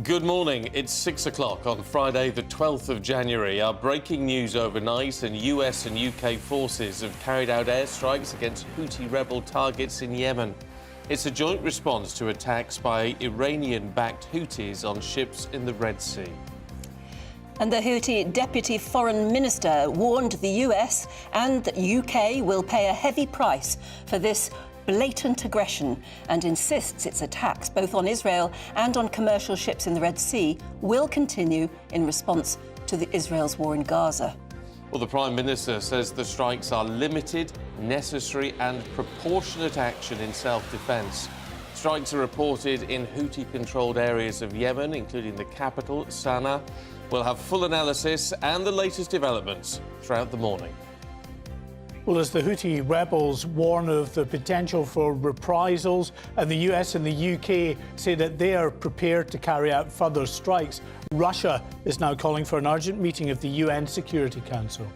Good morning. It's 6 o'clock on Friday, the 12th of January. Our breaking news overnight, and US and UK forces have carried out airstrikes against Houthi rebel targets in Yemen. It's a joint response to attacks by Iranian-backed Houthis on ships in the Red Sea. And the Houthi Deputy Foreign Minister warned the US and the UK will pay a heavy price for this blatant aggression, and insists its attacks both on Israel and on commercial ships in the Red Sea will continue in response to Israel's war in Gaza. Well, the Prime Minister says the strikes are limited, necessary and proportionate action in self-defence. Strikes are reported in Houthi-controlled areas of Yemen, including the capital, Sana'a. We'll have full analysis and the latest developments throughout the morning. Well, as the Houthi rebels warn of the potential for reprisals, and the US and the UK say that they are prepared to carry out further strikes, Russia is now calling for an urgent meeting of the UN Security Council.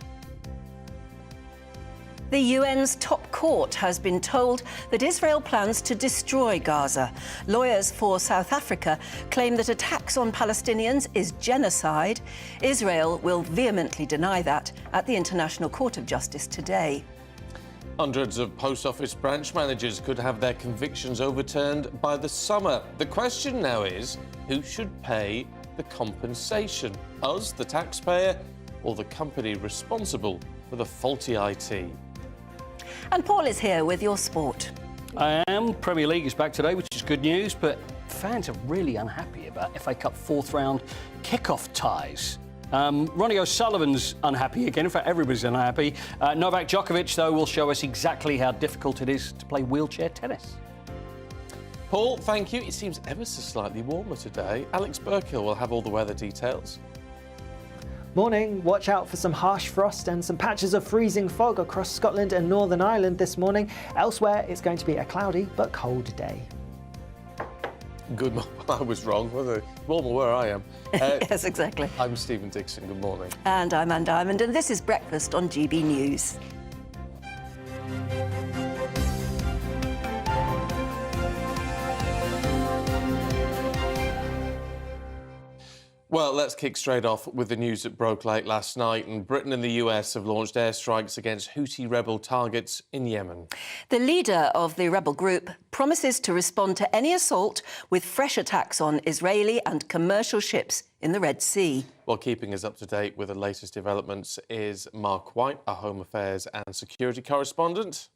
The UN's top court has been told that Israel plans to destroy Gaza. Lawyers for South Africa claim that attacks on Palestinians is genocide. Israel will vehemently deny that at the International Court of Justice today. Hundreds of post office branch managers could have their convictions overturned by the summer. The question now is, who should pay the compensation? Us, the taxpayer, or the company responsible for the faulty IT? And Paul is here with your sport. I am. Premier League is back today, which is good news, but fans are really unhappy about FA Cup fourth round kick-off ties. Ronnie O'Sullivan's unhappy again. In fact, everybody's unhappy. Novak Djokovic, though, will show us exactly how difficult it is to play wheelchair tennis. Paul, thank you. It seems ever so slightly warmer today. Alex Burkill will have all the weather details. Morning. Watch out for some harsh frost and some patches of freezing fog across Scotland and Northern Ireland this morning. Elsewhere, it's going to be a cloudy but cold day. Good morning. I was wrong, wasn't it? Warmer where I am. Yes, exactly. I'm Stephen Dixon. Good morning. And I'm Anne Diamond, and this is Breakfast on GB News. Well, let's kick straight off with the news that broke late last night. And Britain and the US have launched airstrikes against Houthi rebel targets in Yemen. The leader of the rebel group promises to respond to any assault with fresh attacks on Israeli and commercial ships in the Red Sea. Well, keeping us up to date with the latest developments is Mark White, our Home Affairs and Security correspondent.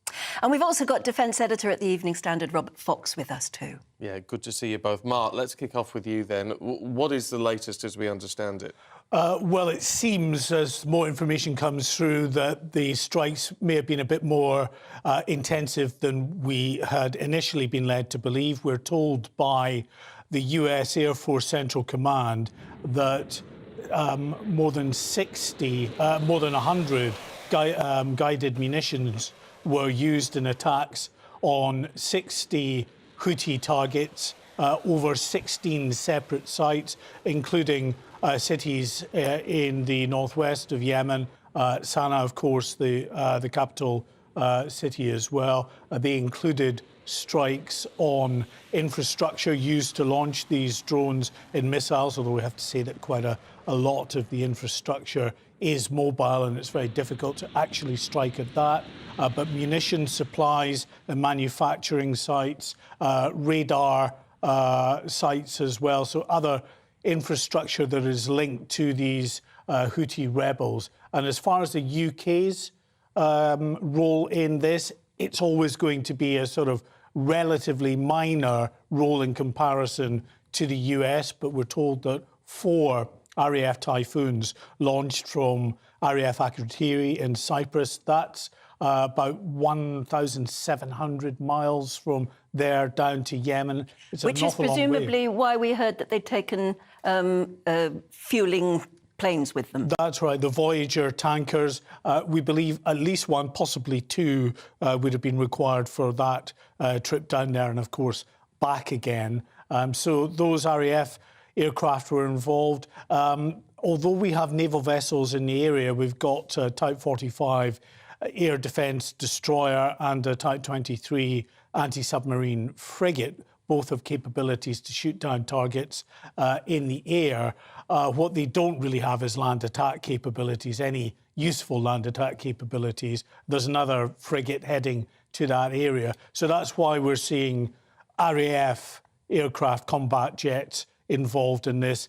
And we've also got Defence Editor at the Evening Standard, Robert Fox, with us too. Yeah, good to see you both. Mark, let's kick off with you then. What is the latest as we understand it? Well, it seems, as more information comes through, that the strikes may have been a bit more intensive than we had initially been led to believe. We're told by the US Air Force Central Command that more than 100 guided munitions were used in attacks on 60 Houthi targets over 16 separate sites, including cities in the northwest of Yemen, Sana'a, of course, the capital city as well. They included strikes on infrastructure used to launch these drones in missiles, although we have to say that quite a lot of the infrastructure is mobile and it's very difficult to actually strike at that. But munition supplies and manufacturing sites, radar sites as well, so other infrastructure that is linked to these Houthi rebels. And as far as the UK's role in this, it's always going to be a sort of relatively minor role in comparison to the US, but we're told that 4 RAF Typhoons launched from RAF Akrotiri in Cyprus. That's about 1,700 miles from there down to Yemen. Which is presumably why we heard that they'd taken fueling planes with them. That's right, the Voyager tankers. We believe at least one, possibly 2, would have been required for that trip down there and, of course, back again. So those RAF aircraft were involved. Although we have naval vessels in the area, we've got Type 45 air defence destroyer and a Type 23 anti-submarine frigate. both have capabilities to shoot down targets in the air. What they don't really have is land attack capabilities, any useful land attack capabilities. There's another frigate heading to that area. So that's why we're seeing RAF aircraft combat jets involved in this.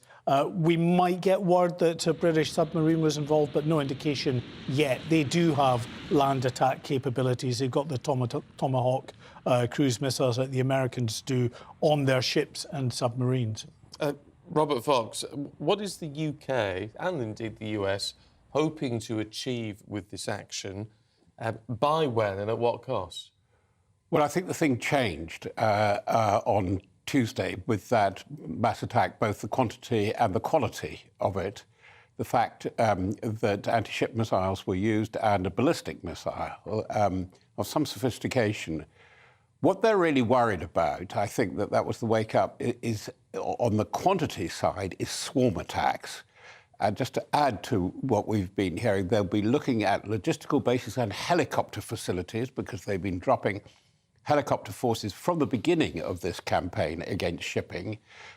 We might get word that a British submarine was involved, but no indication yet. They do have land attack capabilities. They've got the Tomahawk cruise missiles that the Americans do on their ships and submarines. Robert Fox, what is the UK and indeed the US hoping to achieve with this action? By when and at what cost? Well, I think the thing changed on Tuesday with that mass attack, both the quantity and the quality of it. The fact that anti-ship missiles were used and a ballistic missile of some sophistication. What they're really worried about, I think that was the wake-up, is on the quantity side, is swarm attacks. And just to add to what we've been hearing, they'll be looking at logistical bases and helicopter facilities because they've been dropping helicopter forces from the beginning of this campaign against shipping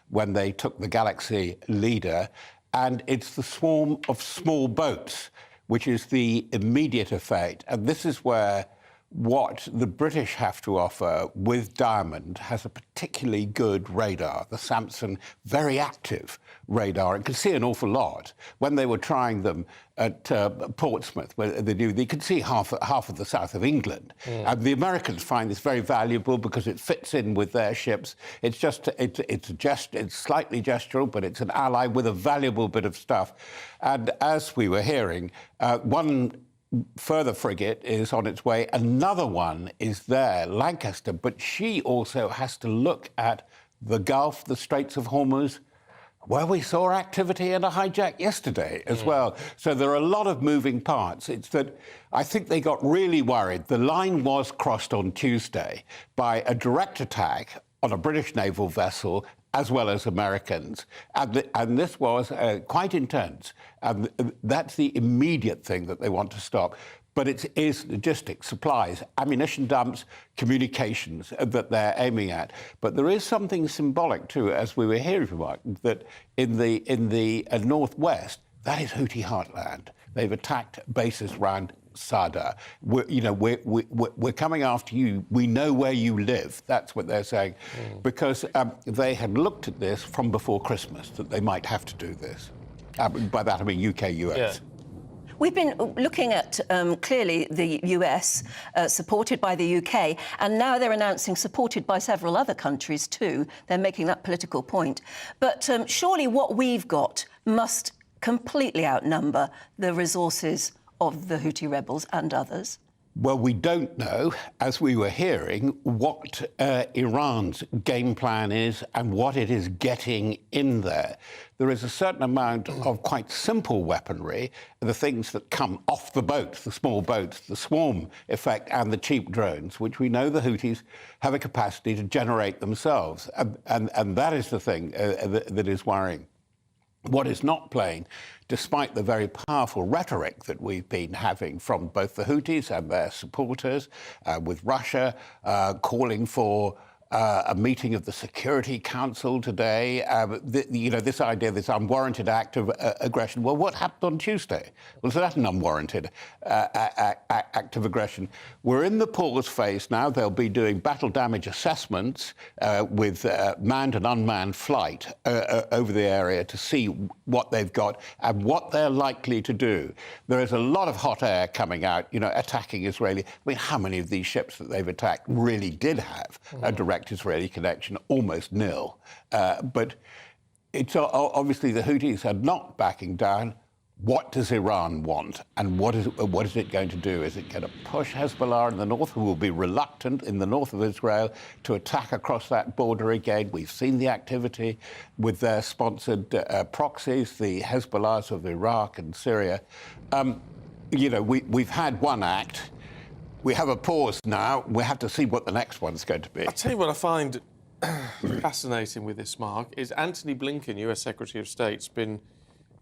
when they took the Galaxy leader. And it's the swarm of small boats, which is the immediate effect. And this is where what the British have to offer with Diamond has a particularly good radar, the Samson very active radar. It can see an awful lot. When they were trying them at Portsmouth, where they could see half of the south of England. And the Americans find this very valuable because it fits in with their ships. It's slightly gestural, but it's an ally with a valuable bit of stuff. And as we were hearing, one further frigate is on its way. Another one is there, Lancaster, but she also has to look at the Gulf, the Straits of Hormuz, where we saw activity and a hijack yesterday as well. So there are a lot of moving parts. It's that I think they got really worried. The line was crossed on Tuesday by a direct attack on a British naval vessel as well as Americans. And this was quite intense. And that's the immediate thing that they want to stop. But it is logistics, supplies, ammunition dumps, communications that they're aiming at. But there is something symbolic, too, as we were hearing from Mark, that in the northwest, that is Houthi heartland. They've attacked bases around Sada. We're coming after you. We know where you live. That's what they're saying. Because they had looked at this from before Christmas, that they might have to do this. By that, I mean UK, US. Yeah. We've been looking at, clearly, the US, supported by the UK, and now they're announcing supported by several other countries too. They're making that political point. But surely what we've got must completely outnumber the resources of the Houthi rebels and others. Well, we don't know, as we were hearing, what Iran's game plan is and what it is getting in there. There is a certain amount of quite simple weaponry, the things that come off the boat, the small boats, the swarm effect and the cheap drones, which we know the Houthis have a capacity to generate themselves. And that is the thing that is worrying. What is not playing, despite the very powerful rhetoric that we've been having from both the Houthis and their supporters, with Russia calling for a meeting of the Security Council today, this idea, this unwarranted act of aggression. Well, what happened on Tuesday? Was that an unwarranted act of aggression? We're in the pause phase now. They'll be doing battle damage assessments with manned and unmanned flight over the area to see what they've got and what they're likely to do. There is a lot of hot air coming out, attacking Israeli. I mean, how many of these ships that they've attacked really did have a direct Israeli connection? Almost nil. But it's obviously the Houthis are not backing down. What does Iran want? And what is it going to do? Is it going to push Hezbollah in the north, who will be reluctant in the north of Israel to attack across that border again? We've seen the activity with their sponsored proxies, the Hezbollahs of Iraq and Syria. We've had one act. We have a pause now. We have to see what the next one's going to be. I'll tell you what I find fascinating with this, Mark, is Antony Blinken, US Secretary of State's been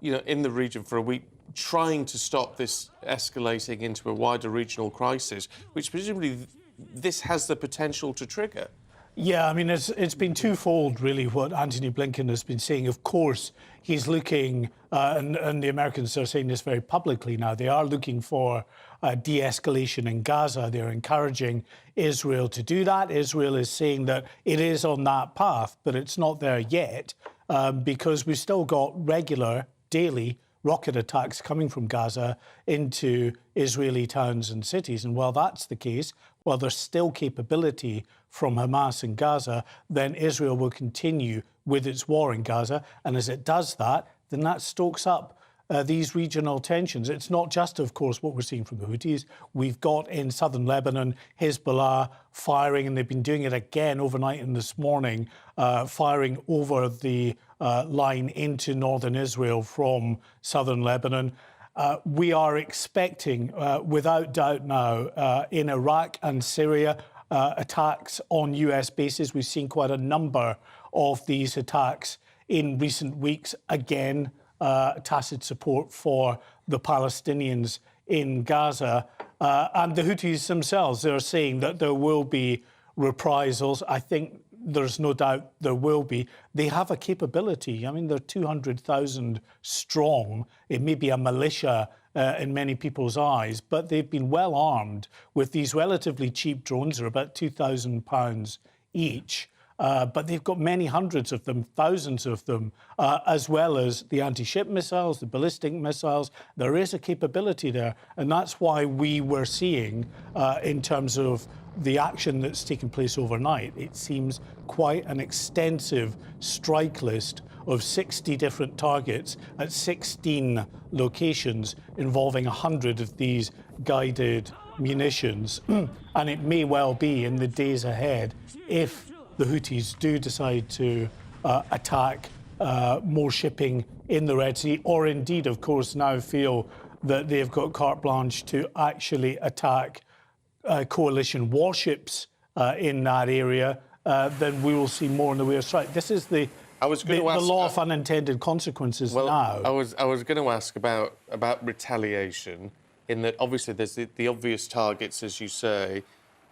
in the region for a week, trying to stop this escalating into a wider regional crisis, which presumably this has the potential to trigger. Yeah, I mean, it's been twofold, really, what Antony Blinken has been saying. Of course, he's looking, and the Americans are saying this very publicly now, they are looking for de-escalation in Gaza. They're encouraging Israel to do that. Israel is saying that it is on that path, but it's not there yet because we've still got regular, daily rocket attacks coming from Gaza into Israeli towns and cities. And while that's the case, while there's still capability from Hamas in Gaza, then Israel will continue with its war in Gaza. And as it does that, then that stokes up these regional tensions. It's not just, of course, what we're seeing from the Houthis. We've got in southern Lebanon, Hezbollah firing, and they've been doing it again overnight and this morning, firing over the line into northern Israel from southern Lebanon. We are expecting, without doubt now, in Iraq and Syria, attacks on US bases. We've seen quite a number of these attacks in recent weeks. Again, tacit support for the Palestinians in Gaza. And the Houthis themselves, they're saying that there will be reprisals. I think there's no doubt there will be. They have a capability. I mean, they're 200,000 strong. It may be a militia in many people's eyes, but they've been well armed with these relatively cheap drones. They're about £2,000 each. But they've got many hundreds of them, thousands of them, as well as the anti-ship missiles, the ballistic missiles. There is a capability there. And that's why we were seeing, in terms of the action that's taken place overnight, it seems quite an extensive strike list of 60 different targets at 16 locations involving 100 of these guided munitions. And it may well be in the days ahead, if the Houthis do decide to attack more shipping in the Red Sea, or indeed, of course, now feel that they've got carte blanche to actually attack coalition warships in that area, then we will see more in the way of strike. This is the law of unintended consequences now. I was going to ask about retaliation, in that obviously there's the obvious targets, as you say.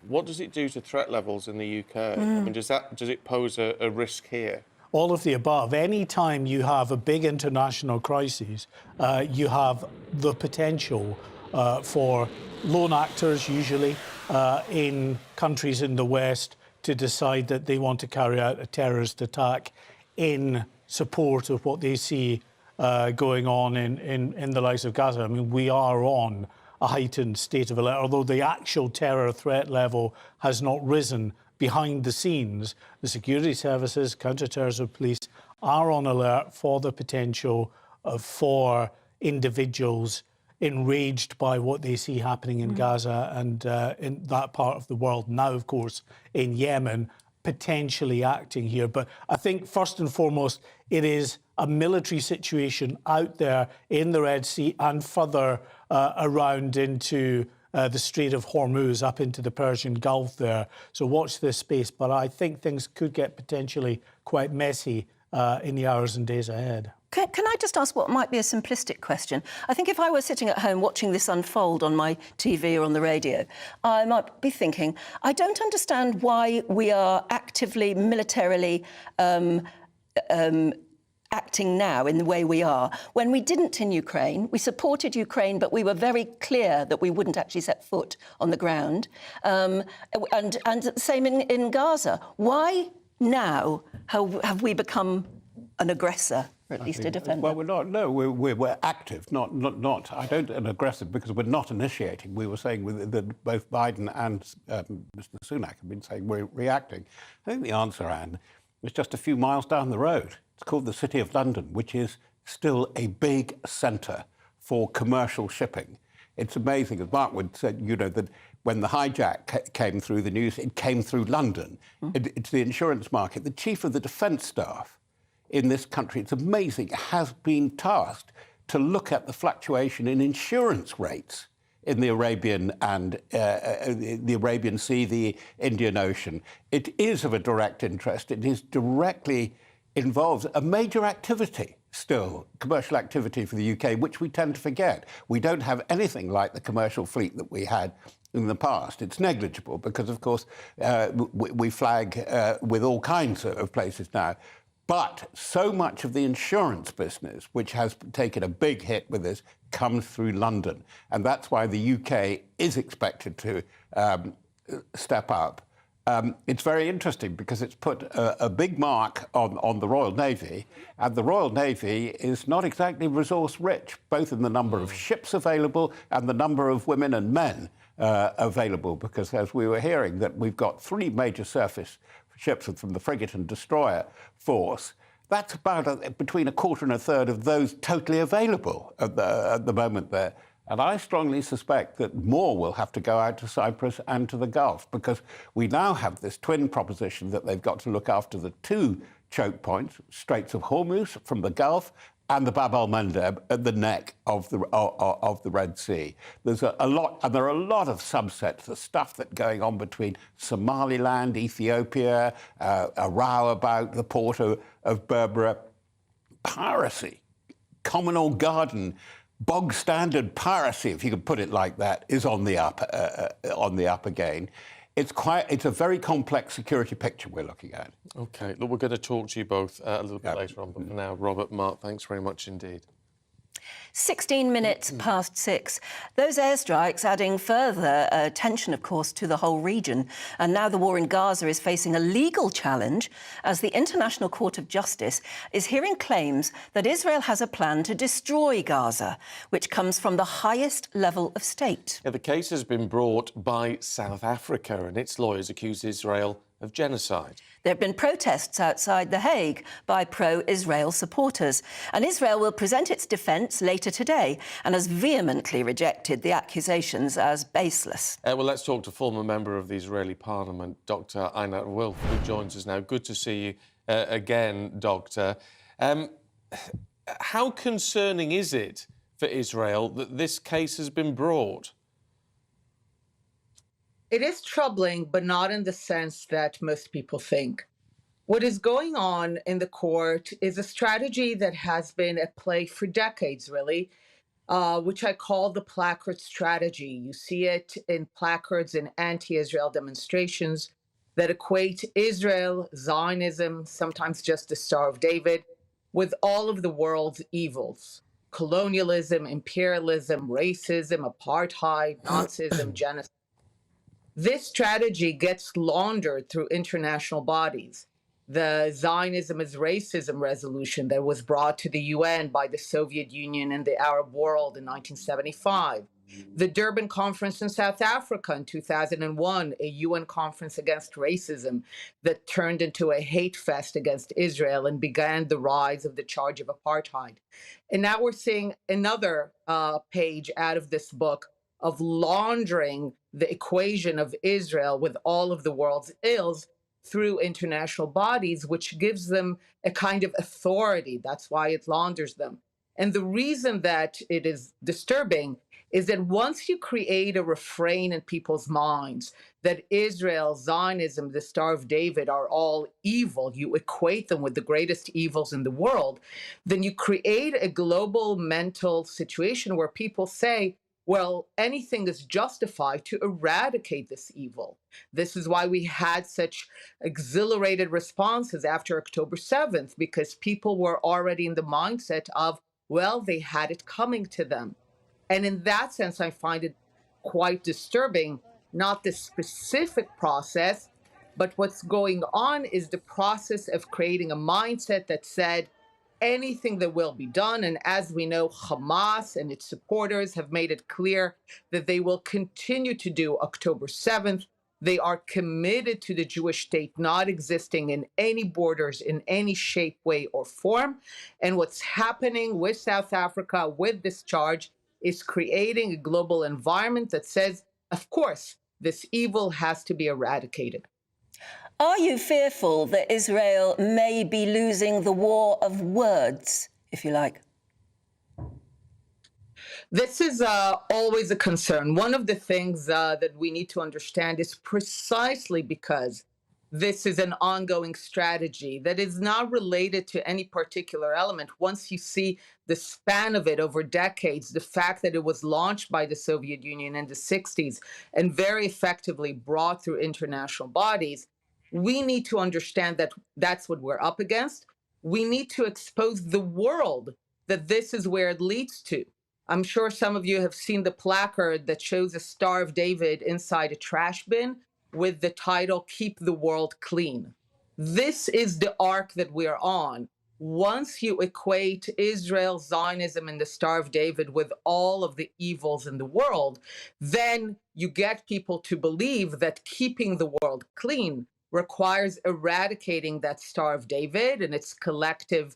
What does it do to threat levels in the UK? I mean, does it pose a risk here? All of the above. Any time you have a big international crisis, you have the potential for lone actors, usually in countries in the West, to decide that they want to carry out a terrorist attack in support of what they see going on in the likes of Gaza. I mean, we are on a heightened state of alert, although the actual terror threat level has not risen behind the scenes. The security services, counter-terrorism police are on alert for the potential for individuals enraged by what they see happening in Gaza and in that part of the world. Now, of course, in Yemen, potentially acting here. But I think, first and foremost, it is a military situation out there in the Red Sea and further around into the Strait of Hormuz, up into the Persian Gulf there. So watch this space. But I think things could get potentially quite messy in the hours and days ahead. Can I just ask what might be a simplistic question? I think if I were sitting at home watching this unfold on my TV or on the radio, I might be thinking, I don't understand why we are actively, militarily acting now in the way we are. When we didn't in Ukraine, we supported Ukraine, but we were very clear that we wouldn't actually set foot on the ground. And the same in Gaza. Why now have we become an aggressor, or at least a defender? Well, we're not. No, we're active, not. I don't an aggressive because we're not initiating. We were saying that both Biden and Mr. Sunak have been saying we're reacting. I think the answer, Anne, is just a few miles down the road. It's called the City of London, which is still a big centre for commercial shipping. It's amazing, as Mark would say, that when the hijack came through the news, it came through London. It's the insurance market. The chief of the defence staff in this country, it's amazing, has been tasked to look at the fluctuation in insurance rates in the Arabian and the Arabian Sea, the Indian Ocean. It is of a direct interest. It is directly involves a major activity still, commercial activity for the UK, which we tend to forget. We don't have anything like the commercial fleet that we had in the past. It's negligible because, of course, we flag with all kinds of places now. But so much of the insurance business, which has taken a big hit with this, comes through London. And that's why the UK is expected to step up. It's very interesting because it's put a big mark on the Royal Navy, and the Royal Navy is not exactly resource rich, both in the number of ships available and the number of women and men available, because as we were hearing that we've got 3 major surface ships from the frigate and destroyer force. That's about between a quarter and a third of those totally available at the moment there. And I strongly suspect that more will have to go out to Cyprus and to the Gulf, because we now have this twin proposition that they've got to look after the 2 choke points, Straits of Hormuz from the Gulf and the Bab el-Mandeb at the neck of the Red Sea. There's a lot, and there are a lot of subsets, the stuff that's going on between Somaliland, Ethiopia, a row about the port of Berbera. Piracy, common or garden, bog standard piracy, if you could put it like that, is on the up again. It's a very complex security picture we're looking at. OK, look, we're going to talk to you both a little bit later on, but for now, Robert, Mark, thanks very much indeed. 16 minutes past 6. Those airstrikes adding further tension, of course, to the whole region. And now the war in Gaza is facing a legal challenge as the International Court of Justice is hearing claims that Israel has a plan to destroy Gaza, which comes from the highest level of state. Yeah, the case has been brought by South Africa, and its lawyers accuse Israel of genocide. There have been protests outside The Hague by pro-Israel supporters, and Israel will present its defence later today and has vehemently rejected the accusations as baseless. Well, let's talk to former member of the Israeli Parliament, Dr. Einat Wilf, who joins us now. Good to see you again, Doctor. How concerning is it for Israel that this case has been brought? It is troubling, but not in the sense that most people think. What is going on in the court is a strategy that has been at play for decades, really, which I call the placard strategy. You see it in placards in anti-Israel demonstrations that equate Israel, Zionism, sometimes just the Star of David, with all of the world's evils: colonialism, imperialism, racism, apartheid, Nazism, genocide. This strategy gets laundered through international bodies. The Zionism is Racism resolution that was brought to the UN by the Soviet Union and the Arab world in 1975. The Durban Conference in South Africa in 2001, a UN conference against racism that turned into a hate fest against Israel and began the rise of the charge of apartheid. And now we're seeing another page out of this book of laundering the equation of Israel with all of the world's ills through international bodies, which gives them a kind of authority. That's why it launders them. And the reason that it is disturbing is that once you create a refrain in people's minds that Israel, Zionism, the Star of David are all evil, you equate them with the greatest evils in the world, then you create a global mental situation where people say, well, anything is justified to eradicate this evil. This is why we had such exhilarated responses after October 7th, because people were already in the mindset of, well, they had it coming to them. And in that sense, I find it quite disturbing, not the specific process, but what's going on is the process of creating a mindset that said, anything that will be done. And as we know, Hamas and its supporters have made it clear that they will continue to do October 7th. They are committed to the Jewish state not existing in any borders in any shape, way, or form. And what's happening with South Africa with this charge is creating a global environment that says, of course, this evil has to be eradicated. Are you fearful that Israel may be losing the war of words, if you like? This is always a concern. One of the things that we need to understand is precisely because this is an ongoing strategy that is not related to any particular element. Once you see the span of it over decades, the fact that it was launched by the Soviet Union in the 60s and very effectively brought through international bodies, we need to understand that that's what we're up against. We need to expose the world that this is where it leads to. I'm sure some of you have seen the placard that shows a Star of David inside a trash bin with the title, "Keep the World Clean." This is the arc that we're on. Once you equate Israel, Zionism, and the Star of David with all of the evils in the world, then you get people to believe that keeping the world clean requires eradicating that Star of David and its collective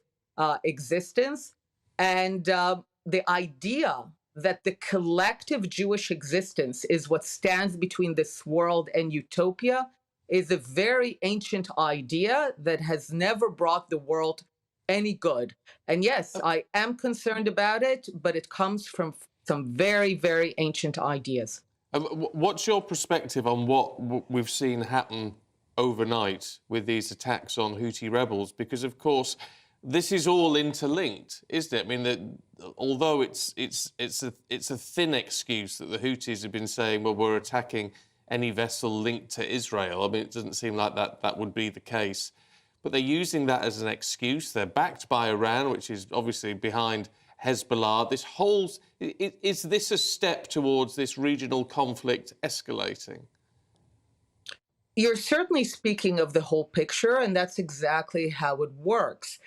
existence. And the idea that the collective Jewish existence is what stands between this world and utopia is a very ancient idea that has never brought the world any good. And yes, I am concerned about it, but it comes from some very, very ancient ideas. What's your perspective on what we've seen happen overnight with these attacks on Houthi rebels? Because, of course, this is all interlinked, isn't it? I mean, although it's a thin excuse that the Houthis have been saying, well, we're attacking any vessel linked to Israel. I mean, it doesn't seem like that would be the case. But they're using that as an excuse. They're backed by Iran, which is obviously behind Hezbollah. Is this a step towards this regional conflict escalating? You're certainly speaking of the whole picture, and that's exactly how it works.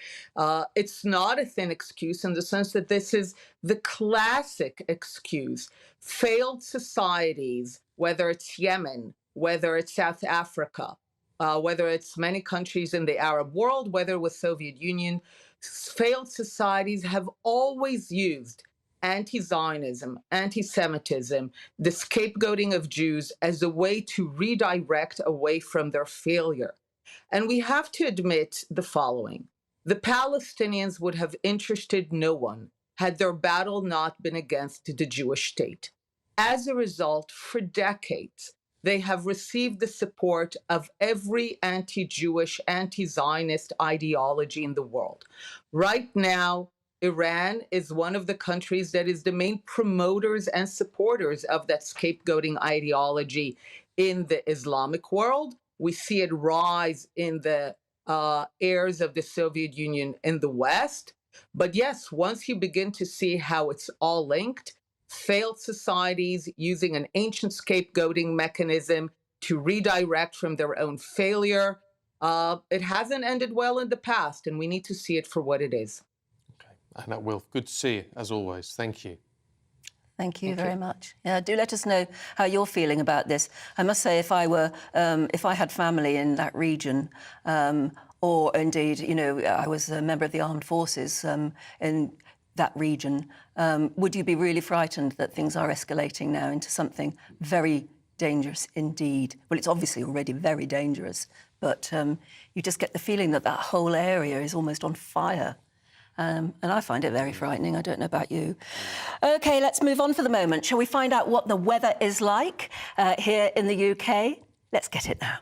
It's not a thin excuse in the sense that this is the classic excuse. Failed societies, whether it's Yemen, whether it's South Africa, whether it's many countries in the Arab world, whether it was Soviet Union, failed societies have always used anti-Zionism, anti-Semitism, the scapegoating of Jews as a way to redirect away from their failure. And we have to admit the following. The Palestinians would have interested no one had their battle not been against the Jewish state. As a result, for decades, they have received the support of every anti-Jewish, anti-Zionist ideology in the world. Right now, Iran is one of the countries that is the main promoters and supporters of that scapegoating ideology in the Islamic world. We see it rise in the heirs of the Soviet Union in the West. But yes, once you begin to see how it's all linked, failed societies using an ancient scapegoating mechanism to redirect from their own failure, it hasn't ended well in the past, and we need to see it for what it is. Anna Wilf, good to see you, as always. Thank you. Thank you very much. Yeah, do let us know how you're feeling about this. I must say, if I had family in that region, or indeed, you know, I was a member of the armed forces in that region, would you be really frightened that things are escalating now into something very dangerous indeed? Well, it's obviously already very dangerous, but you just get the feeling that that whole area is almost on fire. And I find it very frightening. I don't know about you. OK, let's move on for the moment. Shall we find out what the weather is like here in the UK? Let's get it now.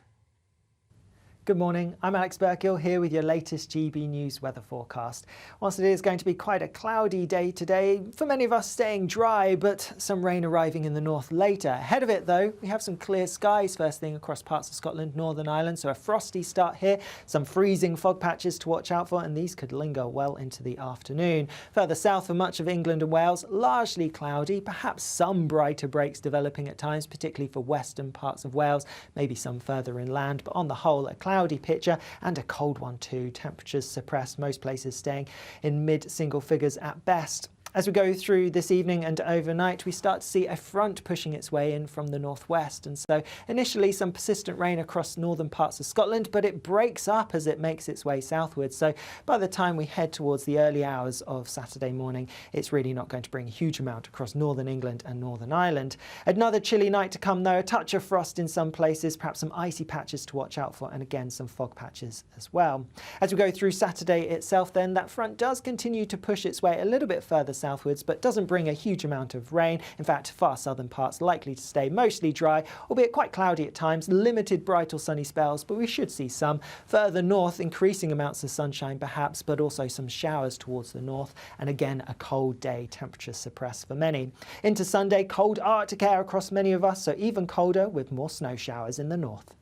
Good morning, I'm Alex Burkill here with your latest GB News weather forecast. Whilst it is going to be quite a cloudy day today, for many of us staying dry, but some rain arriving in the north later. Ahead of it though, we have some clear skies first thing across parts of Scotland, Northern Ireland, so a frosty start here, some freezing fog patches to watch out for, and these could linger well into the afternoon. Further south for much of England and Wales, largely cloudy, perhaps some brighter breaks developing at times, particularly for western parts of Wales, maybe some further inland, but on the whole a cloudy picture and a cold one too. Temperatures suppressed, most places staying in mid-single figures at best. As we go through this evening and overnight, we start to see a front pushing its way in from the northwest. And so initially some persistent rain across northern parts of Scotland, but it breaks up as it makes its way southwards. So by the time we head towards the early hours of Saturday morning, it's really not going to bring a huge amount across northern England and Northern Ireland. Another chilly night to come though, a touch of frost in some places, perhaps some icy patches to watch out for, and again some fog patches as well. As we go through Saturday itself then, that front does continue to push its way a little bit further southwards, but doesn't bring a huge amount of rain. In fact, far southern parts likely to stay mostly dry, albeit quite cloudy at times, limited bright or sunny spells, but we should see some. Further north, increasing amounts of sunshine perhaps, but also some showers towards the north, and again a cold day, temperatures suppressed for many. Into Sunday, cold Arctic air across many of us, so even colder with more snow showers in the north.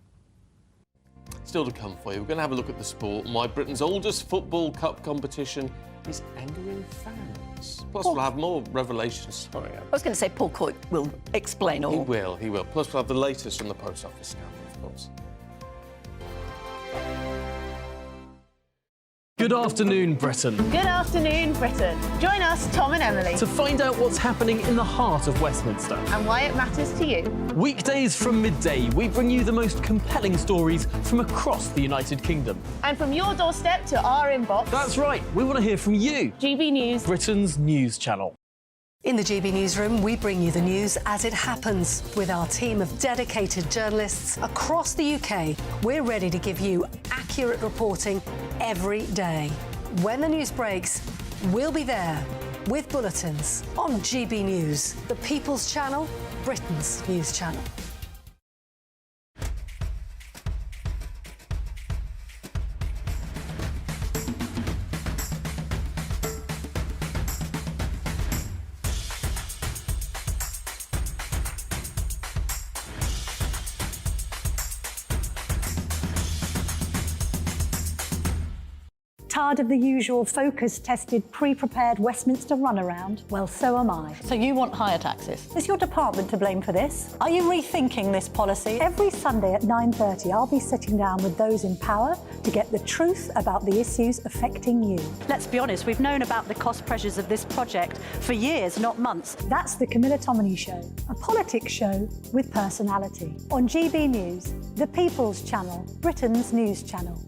Still to come for you, we're going to have a look at the sport and why Britain's oldest football cup competition is angering fans. Plus, we'll have more revelations. Sorry, I was going to say Paul Coit will explain all. He will. Plus, we'll have the latest from the Post Office scandal, of course. Good afternoon, Britain. Good afternoon, Britain. Join us, Tom and Emily, To find out what's happening in the heart of Westminster. and why it matters to you. Weekdays from midday, we bring you the most compelling stories from across the United Kingdom. And from your doorstep to our inbox, That's right, we want to hear from you, GB News. Britain's news channel. In the GB Newsroom, we bring you the news as it happens. With our team of dedicated journalists across the UK, we're ready to give you accurate reporting every day. When the news breaks, we'll be there with bulletins on GB News, the People's Channel, Britain's news channel. Tired of the usual focus-tested, pre-prepared Westminster runaround? Well, so am I. So you want higher taxes? Is your department to blame for this? Are you rethinking this policy? Every Sunday at 9:30, I'll be sitting down with those in power to get the truth about the issues affecting you. Let's be honest, we've known about the cost pressures of this project for years, not months. That's the Camilla Tominey Show, a politics show with personality. On GB News, the People's Channel, Britain's news channel.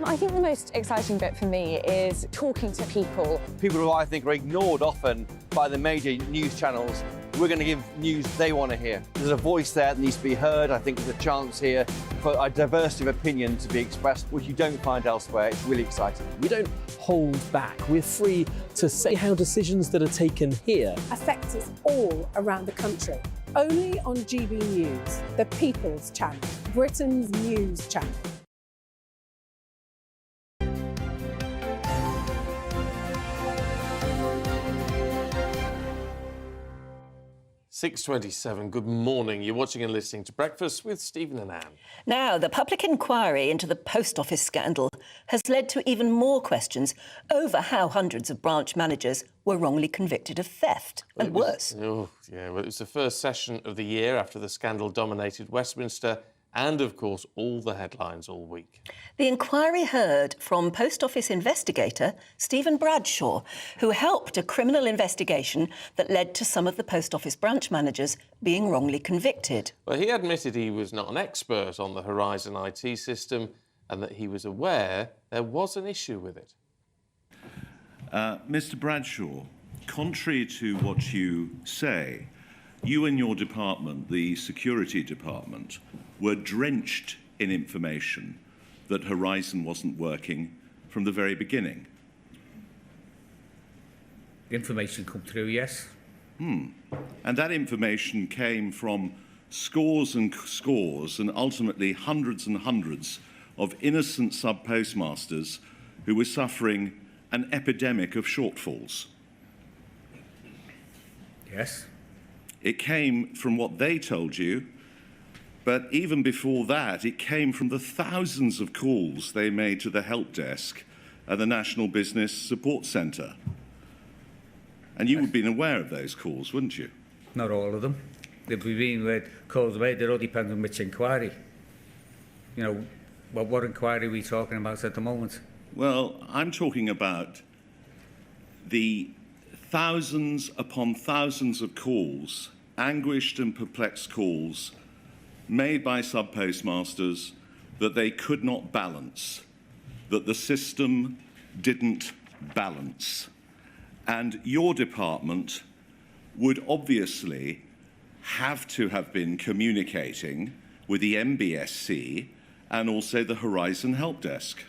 I think the most exciting bit for me is talking to people. People who I think are ignored often by the major news channels. We're going to give news they want to hear. There's a voice there that needs to be heard. I think there's a chance here for a diversity of opinion to be expressed, which you don't find elsewhere. It's really exciting. We don't hold back. We're free to say how decisions that are taken here affect us all around the country. Only on GB News, the People's Channel, Britain's news channel. 6:27. Good morning. You're watching and listening to Breakfast with Stephen and Anne. Now, the public inquiry into the Post Office scandal has led to even more questions over how hundreds of branch managers were wrongly convicted of theft and worse. Well, it was the first session of the year after the scandal dominated Westminster and, of course, all the headlines all week. The inquiry heard from Post Office investigator Stephen Bradshaw, who helped a criminal investigation that led to some of the Post Office branch managers being wrongly convicted. Well, he admitted he was not an expert on the Horizon IT system and that he was aware there was an issue with it. Mr. Bradshaw, contrary to what you say, you and your department, the security department, were drenched in information that Horizon wasn't working from the very beginning. Information come through, yes. And that information came from scores and scores and ultimately hundreds and hundreds of innocent sub-postmasters who were suffering an epidemic of shortfalls. Yes. It came from what they told you, but even before that, it came from the thousands of calls they made to the help desk at the National Business Support Centre. And you would have been aware of those calls, wouldn't you? Not all of them. They've been calls made. It all depends on which inquiry. You know, what inquiry are we talking about at the moment? Well, I'm talking about the thousands upon thousands of calls, anguished and perplexed calls, made by sub-postmasters that they could not balance, that the system didn't balance. And your department would obviously have to have been communicating with the MBSC and also the Horizon Help Desk.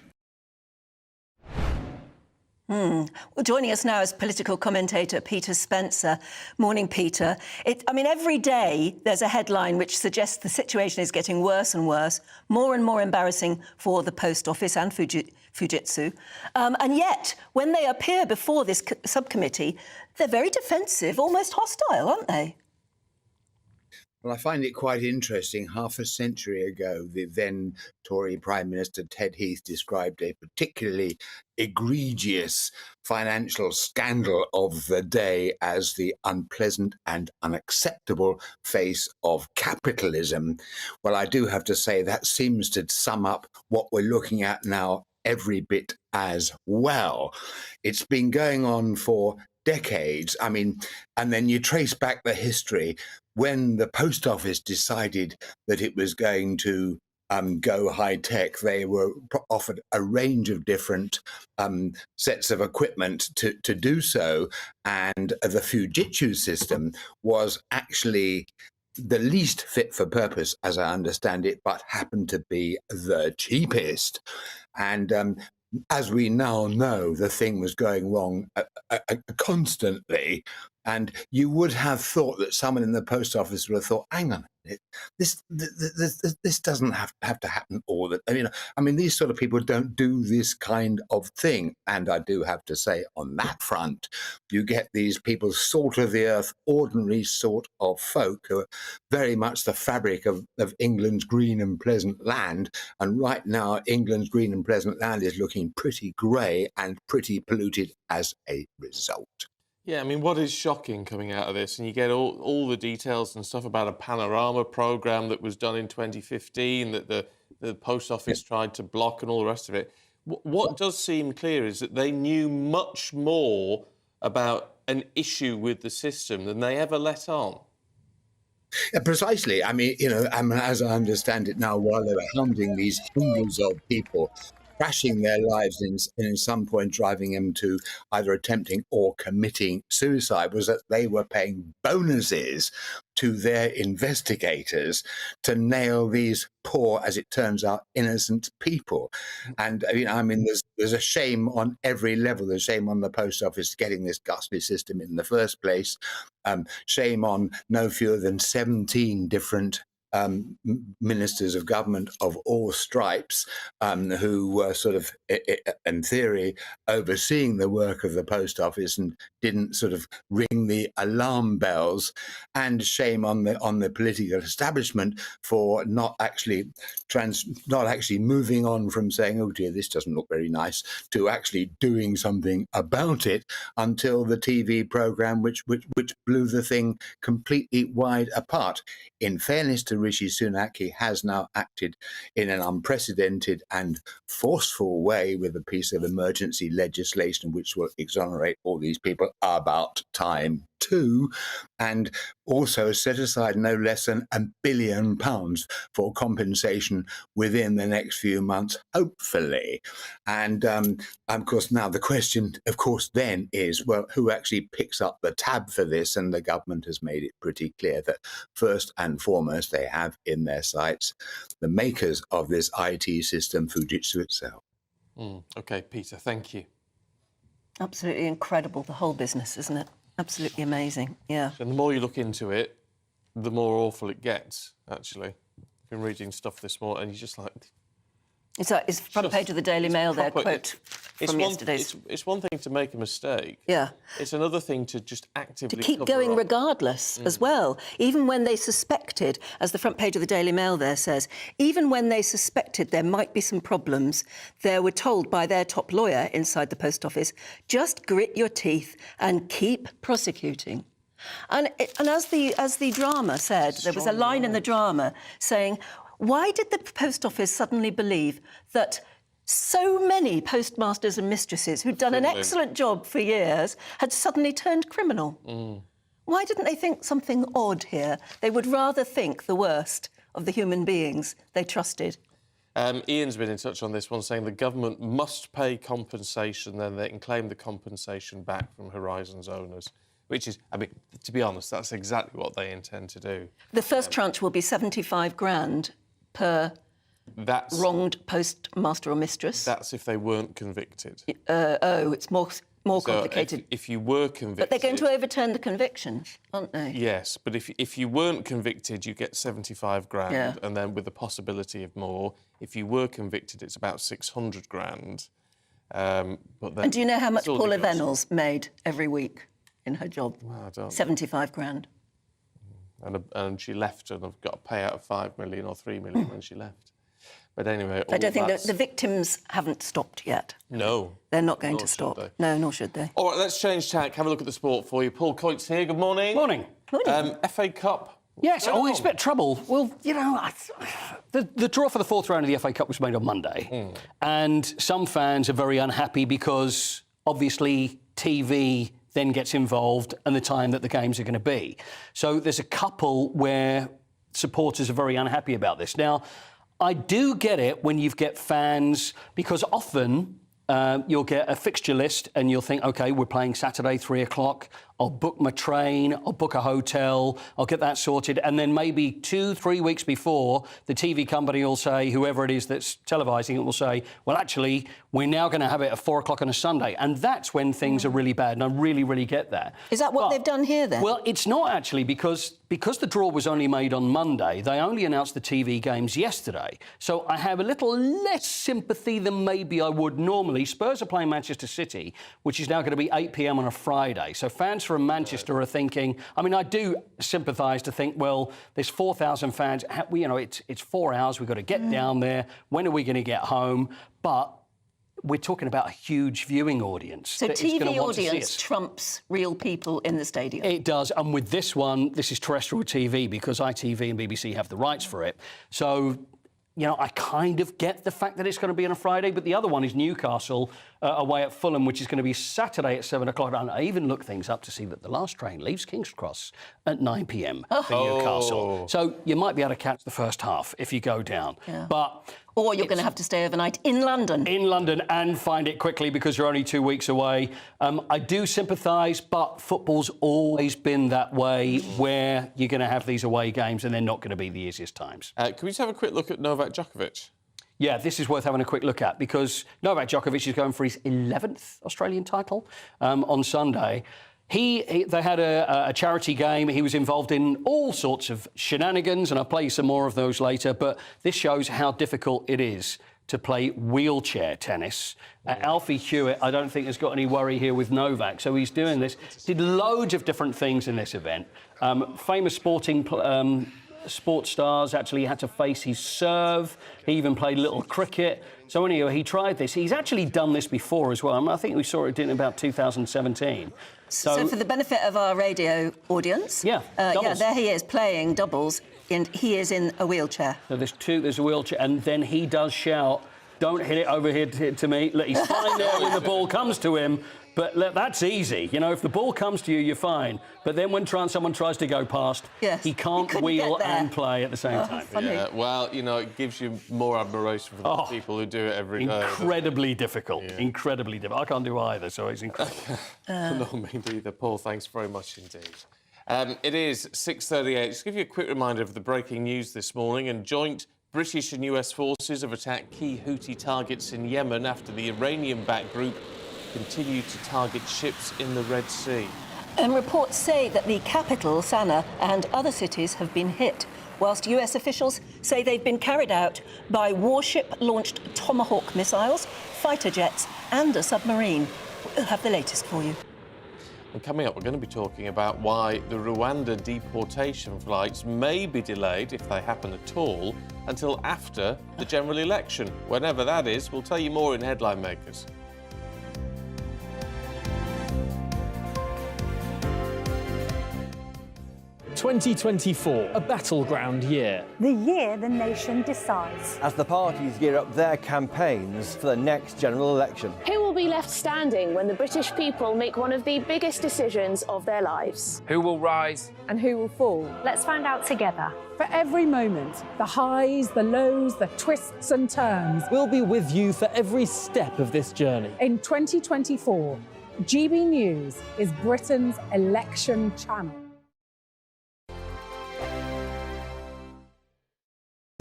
Well, joining us now is political commentator Peter Spencer. Morning, Peter. Every day there's a headline which suggests the situation is getting worse and worse, more and more embarrassing for the Post Office and Fujitsu. And yet, when they appear before this subcommittee, they're very defensive, almost hostile, aren't they? Well, I find it quite interesting. Half a century ago, the then Tory Prime Minister Ted Heath described a particularly egregious financial scandal of the day as the unpleasant and unacceptable face of capitalism. Well, I do have to say that seems to sum up what we're looking at now every bit as well. It's been going on for decades. And then you trace back the history. When the Post Office decided that it was going to go high tech, they were offered a range of different sets of equipment to do so. And the Fujitsu system was actually the least fit for purpose, as I understand it, but happened to be the cheapest. And as we now know, the thing was going wrong constantly. And you would have thought that someone in the Post Office would have thought, hang on a minute, this doesn't have to happen all the time. These sort of people don't do this kind of thing. And I do have to say, on that front, you get these people, salt of the earth, ordinary sort of folk who are very much the fabric of England's green and pleasant land. And right now, England's green and pleasant land is looking pretty grey and pretty polluted as a result. Yeah, what is shocking coming out of this, and you get all the details and stuff about a panorama programme that was done in 2015 that the Post Office tried to block and all the rest of it. What does seem clear is that they knew much more about an issue with the system than they ever let on. Yeah, precisely. As I understand it now, while they were hounding these hundreds of people, crashing their lives and in some point driving them to either attempting or committing suicide, was that they were paying bonuses to their investigators to nail these poor, as it turns out, innocent people. And there's a shame on every level. There's shame on the Post Office getting this ghastly system in the first place. Shame on no fewer than 17 different ministers of government of all stripes who were sort of, in theory, overseeing the work of the Post Office and didn't sort of ring the alarm bells. And shame on the political establishment for not actually moving on from saying, oh dear, this doesn't look very nice, to actually doing something about it until the TV programme which blew the thing completely wide apart. In fairness to Rishi Sunak, he has now acted in an unprecedented and forceful way with a piece of emergency legislation which will exonerate all these people about time too, and also set aside no less than £1 billion for compensation within the next few months, hopefully. And of course, now the question, of course, then is, well, who actually picks up the tab for this? And the government has made it pretty clear that first and foremost, they have in their sights the makers of this IT system, Fujitsu itself. OK, Peter, thank you. Absolutely incredible, the whole business, isn't it? Absolutely amazing, yeah. And the more you look into it, the more awful it gets, actually. I've been reading stuff this morning, and you're just like... It's front page of the Daily Mail there, quote from yesterday's. It's one thing to make a mistake. Yeah. It's another thing to just actively to keep cover going up. Regardless as well. Even when they suspected, as the front page of the Daily Mail there says, even when they suspected there might be some problems, they were told by their top lawyer inside the Post Office, just grit your teeth and keep prosecuting. And as the drama said, there was a line in the drama saying, why did the Post Office suddenly believe that so many postmasters and mistresses who'd done an excellent job for years had suddenly turned criminal? Why didn't they think something odd here? They would rather think the worst of the human beings they trusted. Ian's been in touch on this one, saying the government must pay compensation, then they can claim the compensation back from Horizon's owners. Which is, to be honest, that's exactly what they intend to do. The first tranche will be 75 grand per That's wronged postmaster or mistress. That's if they weren't convicted. It's more complicated. So if you were convicted... But they're going to overturn the conviction, aren't they? Yes, but if you weren't convicted, you get 75 grand, Yeah. and then with the possibility of more. If you were convicted, it's about 600 grand. But then And do you know how much it's all Paula negotiable. Venables made every week in her job? Well, I don't. 75 grand. And she left and got a payout of 5 million or 3 million when she left. But anyway... I don't think that's... the victims haven't stopped yet. No. They're not going Nor to should stop. they. No, nor should they. All right, let's change tack, have a look at the sport for you. Paul Coyte's here, good morning. Morning. FA Cup. Yes, it's a bit of trouble. Well, you know, the draw for the fourth round of the FA Cup was made on Monday, and some fans are very unhappy because, obviously, TV then gets involved and the time that the games are going to be. So there's a couple where supporters are very unhappy about this. Now, I do get it when you get fans, because often you'll get a fixture list and you'll think, OK, we're playing Saturday, 3 o'clock. I'll book my train, I'll book a hotel, I'll get that sorted. And then maybe 2-3 weeks before, the TV company will say, whoever it is that's televising it will say, well, actually, we're now going to have it at 4 o'clock on a Sunday. And that's when things are really bad. And I really, really get that. Is that what they've done here, then? Well, it's not actually, because the draw was only made on Monday, they only announced the TV games yesterday. So I have a little less sympathy than maybe I would normally. Spurs are playing Manchester City, which is now going to be 8 p.m. on a Friday. So fans from Manchester are thinking, I mean, I do sympathise to think, well, there's 4,000 fans, you know, it's 4 hours, we've got to get down there, when are we going to get home? But we're talking about a huge viewing audience. So that is gonna TV want to see audience us. trumps real people in the stadium. It does, and with this one, this is terrestrial TV because ITV and BBC have the rights for it. So, you know, I kind of get the fact that it's going to be on a Friday, but the other one is Newcastle away at Fulham, which is going to be Saturday at 7 o'clock. And I even looked things up to see that the last train leaves King's Cross at 9 p.m. for Newcastle. So you might be able to catch the first half if you go down. Yeah. But or you're going to have to stay overnight in London. In London, and find it quickly because you're only 2 weeks away. I do sympathise, but football's always been that way, where you're going to have these away games and they're not going to be the easiest times. Can we just have a quick look at Novak Djokovic? Yeah, this is worth having a quick look at because Novak Djokovic is going for his 11th Australian title on Sunday. They had a charity game. He was involved in all sorts of shenanigans, and I'll play you some more of those later. But this shows how difficult it is to play wheelchair tennis. Alfie Hewitt, I don't think, has got any worry here with Novak. So he's doing this. Did loads of different things in this event. Famous sports stars actually had to face his serve. He even played a little cricket. So anyway, he tried this. He's actually done this before as well. I mean, I think we saw it in about 2017. So for the benefit of our radio audience, there he is playing doubles, and he is in a wheelchair. So there's a wheelchair, and then he does shout, "Don't hit it over here to me." Look, he's fine there when the ball comes to him. But that's easy. You know, if the ball comes to you, you're fine. But then when someone tries to go past, he can't wheel and play at the same time. Funny. Yeah, well, you know, it gives you more admiration for the people who do it every day. Incredibly difficult. Yeah. Incredibly difficult. I can't do either, so it's incredible. No, me neither. Paul, thanks very much indeed. It is 6:38. Just give you a quick reminder of the breaking news this morning. And joint British and US forces have attacked key Houthi targets in Yemen after the Iranian-backed group continue to target ships in the Red Sea. And reports say that the capital, Sana'a, and other cities have been hit, whilst US officials say they've been carried out by warship-launched Tomahawk missiles, fighter jets and a submarine. We'll have the latest for you. And coming up, we're going to be talking about why the Rwanda deportation flights may be delayed, if they happen at all, until after the general election. Whenever that is, we'll tell you more in Headline Makers. 2024, a battleground year. The year the nation decides. As the parties gear up their campaigns for the next general election. Who will be left standing when the British people make one of the biggest decisions of their lives? Who will rise? And who will fall? Let's find out together. For every moment, the highs, the lows, the twists and turns. We'll be with you for every step of this journey. In 2024, GB News is Britain's election channel.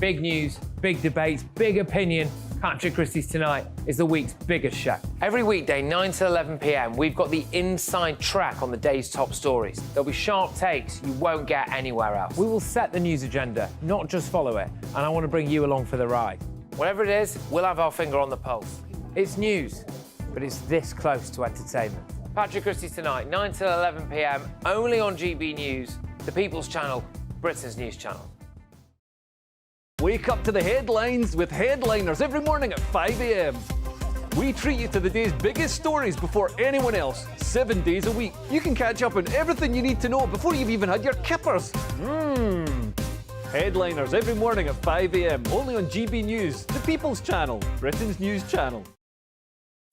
Big news, big debates, big opinion. Patrick Christie's Tonight is the week's biggest show. Every weekday, 9 to 11 p.m, we've got the inside track on the day's top stories. There'll be sharp takes you won't get anywhere else. We will set the news agenda, not just follow it, and I want to bring you along for the ride. Whatever it is, we'll have our finger on the pulse. It's news, but it's this close to entertainment. Patrick Christie's Tonight, 9 to 11 p.m, only on GB News, the People's Channel, Britain's news channel. Wake up to the headlines with Headliners every morning at 5 a.m. We treat you to the day's biggest stories before anyone else, 7 days a week. You can catch up on everything you need to know before you've even had your kippers. Headliners every morning at 5 a.m, only on GB News, the People's Channel, Britain's news channel.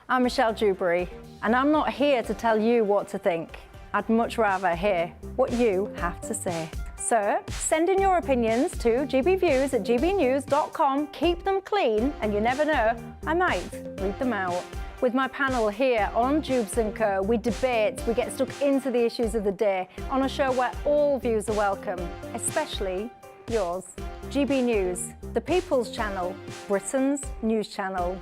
I'm Michelle Dewberry, and I'm not here to tell you what to think. I'd much rather hear what you have to say. So, send in your opinions to gbviews@gbnews.com. Keep them clean, and you never know, I might read them out. With my panel here on Jubes & Co, we debate, we get stuck into the issues of the day on a show where all views are welcome, especially yours. GB News, the People's Channel, Britain's news channel.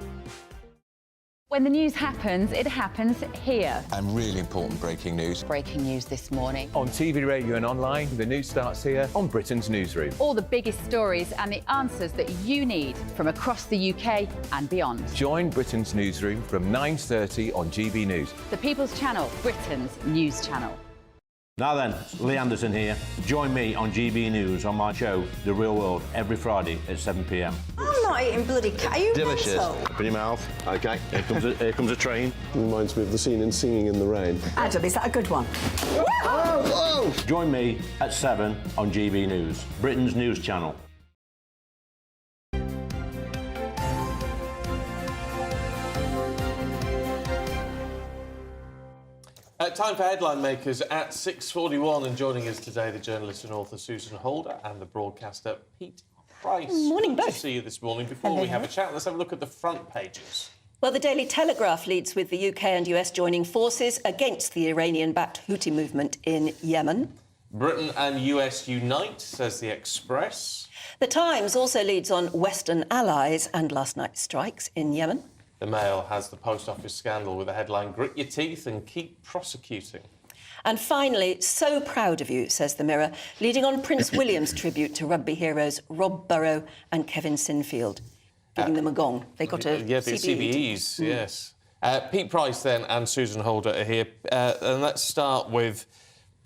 When the news happens, it happens here. And really important breaking news. Breaking news this morning. On TV, radio and online, the news starts here on Britain's Newsroom. All the biggest stories and the answers that you need from across the UK and beyond. Join Britain's Newsroom from 9:30 on GB News. The People's Channel, Britain's news channel. Now then, Lee Anderson here. Join me on GB News on my show, The Real World, every Friday at 7 p.m. I'm not eating bloody cat. Are you delicious? mental? Open your mouth. OK, here comes a train. Reminds me of the scene in Singing in the Rain. Adam, is that a good one? Whoa! Join me at 7 on GB News, Britain's news channel. Time for Headline Makers at 6:41, and joining us today, the journalist and author Susan Holder and the broadcaster Pete Price. Morning, Good both. to see you this morning. Before we have a chat, let's have a look at the front pages. Well, the Daily Telegraph leads with the UK and US joining forces against the Iranian-backed Houthi movement in Yemen. Britain and US unite, says the Express. The Times also leads on Western allies and last night's strikes in Yemen. The Mail has the post office scandal with the headline, Grit your teeth and keep prosecuting. And finally, so proud of you, says the Mirror, leading on Prince William's tribute to rugby heroes Rob Burrow and Kevin Sinfield, giving them a gong. They got a Yeah, the CBEs, yes. Pete Price then and Susan Holder are here. And let's start with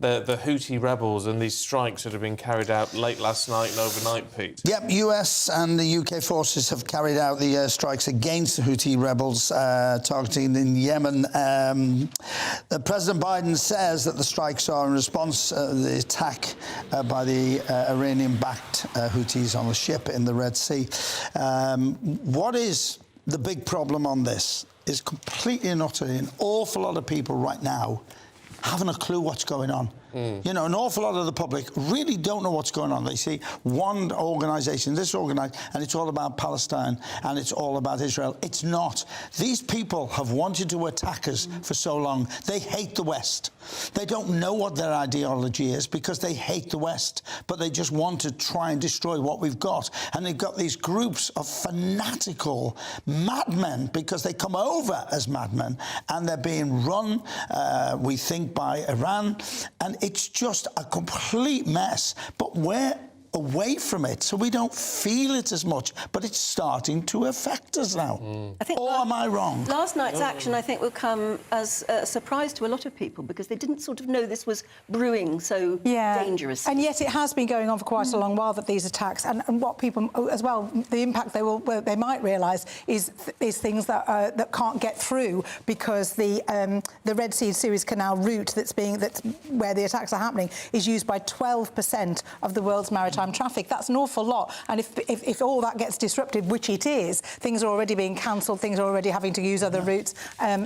the Houthi rebels and these strikes that have been carried out late last night and overnight, Pete. Yep, US and the UK forces have carried out the strikes against the Houthi rebels targeting in Yemen. President Biden says that the strikes are in response to the attack by the Iranian-backed Houthis on the ship in the Red Sea. What is the big problem on this is completely and utterly an awful lot of people right now haven't a clue what's going on. You know, an awful lot of the public really don't know what's going on. They see one organisation, this organised, and it's all about Palestine and it's all about Israel. It's not. These people have wanted to attack us for so long. They hate the West. They don't know what their ideology is because they hate the West, but they just want to try and destroy what we've got. And they've got these groups of fanatical madmen because they come over as madmen and they're being run, we think, by Iran. And it's just a complete mess, but we're away from it, so we don't feel it as much, but it's starting to affect us now. I think or am I wrong? Last night's action, I think, will come as a surprise to a lot of people because they didn't sort of know this was brewing so dangerous. And yet it has been going on for quite a long while, that these attacks, and what people, as well, the impact they might realise is things that can't get through because the Red Sea Suez Canal route that's where the attacks are happening is used by 12% of the world's maritime traffic. That's an awful lot. And if all that gets disrupted, which it is, things are already being cancelled, things are already having to use other routes.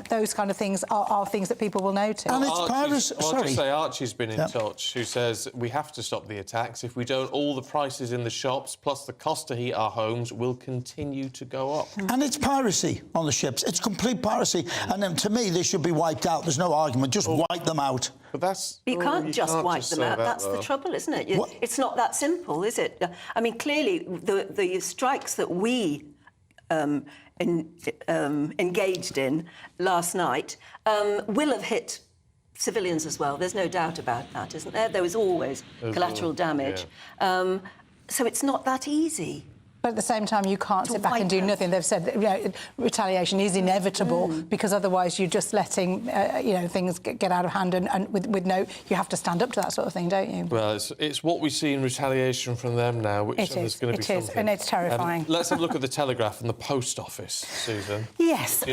Those kind of things are things that people will notice. And it's piracy. Well, I'll just say Archie's been in touch, who says we have to stop the attacks. If we don't, all the prices in the shops, plus the cost to heat our homes, will continue to go up. And it's piracy on the ships. It's complete piracy. And to me, they should be wiped out. There's no argument. Just wipe them out. But that's... You can't just wipe them out. That's the trouble, isn't it? It's not that simple, is it? I mean, clearly, the strikes that we engaged in last night will have hit civilians as well. There's no doubt about that, isn't there? There was always collateral damage. Yeah. So it's not that easy. But at the same time, you can't sit back and do nothing. They've said that, retaliation is inevitable because otherwise you're just letting things get out of hand, and with no, you have to stand up to that sort of thing, don't you? Well, it's what we see in retaliation from them now, which is going to be something. And it's terrifying. Let's have a look at the Telegraph and the Post Office, Susan. Yes.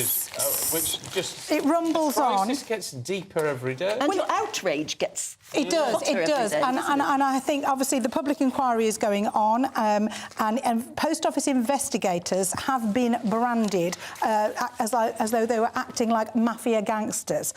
Which just... It rumbles on. The crisis gets deeper every day. And your outrage gets... It does. And I think, obviously, the public inquiry is going on, and Post Office investigators have been branded as though they were acting like mafia gangsters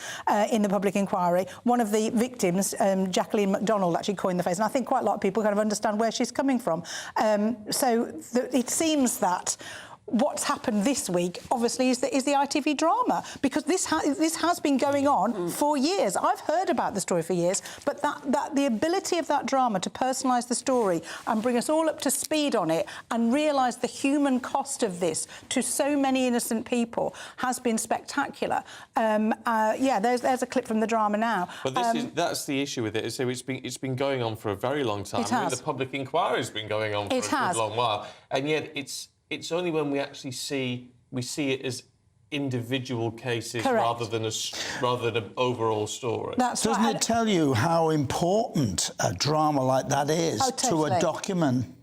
in the public inquiry. One of the victims, Jacqueline McDonald, actually coined the phrase, and I think quite a lot of people kind of understand where she's coming from. It seems that what's happened this week, obviously, is the ITV drama, because this has been going on for years. I've heard about the story for years, but that the ability of that drama to personalise the story and bring us all up to speed on it and realise the human cost of this to so many innocent people has been spectacular. There's a clip from the drama now. But that's the issue with it. So it's been going on for a very long time. It has. I mean, the public inquiry's been going on for a good long while, and yet it's only when we actually see it as individual cases rather than an overall story. Doesn't it tell you how important a drama like that is to a documentary?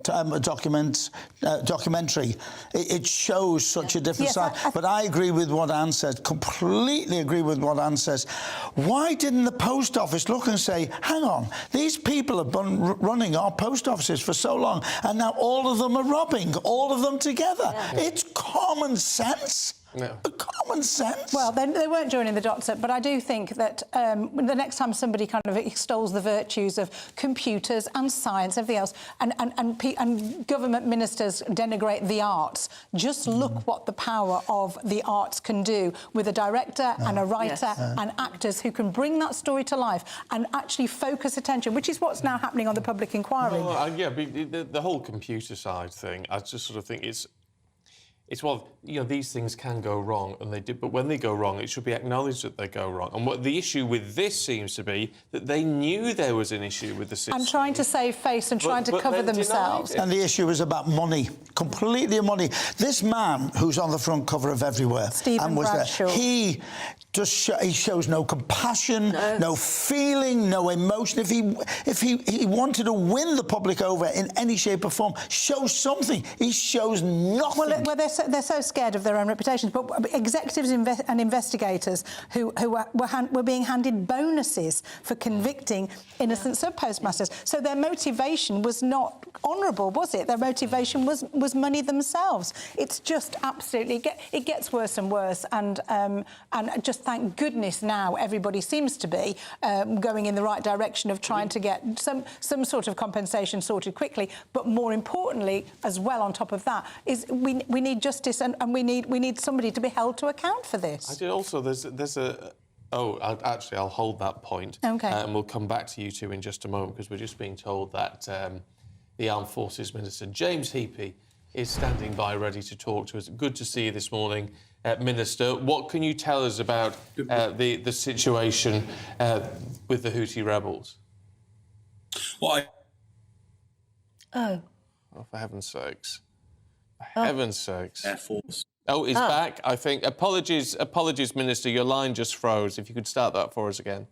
It shows such a different side. But I agree with what Anne says. Completely agree with what Anne says. Why didn't the Post Office look and say, hang on, these people have been running our post offices for so long, and now all of them are robbing all of them together? Yeah. It's common sense. No. Common sense. Well, they weren't joining the dots, but I do think that the next time somebody kind of extols the virtues of computers and science, everything else, and government ministers denigrate the arts, just look what the power of the arts can do with a director and a writer and actors who can bring that story to life and actually focus attention, which is what's now happening on the public inquiry. Well, the whole computer side thing, I just sort of think it's these things can go wrong, and they did. But when they go wrong, it should be acknowledged that they go wrong. And what the issue with this seems to be that they knew there was an issue with the system. And trying to save face and trying to cover themselves. And the issue is about money, completely money. This man who's on the front cover of Everywhere, Stephen Bradshaw, he shows no compassion, no feeling, no emotion. If he wanted to win the public over in any shape or form, show something. He shows nothing. Well, they're so scared of their own reputations. But executives and investigators who were being handed bonuses for convicting innocent sub-postmasters. So their motivation was not honourable, was it? Their motivation was money themselves. It's just absolutely... It gets worse and worse. And just thank goodness now everybody seems to be going in the right direction of trying to get some sort of compensation sorted quickly. But more importantly, as well on top of that, is we need justice and we need somebody to be held to account for this. I did also. There's a. I'll hold that point. OK. And we'll come back to you two in just a moment, because we're just being told that the Armed Forces Minister, James Heappey, is standing by ready to talk to us. Good to see you this morning, Minister. What can you tell us about the situation with the Houthi rebels? Well, Oh, for heaven's sakes. For heaven's sakes. Air Force. Oh, he's back, I think. Apologies, Minister, your line just froze. If you could start that for us again.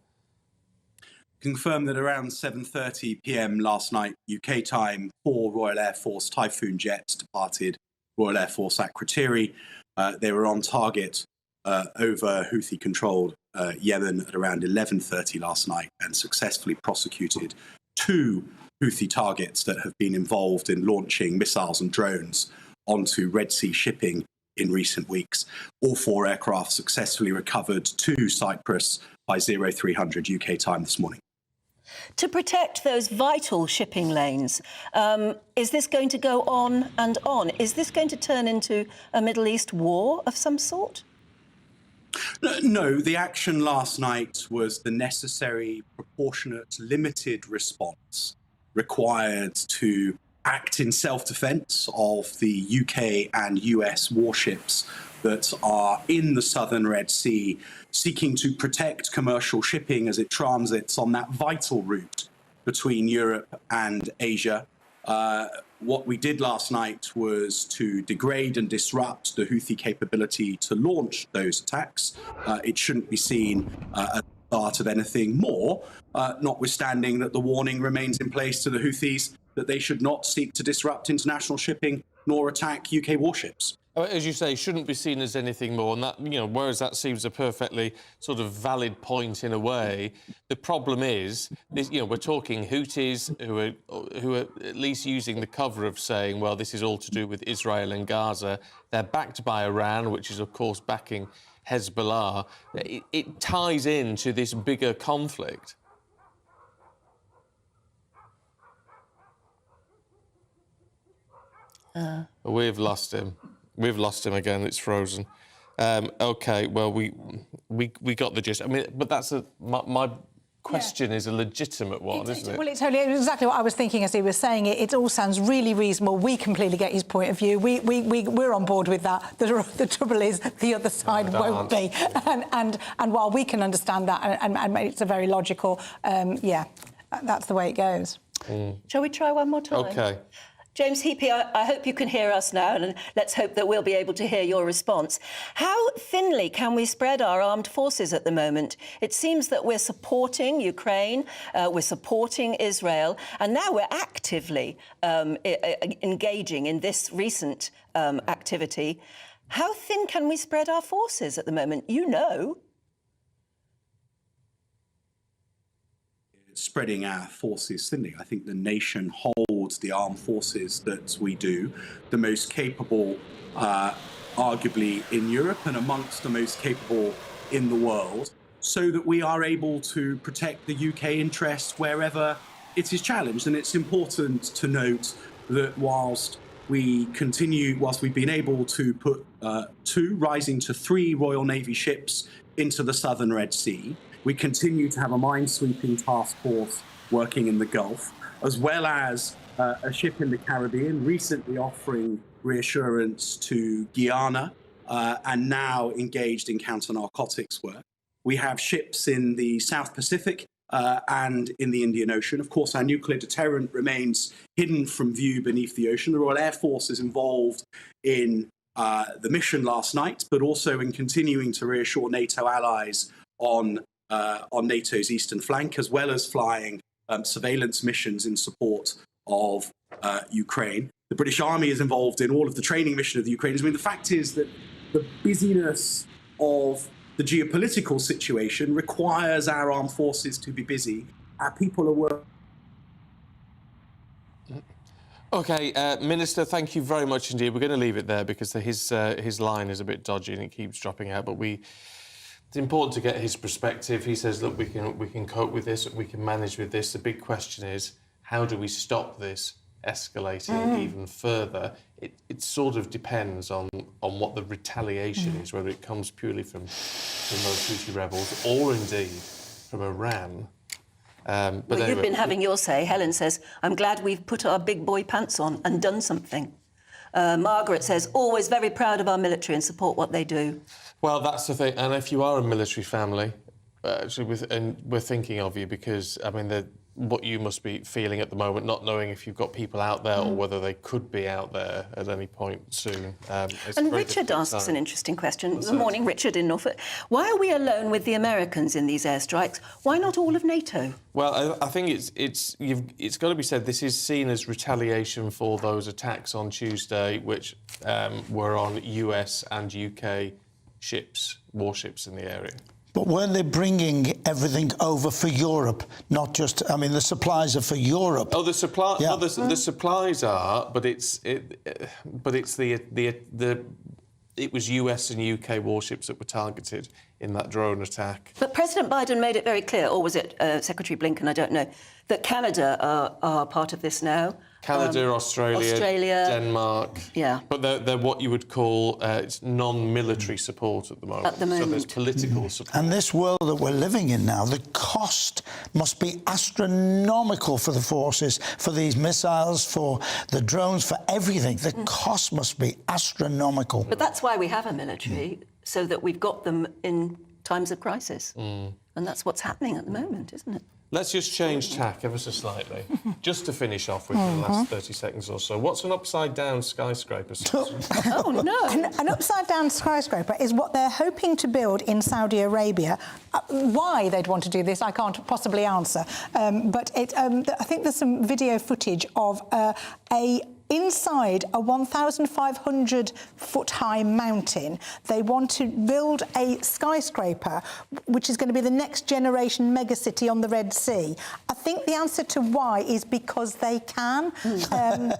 Confirmed that around 7:30 p.m. last night, UK time, 4 Royal Air Force Typhoon jets departed Royal Air Force Akrotiri. They were on target over Houthi-controlled Yemen at around 11:30 last night and successfully prosecuted 2 Houthi targets that have been involved in launching missiles and drones onto Red Sea shipping in recent weeks. All 4 aircraft successfully recovered to Cyprus by 0300 UK time this morning. To protect those vital shipping lanes, is this going to go on and on? Is this going to turn into a Middle East war of some sort? No, the action last night was the necessary, proportionate, limited response required to act in self-defence of the UK and US warships that are in the southern Red Sea, seeking to protect commercial shipping as it transits on that vital route between Europe and Asia. What we did last night was to degrade and disrupt the Houthi capability to launch those attacks. It shouldn't be seen as the start of anything more, notwithstanding that the warning remains in place to the Houthis that they should not seek to disrupt international shipping nor attack UK warships. As you say, shouldn't be seen as anything more, and that, whereas that seems a perfectly sort of valid point in a way, the problem is, we're talking Houthis who are at least using the cover of saying, well, this is all to do with Israel and Gaza. They're backed by Iran, which is, of course, backing Hezbollah. It ties into this bigger conflict. We've lost him. We've lost him again. It's frozen. OK, well, we got the gist. I mean, but that's my question is a legitimate one, isn't it? Well, it's totally exactly what I was thinking as he was saying it. It all sounds really reasonable. We completely get his point of view. We're on board with that. The trouble is the other side won't be. And while we can understand that, and it's a very logical, that's the way it goes. Shall we try one more time? OK. James Heapy, I hope you can hear us now, and let's hope that we'll be able to hear your response. How thinly can we spread our armed forces at the moment? It seems that we're supporting Ukraine, we're supporting Israel, and now we're actively engaging in this recent activity. How thin can we spread our forces at the moment? You know. Spreading our forces thinly. I think the nation holds the armed forces that we do, the most capable, arguably, in Europe and amongst the most capable in the world, so that we are able to protect the UK interest wherever it is challenged. And it's important to note that whilst we've been able to put 2, rising to 3 Royal Navy ships into the southern Red Sea, we continue to have a mine-sweeping task force working in the Gulf, as well as a ship in the Caribbean, recently offering reassurance to Guyana, and now engaged in counter-narcotics work. We have ships in the South Pacific and in the Indian Ocean. Of course, our nuclear deterrent remains hidden from view beneath the ocean. The Royal Air Force is involved in the mission last night, but also in continuing to reassure NATO allies on NATO's eastern flank, as well as flying surveillance missions in support of Ukraine. The British Army is involved in all of the training mission of the Ukrainians. I mean, the fact is that the busyness of the geopolitical situation requires our armed forces to be busy. Our people are working. OK, Minister, thank you very much indeed. We're going to leave it there because his line is a bit dodgy and it keeps dropping out, but it's important to get his perspective. He says, look, we can cope with this, we can manage with this. The big question is, how do we stop this escalating even further? It sort of depends on what the retaliation is, whether it comes purely from those Houthi rebels or indeed from Iran. But well, anyway, you've been having your say. Helen says, I'm glad we've put our big boy pants on and done something. Margaret says, always very proud of our military and support what they do. Well, that's the thing. And if you are a military family, and we're thinking of you because, I mean, what you must be feeling at the moment, not knowing if you've got people out there or whether they could be out there at any point soon. And Richard asks an interesting question. Good morning, Richard in Norfolk. Why are we alone with the Americans in these airstrikes? Why not all of NATO? Well, I think it's got to be said, this is seen as retaliation for those attacks on Tuesday, which were on US and UK warships in the area. But weren't they bringing everything over for Europe, not just? I mean, the supplies are for Europe. Oh, the supply. Yeah. Well, the supplies are, but it was US and UK warships that were targeted in that drone attack. But President Biden made it very clear, or was it Secretary Blinken? I don't know, that Canada are part of this now. Canada, Australia, Denmark. Yeah. But they're what you would call it's non-military support at the moment. At the moment. So there's political support. And this world that we're living in now, the cost must be astronomical for the forces, for these missiles, for the drones, for everything. The cost must be astronomical. But that's why we have a military, so that we've got them in times of crisis. And that's what's happening at the moment, isn't it? Let's just change tack ever so slightly, just to finish off with the last 30 seconds or so. What's an upside-down skyscraper? Oh, no. An upside-down skyscraper is what they're hoping to build in Saudi Arabia. Why they'd want to do this, I can't possibly answer. But I think there's some video footage of inside a 1,500-foot-high mountain. They want to build a skyscraper, which is going to be the next generation megacity on the Red Sea. I think the answer to why is because they can. And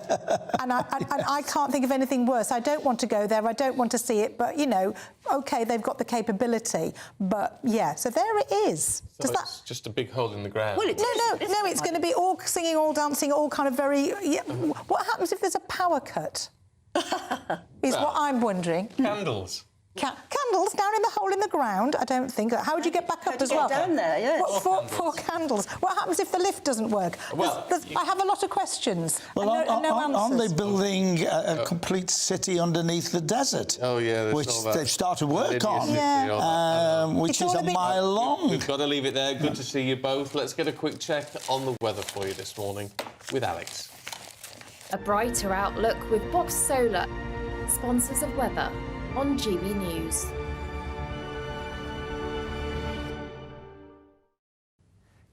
I can't think of anything worse. I don't want to go there. I don't want to see it. But, you know, OK, they've got the capability. But, yeah, so there it is. So it's just a big hole in the ground. Well, no, it's going to be all singing, all dancing, all kind of very... Yeah. What happens if there's a power cut? Is what I'm wondering. Candles. Candles down in the hole in the ground? I don't think. How would you get back up as well? Down there, yeah. Four candles. What happens if the lift doesn't work? Well, I have a lot of questions. Well, and no answers. aren't they building a complete city underneath the desert? Oh, yeah. Which they've started work on, which is a mile long. We've got to leave it there. Good to see you both. Let's get a quick check on the weather for you this morning with Alex. A brighter outlook with Box Solar, sponsors of weather on GB News.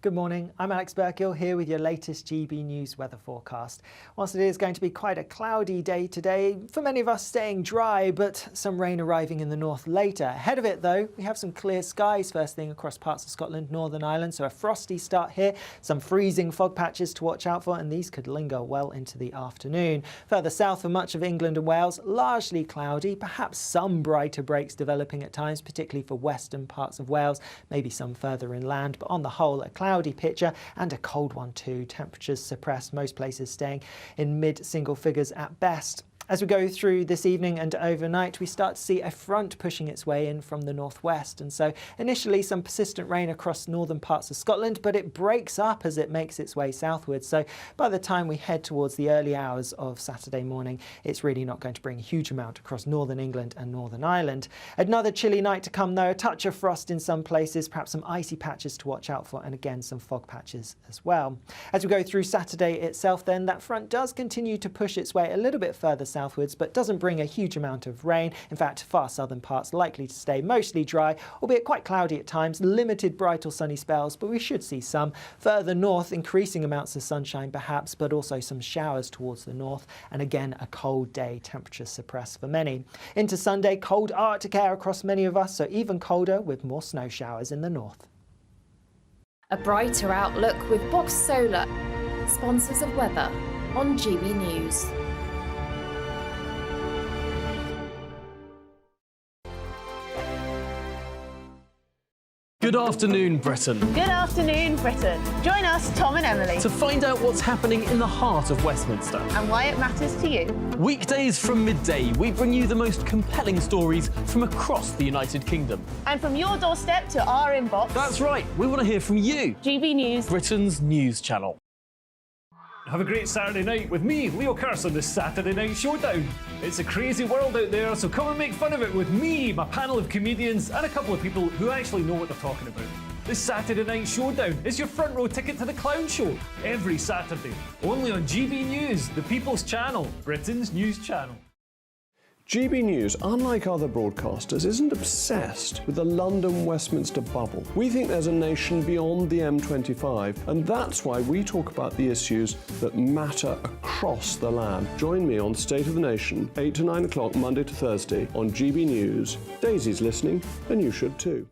Good morning, I'm Alex Burkill here with your latest GB News weather forecast. Whilst it is going to be quite a cloudy day today, for many of us staying dry, but some rain arriving in the north later. Ahead of it though, we have some clear skies first thing across parts of Scotland, Northern Ireland, so a frosty start here, some freezing fog patches to watch out for, and these could linger well into the afternoon. Further south for much of England and Wales, largely cloudy, perhaps some brighter breaks developing at times, particularly for western parts of Wales, maybe some further inland, but on the whole a cloudy picture and a cold one too. Temperatures suppressed, most places staying in mid-single figures at best. As we go through this evening and overnight, we start to see a front pushing its way in from the northwest. And so initially some persistent rain across northern parts of Scotland, but it breaks up as it makes its way southwards. So by the time we head towards the early hours of Saturday morning, it's really not going to bring a huge amount across northern England and Northern Ireland. Another chilly night to come though, a touch of frost in some places, perhaps some icy patches to watch out for, and again some fog patches as well. As we go through Saturday itself then, that front does continue to push its way a little bit further southwards, but doesn't bring a huge amount of rain. In fact, far southern parts likely to stay mostly dry, albeit quite cloudy at times, limited bright or sunny spells, but we should see some. Further north, increasing amounts of sunshine perhaps, but also some showers towards the north, and again a cold day, temperatures suppressed for many. Into Sunday, cold Arctic air across many of us, so even colder with more snow showers in the north. A brighter outlook with Box Solar, sponsors of weather on GB News. Good afternoon, Britain. Good afternoon, Britain. Join us, Tom and Emily, To find out what's happening in the heart of Westminster. and why it matters to you. Weekdays from midday, we bring you the most compelling stories from across the United Kingdom. And from your doorstep to our inbox, That's right, we want to hear from you, GB News. Britain's news channel. Have a great Saturday night with me, Leo Curse, on the Saturday Night Showdown. It's a crazy world out there, so come and make fun of it with me, my panel of comedians, and a couple of people who actually know what they're talking about. This Saturday Night Showdown is your front row ticket to the clown show, every Saturday, only on GB News, the People's Channel, Britain's news channel. GB News, unlike other broadcasters, isn't obsessed with the London-Westminster bubble. We think there's a nation beyond the M25, and that's why we talk about the issues that matter across the land. Join me on State of the Nation, 8 to 9 o'clock, Monday to Thursday, on GB News. Daisy's listening, and you should too.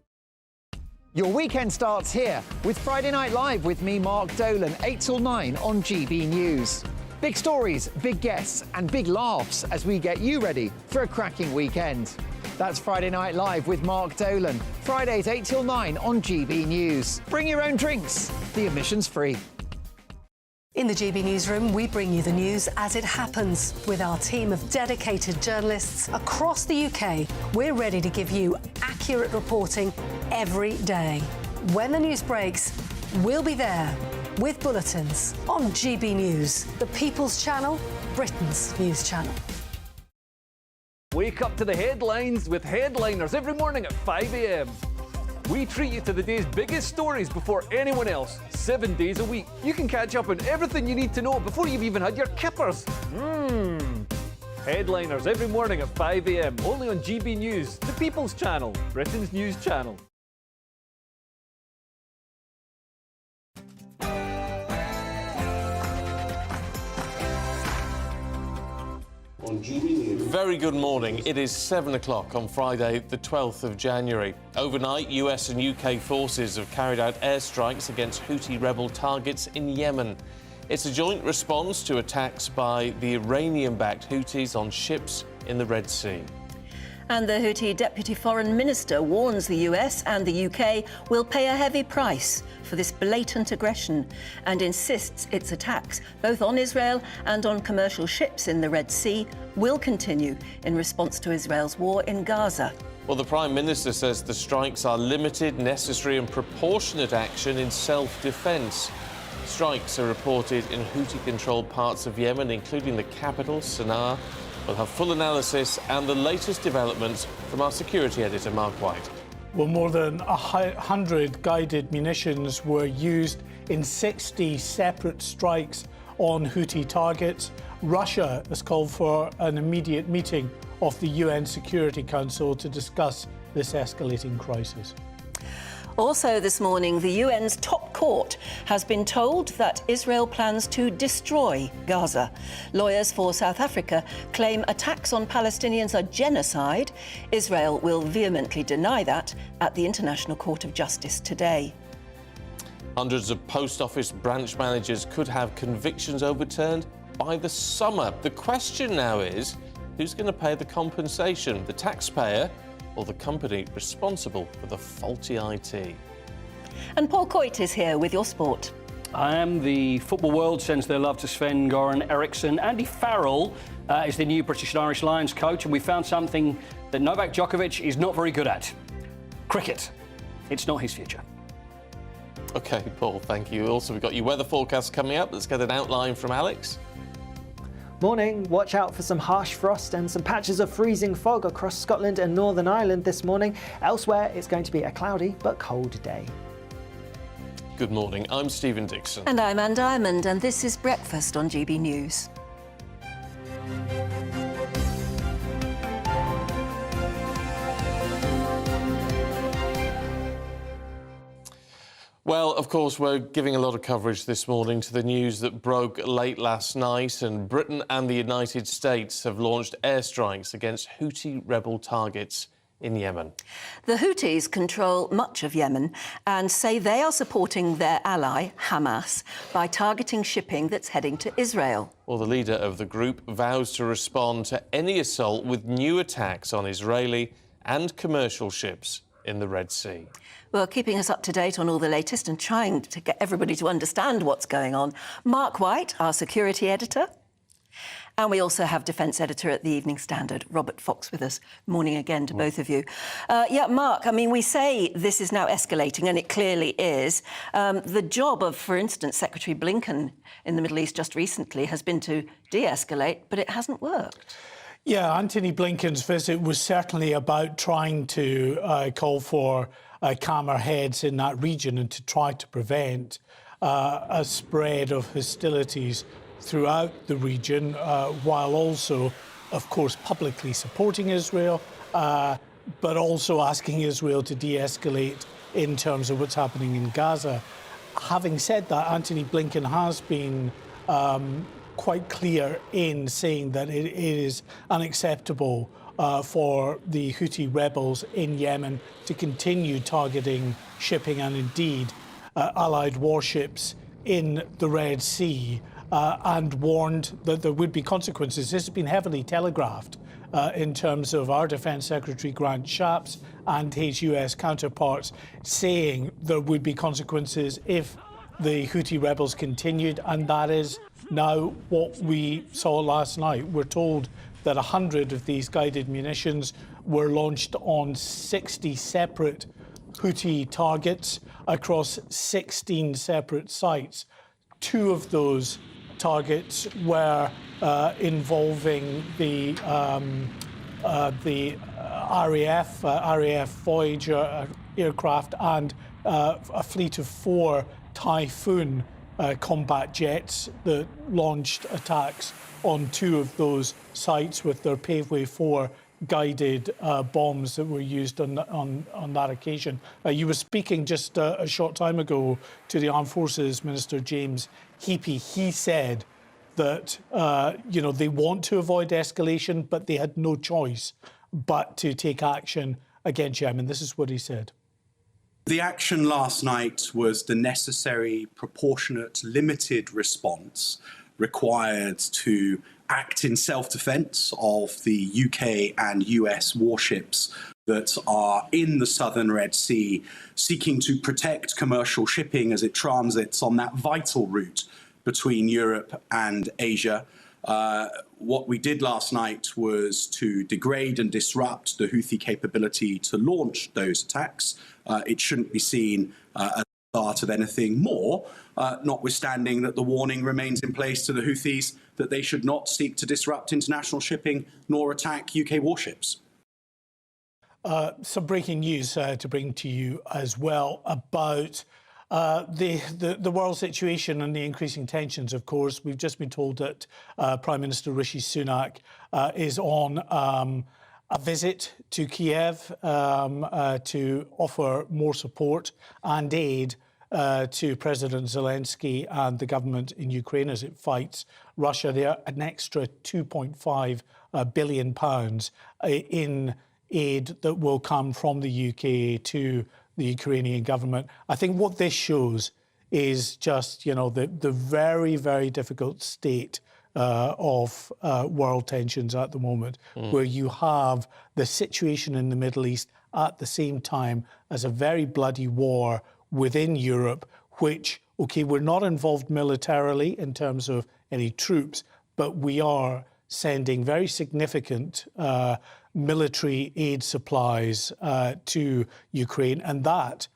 Your weekend starts here with Friday Night Live with me, Mark Dolan, 8 till 9 on GB News. Big stories, big guests, and big laughs as we get you ready for a cracking weekend. That's Friday Night Live with Mark Dolan, Fridays 8 till 9 on GB News. Bring your own drinks, the admission's free. In the GB Newsroom, we bring you the news as it happens. With our team of dedicated journalists across the UK, we're ready to give you accurate reporting every day. When the news breaks, we'll be there with bulletins on GB News, the People's Channel, Britain's news channel. Wake up to the headlines with Headliners every morning at 5 a.m. We treat you to the day's biggest stories before anyone else, 7 days a week. You can catch up on everything you need to know before you've even had your kippers. Headliners every morning at 5 a.m, only on GB News, the People's Channel, Britain's news channel. Very good morning. It is 7 o'clock on Friday, the 12th of January. Overnight, US and UK forces have carried out airstrikes against Houthi rebel targets in Yemen. It's a joint response to attacks by the Iranian-backed Houthis on ships in the Red Sea. And the Houthi Deputy Foreign Minister warns the US and the UK will pay a heavy price for this blatant aggression and insists its attacks, both on Israel and on commercial ships in the Red Sea, will continue in response to Israel's war in Gaza. Well, the Prime Minister says the strikes are limited, necessary and proportionate action in self-defence. Strikes are reported in Houthi-controlled parts of Yemen, including the capital, Sana'a. We'll have full analysis and the latest developments from our security editor, Mark White. Well, more than 100 guided munitions were used in 60 separate strikes on Houthi targets. Russia has called for an immediate meeting of the UN Security Council to discuss this escalating crisis. Also this morning, the UN's top court has been told that Israel plans to destroy Gaza. Lawyers for South Africa claim attacks on Palestinians are genocide. Israel will vehemently deny that at the International Court of Justice today. Hundreds of post office branch managers could have convictions overturned by the summer. The question now is, who's going to pay the compensation? The taxpayer or the company responsible for the faulty IT? And Paul Coit is here with your sport. The football world sends their love to Sven-Göran Eriksson. Andy Farrell is the new British and Irish Lions coach, and we found something that Novak Djokovic is not very good at. Cricket. It's not his future. OK, Paul, thank you. Also, we've got your weather forecast coming up. Let's get an outline from Alex. Morning. Watch out for some harsh frost and some patches of freezing fog across Scotland and Northern Ireland this morning. Elsewhere, it's going to be a cloudy but cold day. Good morning. I'm Stephen Dixon. And I'm Anne Diamond, and this is Breakfast on GB News. Well, of course, we're giving a lot of coverage this morning to the news that broke late last night, and Britain and the United States have launched airstrikes against Houthi rebel targets in Yemen. The Houthis control much of Yemen and say they are supporting their ally, Hamas, by targeting shipping that's heading to Israel. Well, the leader of the group vows to respond to any assault with new attacks on Israeli and commercial ships in the Red Sea. Well, keeping us up to date on all the latest and trying to get everybody to understand what's going on, Mark White, our security editor. And we also have defence editor at the Evening Standard, Robert Fox, with us. Morning again to both of you. Mark, I mean, we say this is now escalating, and it clearly is. The job of, for instance, Secretary Blinken in the Middle East just recently has been to de-escalate, but it hasn't worked. Yeah, Antony Blinken's visit was certainly about trying to call for calmer heads in that region and to try to prevent a spread of hostilities throughout the region, while also, of course, publicly supporting Israel, but also asking Israel to de-escalate in terms of what's happening in Gaza. Having said that, Antony Blinken has been quite clear in saying that it is unacceptable for the Houthi rebels in Yemen to continue targeting shipping and indeed Allied warships in the Red Sea, and warned that there would be consequences. This has been heavily telegraphed in terms of our Defence Secretary Grant Shapps and his US counterparts saying there would be consequences if the Houthi rebels continued, and that is now what we saw last night. We're told that 100 of these guided munitions were launched on 60 separate Houthi targets across 16 separate sites. 2 of those targets were involving the RAF Voyager aircraft and a fleet of 4 Typhoon combat jets that launched attacks on 2 of those sites with their Paveway 4 guided bombs that were used on that occasion. You were speaking just a short time ago to the Armed Forces Minister James Heappey. He said that they want to avoid escalation, but they had no choice but to take action against Yemen. This is what he said. The action last night was the necessary, proportionate, limited response required to act in self-defence of the UK and US warships that are in the southern Red Sea, seeking to protect commercial shipping as it transits on that vital route between Europe and Asia. What we did last night was to degrade and disrupt the Houthi capability to launch those attacks. It shouldn't be seen as the start of anything more, notwithstanding that the warning remains in place to the Houthis that they should not seek to disrupt international shipping nor attack UK warships. Some breaking news to bring to you as well about the world situation and the increasing tensions, of course. We've just been told that Prime Minister Rishi Sunak is on a visit to Kiev to offer more support and aid to President Zelensky and the government in Ukraine as it fights Russia. There an extra £2.5 billion in aid that will come from the UK to the Ukrainian government. I think what this shows is just, the very, very difficult state of world tensions at the moment, where you have the situation in the Middle East at the same time as a very bloody war within Europe, which, OK, we're not involved militarily in terms of any troops, but we are sending very significant military aid supplies to Ukraine. And that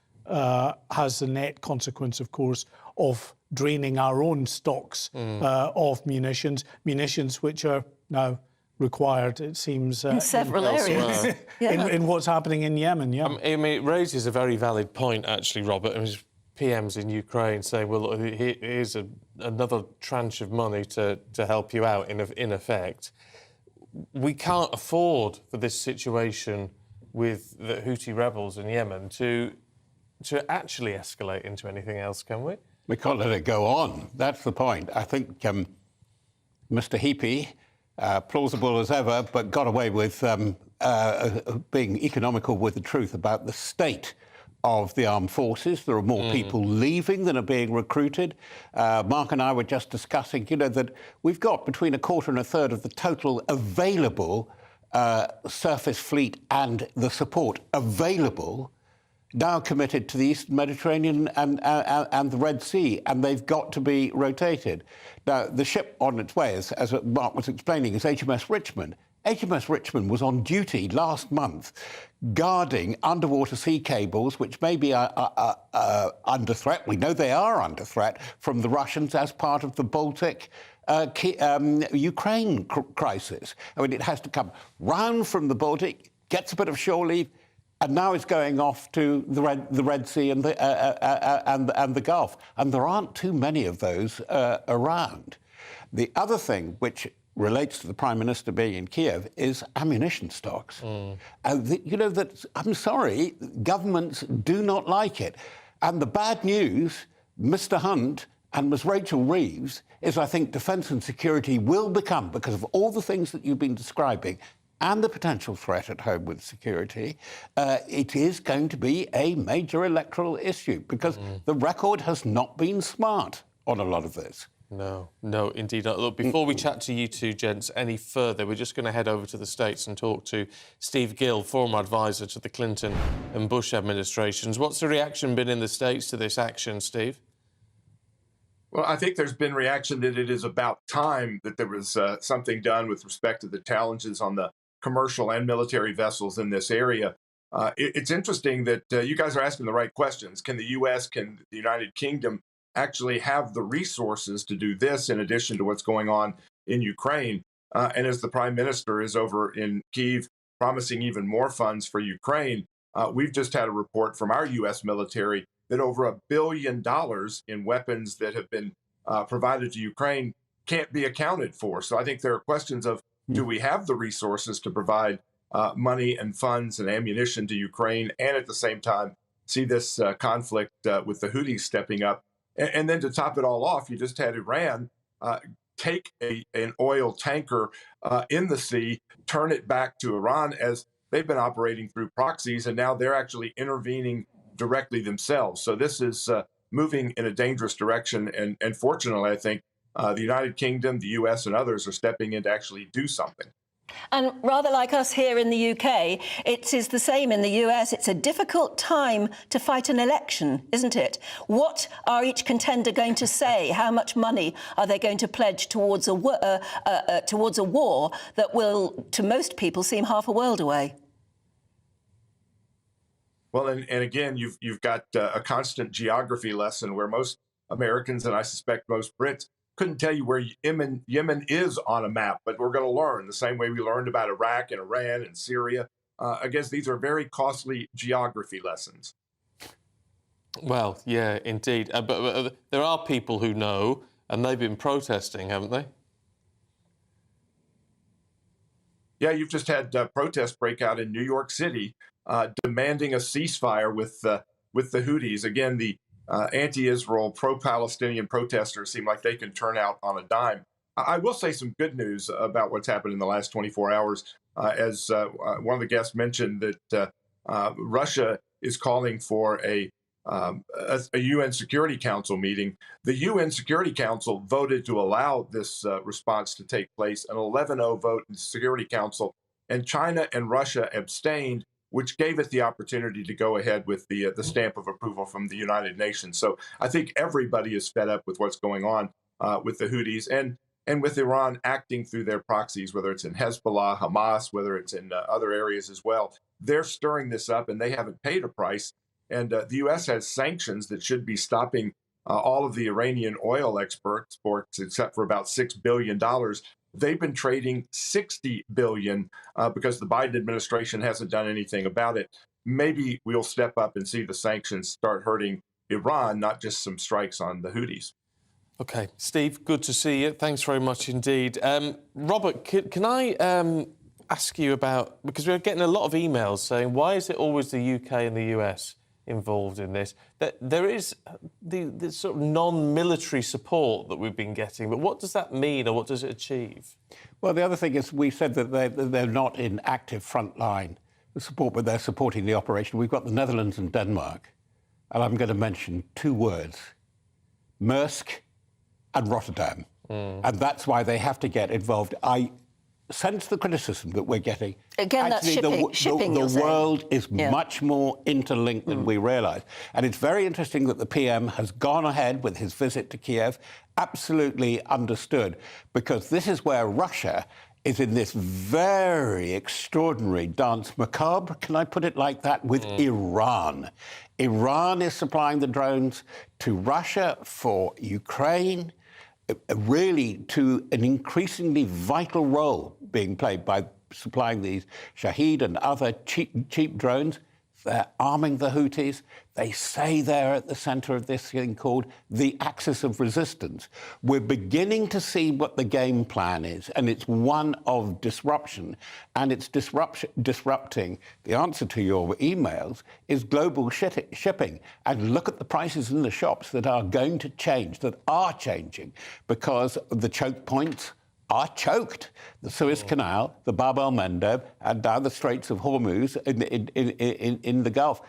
has the net consequence, of course, of draining our own stocks of munitions which are now required, it seems, in several areas. in what's happening in Yemen. Yeah. I mean, it raises a very valid point, actually, Robert. I mean, PMs in Ukraine saying, well, look, here's another tranche of money to help you out, in effect. We can't afford for this situation with the Houthi rebels in Yemen to actually escalate into anything else, can we? We can't let it go on. That's the point. I think Mr. Heappey, plausible as ever, but got away with being economical with the truth about the state of the armed forces. There are more people leaving than are being recruited. Mark and I were just discussing, that we've got between a quarter and a third of the total available surface fleet and the support available now committed to the Eastern Mediterranean and the Red Sea, and they've got to be rotated. Now, the ship on its way, as Mark was explaining, is HMS Richmond. HMS Richmond was on duty last month guarding underwater sea cables, which may be under threat. We know they are under threat from the Russians as part of the Baltic Ukraine crisis. I mean, it has to come round from the Baltic, gets a bit of shore leave, and now it's going off to the Red Sea and the Gulf. And there aren't too many of those around. The other thing which relates to the Prime Minister being in Kiev is ammunition stocks. I'm sorry, governments do not like it. And the bad news, Mr. Hunt and Ms. Rachel Reeves, is I think defence and security will become, because of all the things that you've been describing, and the potential threat at home with security, it is going to be a major electoral issue, because the record has not been smart on a lot of this. No, indeed not. Look, before we chat to you two gents any further, we're just going to head over to the States and talk to Steve Gill, former advisor to the Clinton and Bush administrations. What's the reaction been in the States to this action, Steve? Well, I think there's been reaction that it is about time that there was something done with respect to the challenges on the commercial and military vessels in this area. It's interesting that you guys are asking the right questions. Can the U.S., can the United Kingdom actually have the resources to do this in addition to what's going on in Ukraine? And as the Prime Minister is over in Kyiv promising even more funds for Ukraine, we've just had a report from our U.S. military that over $1 billion in weapons that have been provided to Ukraine can't be accounted for. So I think there are questions of, do we have the resources to provide money and funds and ammunition to Ukraine, and at the same time see this conflict with the Houthis stepping up? And then to top it all off, you just had Iran take an oil tanker in the sea, turn it back to Iran, as they've been operating through proxies, and now they're actually intervening directly themselves. So this is moving in a dangerous direction. And fortunately, I think the United Kingdom, the US, and others are stepping in to actually do something. And rather like us here in the UK, it is the same in the US. It's a difficult time to fight an election, isn't it? What are each contender going to say? How much money are they going to pledge towards a war that will, to most people, seem half a world away? Well, and again, you've got a constant geography lesson where most Americans, and I suspect most Brits, couldn't tell you where Yemen is on a map, but we're going to learn the same way we learned about Iraq and Iran and Syria. I guess these are very costly geography lessons. Well, yeah, indeed. But there are people who know, and they've been protesting, haven't they? Yeah, you've just had protests break out in New York City demanding a ceasefire with the Houthis. Again, the anti-Israel, pro-Palestinian protesters seem like they can turn out on a dime. I will say some good news about what's happened in the last 24 hours. As one of the guests mentioned, that Russia is calling for a UN Security Council meeting. The UN Security Council voted to allow this response to take place, an 11-0 vote in the Security Council, and China and Russia abstained, which gave it the opportunity to go ahead with the stamp of approval from the United Nations. So I think everybody is fed up with what's going on with the Houthis and with Iran acting through their proxies, whether it's in Hezbollah, Hamas, whether it's in other areas as well. They're stirring this up, and they haven't paid a price. And the U.S. has sanctions that should be stopping all of the Iranian oil exports, except for about $6 billion. They've been trading $60 billion because the Biden administration hasn't done anything about it. Maybe we'll step up and see the sanctions start hurting Iran, not just some strikes on the Houthis. OK, Steve, good to see you. Thanks very much indeed. Robert, can I ask you about, because we're getting a lot of emails saying, why is it always the UK and the US involved in this? That there is the sort of non-military support that we've been getting, but what does that mean, or what does it achieve? Well, the other thing is we said that they're not in active frontline support, but they're supporting the operation. We've got the Netherlands and Denmark, and I'm going to mention two words: Maersk and Rotterdam. And that's why they have to get involved. I sense the criticism that we're getting. Again, actually, that's shipping. The world is much more interlinked than we realise. And it's very interesting that the PM has gone ahead with his visit to Kiev, absolutely understood, because this is where Russia is in this very extraordinary dance macabre, can I put it like that, with Iran. Iran is supplying the drones to Russia for Ukraine, really to an increasingly vital role being played by supplying these Shahed and other cheap drones. They're arming the Houthis. They say they're at the centre of this thing called the axis of resistance. We're beginning to see what the game plan is, and it's one of disruption, and it's disrupting. The answer to your emails is global shipping. And look at the prices in the shops that are going to change, that are changing, because the choke points are choked. The Suez Canal, the Bab el-Mandeb, and now the Straits of Hormuz in the Gulf.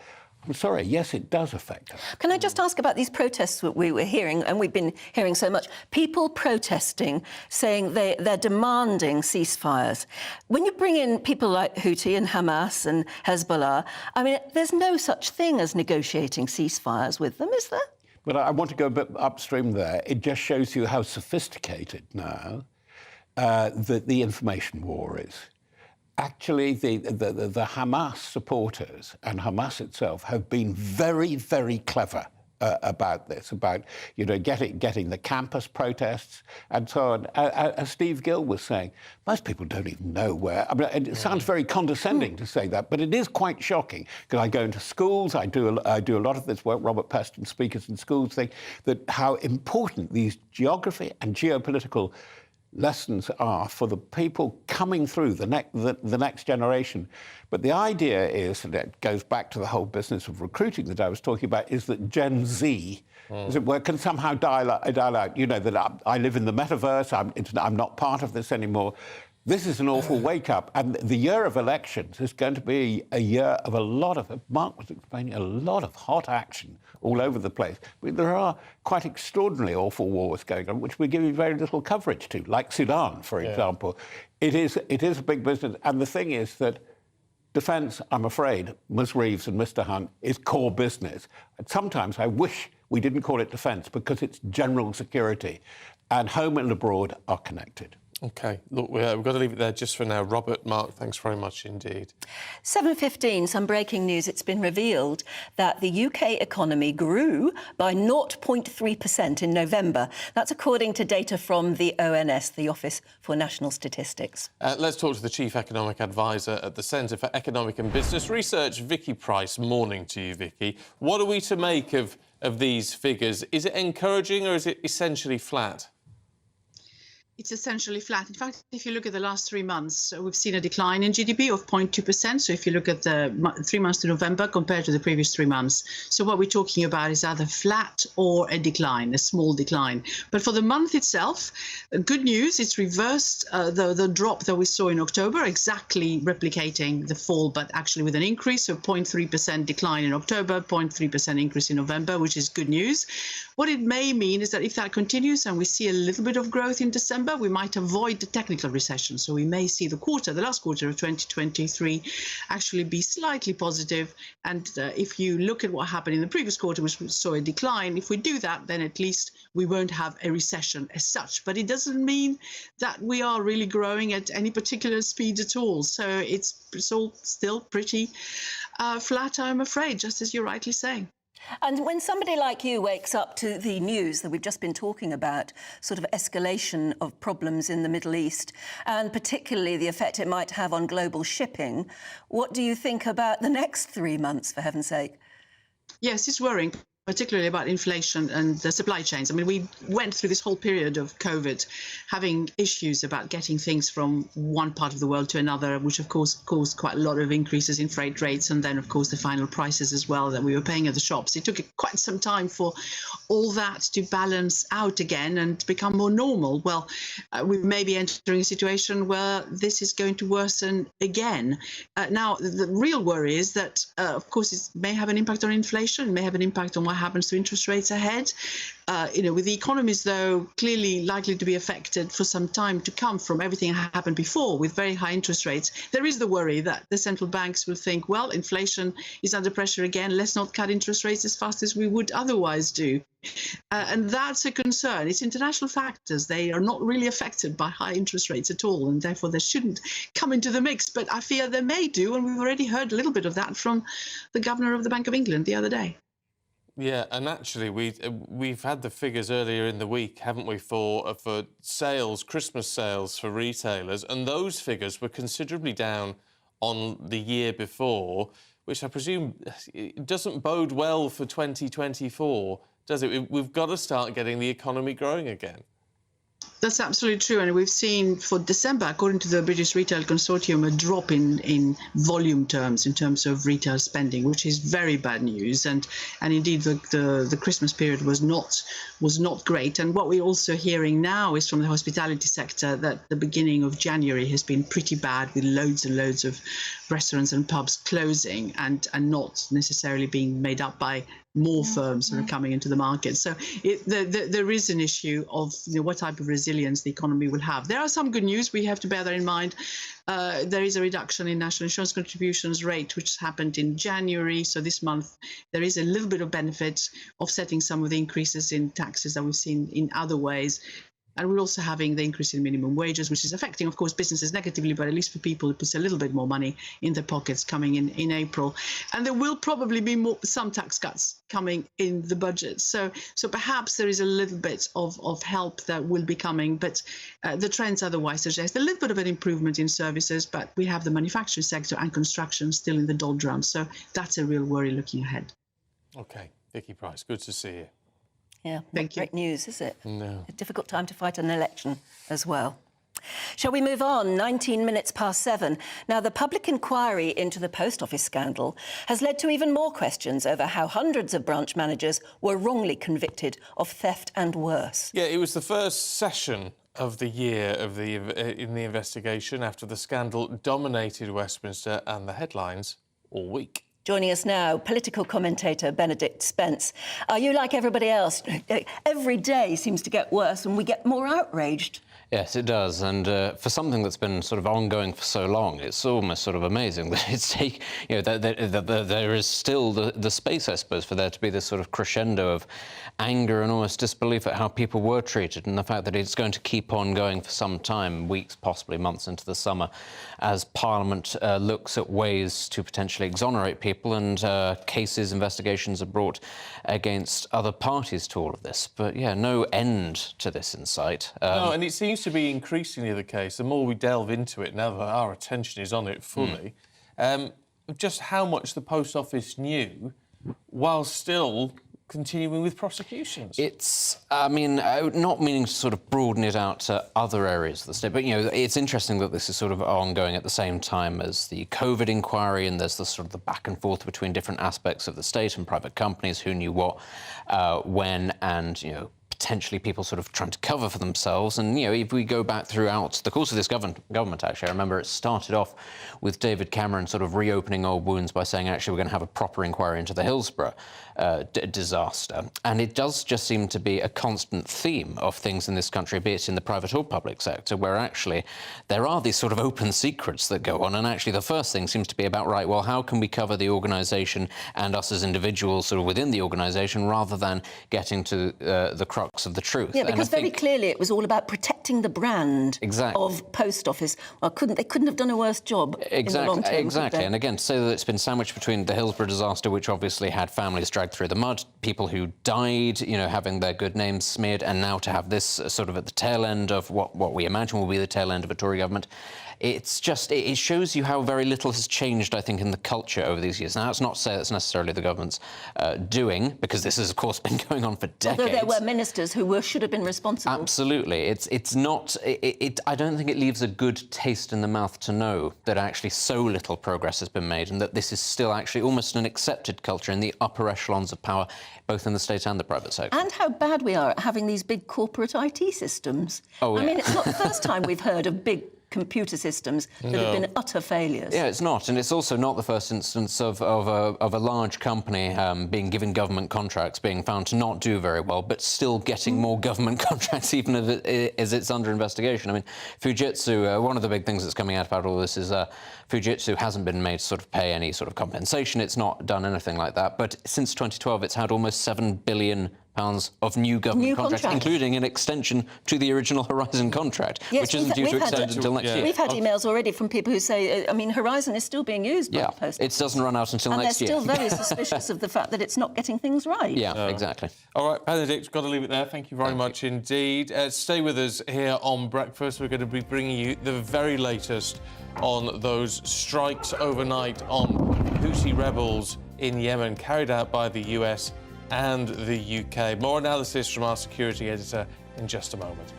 I'm sorry, yes, it does affect us. Can I just ask about these protests that we were hearing, and we've been hearing so much? People protesting, saying they're demanding ceasefires. When you bring in people like Houthi and Hamas and Hezbollah, I mean, there's no such thing as negotiating ceasefires with them, is there? But I want to go a bit upstream there. It just shows you how sophisticated now the information war is. Actually, the Hamas supporters and Hamas itself have been very, very clever about this, about getting the campus protests and so on. As Steve Gill was saying, most people don't even know where. I mean, it sounds very condescending to say that, but it is quite shocking because I go into schools. I do a lot of this work. Robert Peston, Speakers in Schools, think that how important these geography and geopolitical lessons are for the people coming through the next generation. But the idea is, and it goes back to the whole business of recruiting that I was talking about, is that Gen Z, as it were, can somehow dial out, that I live in the metaverse, I'm not part of this anymore. This is an awful wake-up, and the year of elections is going to be a year of Mark was explaining, a lot of hot action all over the place. I mean, there are quite extraordinarily awful wars going on, which we're giving very little coverage to, like Sudan, for example. It is a big business, and the thing is that defence, I'm afraid, Ms. Reeves and Mr. Hunt, is core business. And sometimes I wish we didn't call it defence because it's general security, and home and abroad are connected. OK, look, we've got to leave it there just for now. Robert, Mark, thanks very much indeed. 7:15, some breaking news. It's been revealed that the UK economy grew by 0.3% in November. That's according to data from the ONS, the Office for National Statistics. Let's talk to the Chief Economic Advisor at the Centre for Economic and Business Research, Vicky Price. Morning to you, Vicky. What are we to make of these figures? Is it encouraging or is it essentially flat? It's essentially flat. In fact, if you look at the last 3 months, we've seen a decline in GDP of 0.2%. So if you look at the 3 months to November compared to the previous 3 months. So what we're talking about is either flat or a decline, a small decline. But for the month itself, good news, it's reversed the drop that we saw in October, exactly replicating the fall, but actually with an increase of 0.3% decline in October, 0.3% increase in November, which is good news. What it may mean is that if that continues and we see a little bit of growth in December, we might avoid the technical recession. So we may see the last quarter of 2023 actually be slightly positive. And if you look at what happened in the previous quarter, which we saw a decline, if we do that, then at least we won't have a recession as such. But it doesn't mean that we are really growing at any particular speed at all. So it's all still pretty flat, I'm afraid, just as you're rightly saying. And when somebody like you wakes up to the news that we've just been talking about, sort of escalation of problems in the Middle East, and particularly the effect it might have on global shipping, what do you think about the next 3 months, for heaven's sake? Yes, it's worrying, particularly about inflation and the supply chains. I mean, we went through this whole period of COVID having issues about getting things from one part of the world to another, which of course caused quite a lot of increases in freight rates, and then of course the final prices as well that we were paying at the shops. It took quite some time for all that to balance out again and become more normal. Well, we may be entering a situation where this is going to worsen again. Now, the real worry is that, of course, it may have an impact on inflation, may have an impact on what happens to interest rates ahead. With the economies, though, clearly likely to be affected for some time to come from everything that happened before with very high interest rates, there is the worry that the central banks will think, well, inflation is under pressure again, let's not cut interest rates as fast as we would otherwise do. And that's a concern. It's international factors. They are not really affected by high interest rates at all, and therefore they shouldn't come into the mix. But I fear they may do, and we've already heard a little bit of that from the governor of the Bank of England the other day. Yeah, and actually we've had the figures earlier in the week, haven't we, for sales, Christmas sales for retailers, and those figures were considerably down on the year before, which I presume doesn't bode well for 2024, does it? We've got to start getting the economy growing again. That's absolutely true. And we've seen for December, according to the British Retail Consortium, a drop in volume terms, in terms of retail spending, which is very bad news. And indeed, the Christmas period was not great. And what we're also hearing now is from the hospitality sector that the beginning of January has been pretty bad, with loads and loads of restaurants and pubs closing and not necessarily being made up by more firms that are coming into the market. So there is an issue of what type of resilience the economy will have. There are some good news. We have to bear that in mind. There is a reduction in national insurance contributions rate, which happened in January. So this month, there is a little bit of benefit offsetting some of the increases in taxes that we've seen in other ways. And we're also having the increase in minimum wages, which is affecting, of course, businesses negatively, but at least for people, it puts a little bit more money in their pockets coming in April. And there will probably be some tax cuts coming in the budget. So perhaps there is a little bit of help that will be coming, but the trends otherwise suggest a little bit of an improvement in services, but we have the manufacturing sector and construction still in the doldrums. So that's a real worry looking ahead. OK, Vicky Pryce, good to see you. Yeah, thank you. Great news, is it? No. A difficult time to fight an election as well. Shall we move on? 19 minutes past 7. Now, the public inquiry into the post office scandal has led to even more questions over how hundreds of branch managers were wrongly convicted of theft and worse. Yeah, it was the first session of the year in the investigation after the scandal dominated Westminster and the headlines all week. Joining us now, political commentator Benedict Spence. Are you like everybody else? Every day seems to get worse and we get more outraged. Yes, it does. And for something that's been sort of ongoing for so long, it's almost sort of amazing that it's that there is still the space, I suppose, for there to be this sort of crescendo of anger and almost disbelief at how people were treated, and the fact that it's going to keep on going for some time, weeks, possibly months into the summer, as Parliament looks at ways to potentially exonerate people and investigations are brought against other parties to all of this. But, yeah, no end to this in sight. No, and it seems to be increasingly the case. The more we delve into it, now that our attention is on it fully, just how much the Post Office knew while still continuing with prosecutions. It's, I mean, not meaning to sort of broaden it out to other areas of the state, but, you know, it's interesting that this is sort of ongoing at the same time as the COVID inquiry, and there's the sort of the back and forth between different aspects of the state and private companies, who knew what, when, and, you know, potentially people sort of trying to cover for themselves. And, you know, if we go back throughout the course of this government, actually, I remember it started off with David Cameron sort of reopening old wounds by saying, actually, we're going to have a proper inquiry into the Hillsborough disaster. And it does just seem to be a constant theme of things in this country, be it in the private or public sector, where actually there are these sort of open secrets that go on. And actually the first thing seems to be about, right, well, how can we cover the organisation and us as individuals sort of within the organisation, rather than getting to the crux of the truth. Yeah, because very clearly it was all about protecting the brand of Post Office. Well, they couldn't have done a worse job in the long term. Exactly. And again, to say that it's been sandwiched between the Hillsborough disaster, which obviously had families dragged through the mud, people who died, you know, having their good names smeared, and now to have this sort of at the tail end of what we imagine will be the tail end of a Tory government. It's just, it shows you how very little has changed, I think, in the culture over these years. Now, that's not to say that's necessarily the government's doing, because this has, of course, been going on for decades. Although there were ministers who should have been responsible. Absolutely. It's not... I don't think it leaves a good taste in the mouth to know that actually so little progress has been made, and that this is still actually almost an accepted culture in the upper echelons of power, both in the state and the private sector. And how bad we are at having these big corporate IT systems. Oh, yeah. I mean, it's not the first time we've heard of big computer systems that have been utter failures. Yeah, it's not. And it's also not the first instance of a large company being given government contracts, being found to not do very well, but still getting more government contracts, even as it's under investigation. I mean, Fujitsu, one of the big things that's coming out about all this is Fujitsu hasn't been made to sort of pay any sort of compensation. It's not done anything like that. But since 2012, it's had almost £7 billion of new government contracts, including an extension to the original Horizon contract, which isn't due to extend until next year. We've had emails already from people who say, I mean, Horizon is still being used by the Post Office. It doesn't run out until next year. And they're still very suspicious of the fact that it's not getting things right. Yeah, exactly. All right, Benedict, got to leave it there. Thank you very much indeed. Stay with us here on Breakfast. We're going to be bringing you the very latest on those strikes overnight on Houthi rebels in Yemen carried out by the US and the UK. More analysis from our security editor in just a moment.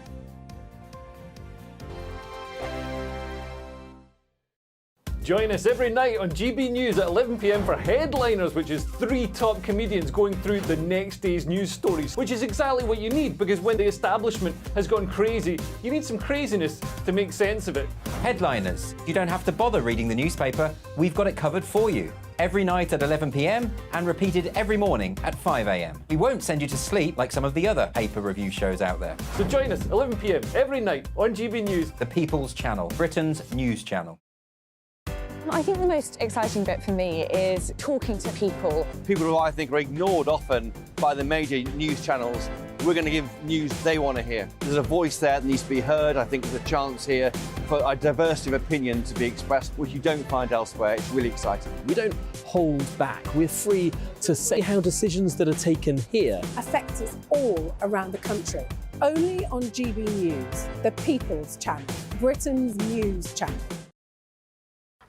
Join us every night on GB News at 11 p.m. for Headliners, which is 3 top comedians going through the next day's news stories, which is exactly what you need, because when the establishment has gone crazy, you need some craziness to make sense of it. Headliners. You don't have to bother reading the newspaper. We've got it covered for you. Every night at 11 p.m. and repeated every morning at 5 a.m. We won't send you to sleep like some of the other paper review shows out there. So join us 11 p.m. every night on GB News. The People's Channel, Britain's news channel. I think the most exciting bit for me is talking to people. People who I think are ignored often by the major news channels. We're going to give news they want to hear. There's a voice there that needs to be heard. I think there's a chance here for a diversity of opinion to be expressed, which you don't find elsewhere. It's really exciting. We don't hold back. We're free to say how decisions that are taken here affect us all around the country. Only on GB News, the People's Channel, Britain's news channel.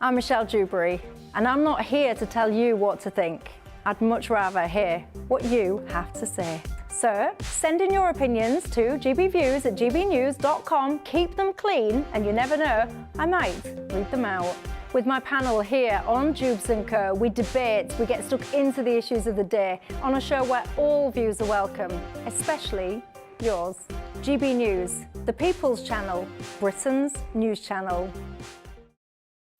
I'm Michelle Dewberry, and I'm not here to tell you what to think. I'd much rather hear what you have to say. So send in your opinions to gbviews@gbnews.com. Keep them clean, and you never know, I might read them out. With my panel here on Jubes & Co, we debate, we get stuck into the issues of the day on a show where all views are welcome, especially yours. GB News, the People's Channel, Britain's news channel.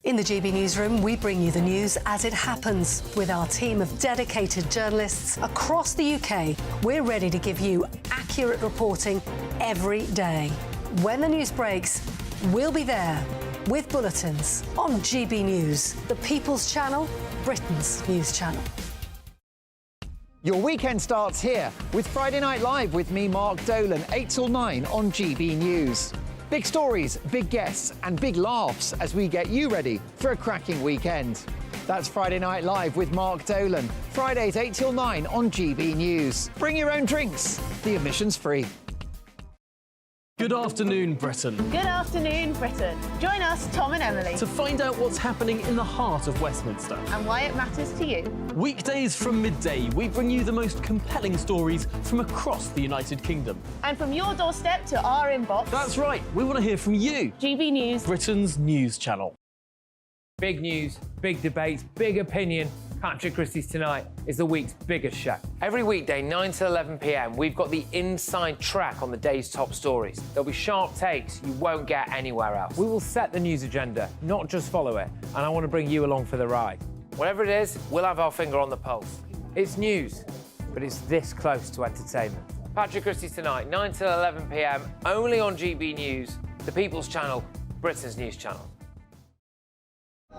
In the GB Newsroom, we bring you the news as it happens. With our team of dedicated journalists across the UK, we're ready to give you accurate reporting every day. When the news breaks, we'll be there with bulletins on GB News, the People's Channel, Britain's news channel. Your weekend starts here with Friday Night Live with me, Mark Dolan, 8 till 9 on GB News. Big stories, big guests and big laughs as we get you ready for a cracking weekend. That's Friday Night Live with Mark Dolan. Fridays 8 till 9 on GB News. Bring your own drinks. The admission's free. Good afternoon, Britain. Good afternoon, Britain. Join us, Tom and Emily, To find out what's happening in the heart of Westminster. and why it matters to you. Weekdays from midday, we bring you the most compelling stories from across the United Kingdom. And from your doorstep to our inbox. That's right, we want to hear from you. GB News, Britain's news channel. Big news, big debates, big opinion. Patrick Christie's Tonight is the week's biggest show. Every weekday, 9 to 11 p.m, we've got the inside track on the day's top stories. There'll be sharp takes you won't get anywhere else. We will set the news agenda, not just follow it, and I want to bring you along for the ride. Whatever it is, we'll have our finger on the pulse. It's news, but it's this close to entertainment. Patrick Christie's Tonight, 9 to 11 p.m, only on GB News, the People's Channel, Britain's news channel.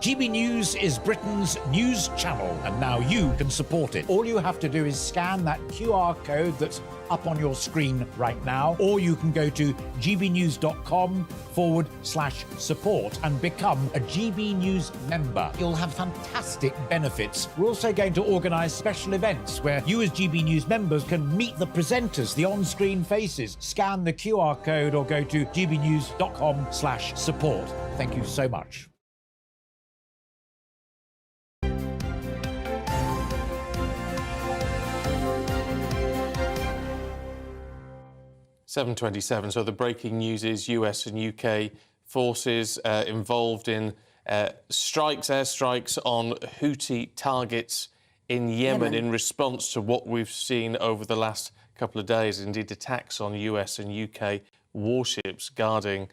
GB News is Britain's news channel, and now you can support it. All you have to do is scan that QR code that's up on your screen right now, or you can go to gbnews.com/support and become a GB News member. You'll have fantastic benefits. We're also going to organise special events where you as GB News members can meet the presenters, the on-screen faces. Scan the QR code or go to gbnews.com/support. Thank you so much. 7:27. So the breaking news is US and UK forces involved in strikes, airstrikes on Houthi targets in Yemen in response to what we've seen over the last couple of days, indeed attacks on US and UK warships guarding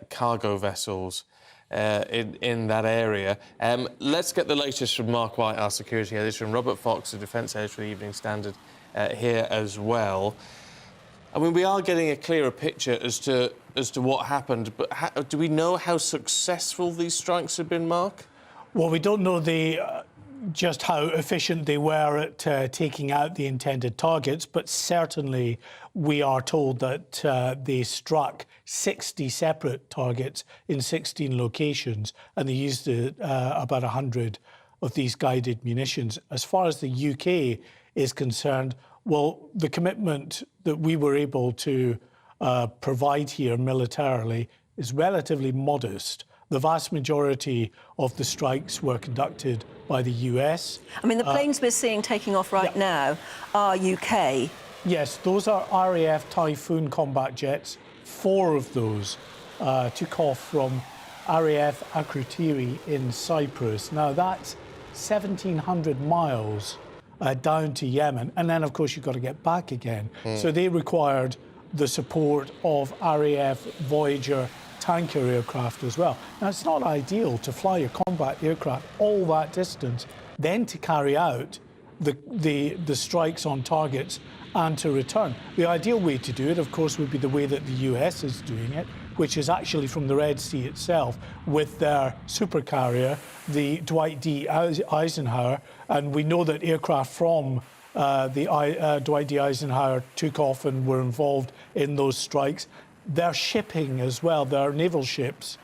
cargo vessels in that area. Let's get the latest from Mark White, our security editor, and Robert Fox, the defence editor of the Evening Standard, here as well. I mean, we are getting a clearer picture as to what happened, but do we know how successful these strikes have been, Mark? Well, we don't know just how efficient they were at taking out the intended targets, but certainly we are told that they struck 60 separate targets in 16 locations, and they used about 100 of these guided munitions. As far as the UK is concerned, well, the commitment that we were able to provide here militarily is relatively modest. The vast majority of the strikes were conducted by the US. I mean, the planes we're seeing taking off right now are UK. Yes, those are RAF Typhoon combat jets. 4 of those took off from RAF Akrotiri in Cyprus. Now, that's 1,700 miles down to Yemen. And then, of course, you've got to get back again. So they required the support of RAF Voyager tanker aircraft as well. Now, it's not ideal to fly a combat aircraft all that distance, then to carry out the strikes on targets and to return. The ideal way to do it, of course, would be the way that the US is doing it, which is actually from the Red Sea itself with their supercarrier, the Dwight D. Eisenhower. And we know that aircraft from the Dwight D. Eisenhower took off and were involved in those strikes. Their shipping as well, their naval ships,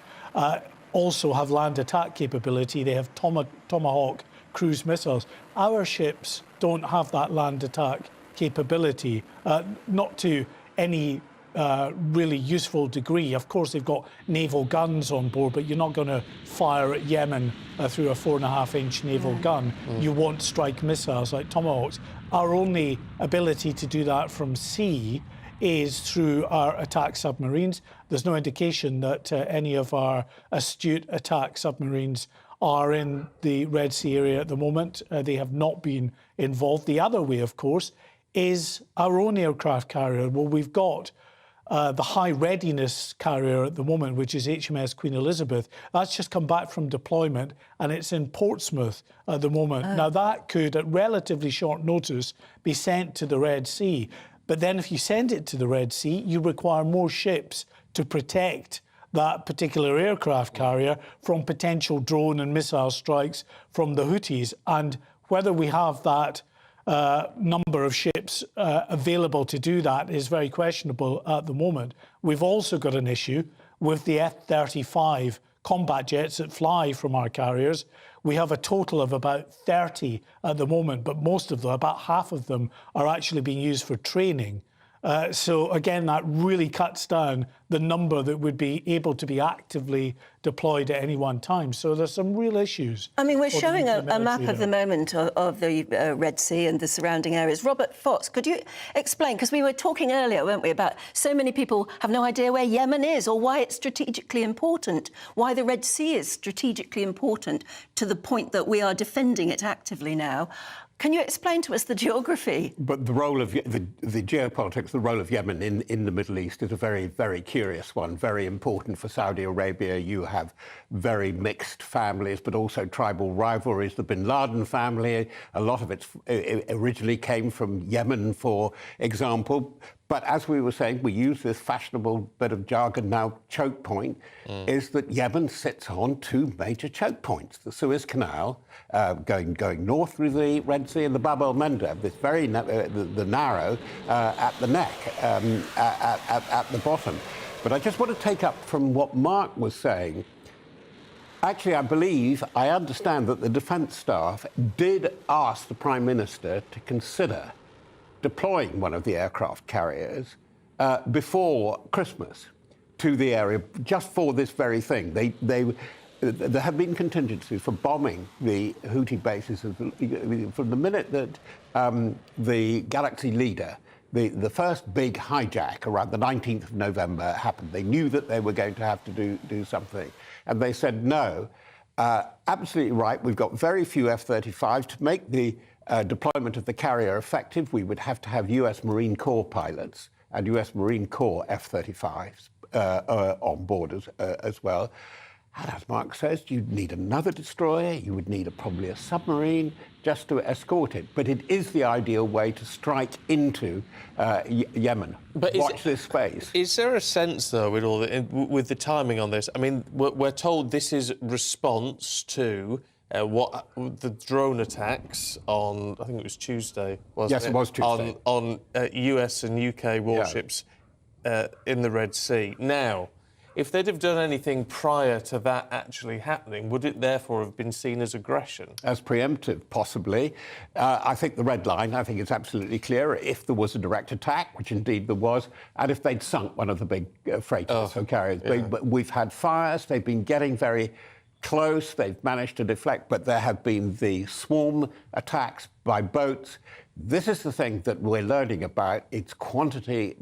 also have land attack capability. They have Tomahawk cruise missiles. Our ships don't have that land attack capability, not to any really useful degree. Of course, they've got naval guns on board, but you're not going to fire at Yemen through a 4.5-inch naval gun. You want strike missiles like Tomahawks. Our only ability to do that from sea is through our attack submarines. There's no indication that any of our astute attack submarines are in the Red Sea area at the moment. They have not been involved. The other way, of course, is our own aircraft carrier. Well, we've got the high readiness carrier at the moment, which is HMS Queen Elizabeth. That's just come back from deployment and it's in Portsmouth at the moment. Now, that could, at relatively short notice, be sent to the Red Sea. But then if you send it to the Red Sea, you require more ships to protect that particular aircraft carrier from potential drone and missile strikes from the Houthis. And whether we have that number of ships available to do that is very questionable at the moment. We've also got an issue with the F-35 combat jets that fly from our carriers. We have a total of about 30 at the moment, but most of them, about half of them, are actually being used for training. So again, that really cuts down the number that would be able to be actively deployed at any one time. So there's some real issues. I mean, we're showing a map at the moment of the Red Sea and the surrounding areas. Robert Fox, could you explain? Because we were talking earlier, weren't we, about so many people have no idea where Yemen is or why it's strategically important, why the Red Sea is strategically important to the point that we are defending it actively now. Can you explain to us the geography? But the role of the geopolitics, the role of Yemen in the Middle East is a very, very curious one, very important for Saudi Arabia. You have very mixed families, but also tribal rivalries. The bin Laden family, a lot of it originally came from Yemen, for example. But as we were saying, we use this fashionable bit of jargon now, choke point, is that Yemen sits on two major choke points. The Suez Canal, going north through the Red Sea, and the Bab el-Mandeb, this very the narrow at the neck, at the bottom. But I just want to take up from what Mark was saying. Actually, I understand that the Defence Staff did ask the Prime Minister to consider deploying one of the aircraft carriers before Christmas to the area, just for this very thing. There have been contingencies for bombing the Houthi bases from the minute that the Galaxy Leader, the first big hijack around the 19th of November happened. They knew that they were going to have to do something. And they said, no, absolutely right, we've got very few F-35s. To make the deployment of the carrier effective, we would have to have US Marine Corps pilots and US Marine Corps F-35s on board as well. And as Mark says, you'd need another destroyer, you would need probably a submarine just to escort it. But it is the ideal way to strike into Yemen. But watch this space. Is there a sense, though, with the timing on this? I mean, we're told this is response to what the drone attacks on, I think it was Tuesday, wasn't it? Yes, it was Tuesday. On US and UK warships in the Red Sea. Now, if they'd have done anything prior to that actually happening, would it therefore have been seen as aggression? As preemptive, possibly. I think the red line, I think it's absolutely clear, if there was a direct attack, which indeed there was, and if they'd sunk one of the big freighters or carriers. Yeah. But we've had fires, they've been getting very close, they've managed to deflect, but there have been the swarm attacks by boats. This is the thing that we're learning about. It's quantity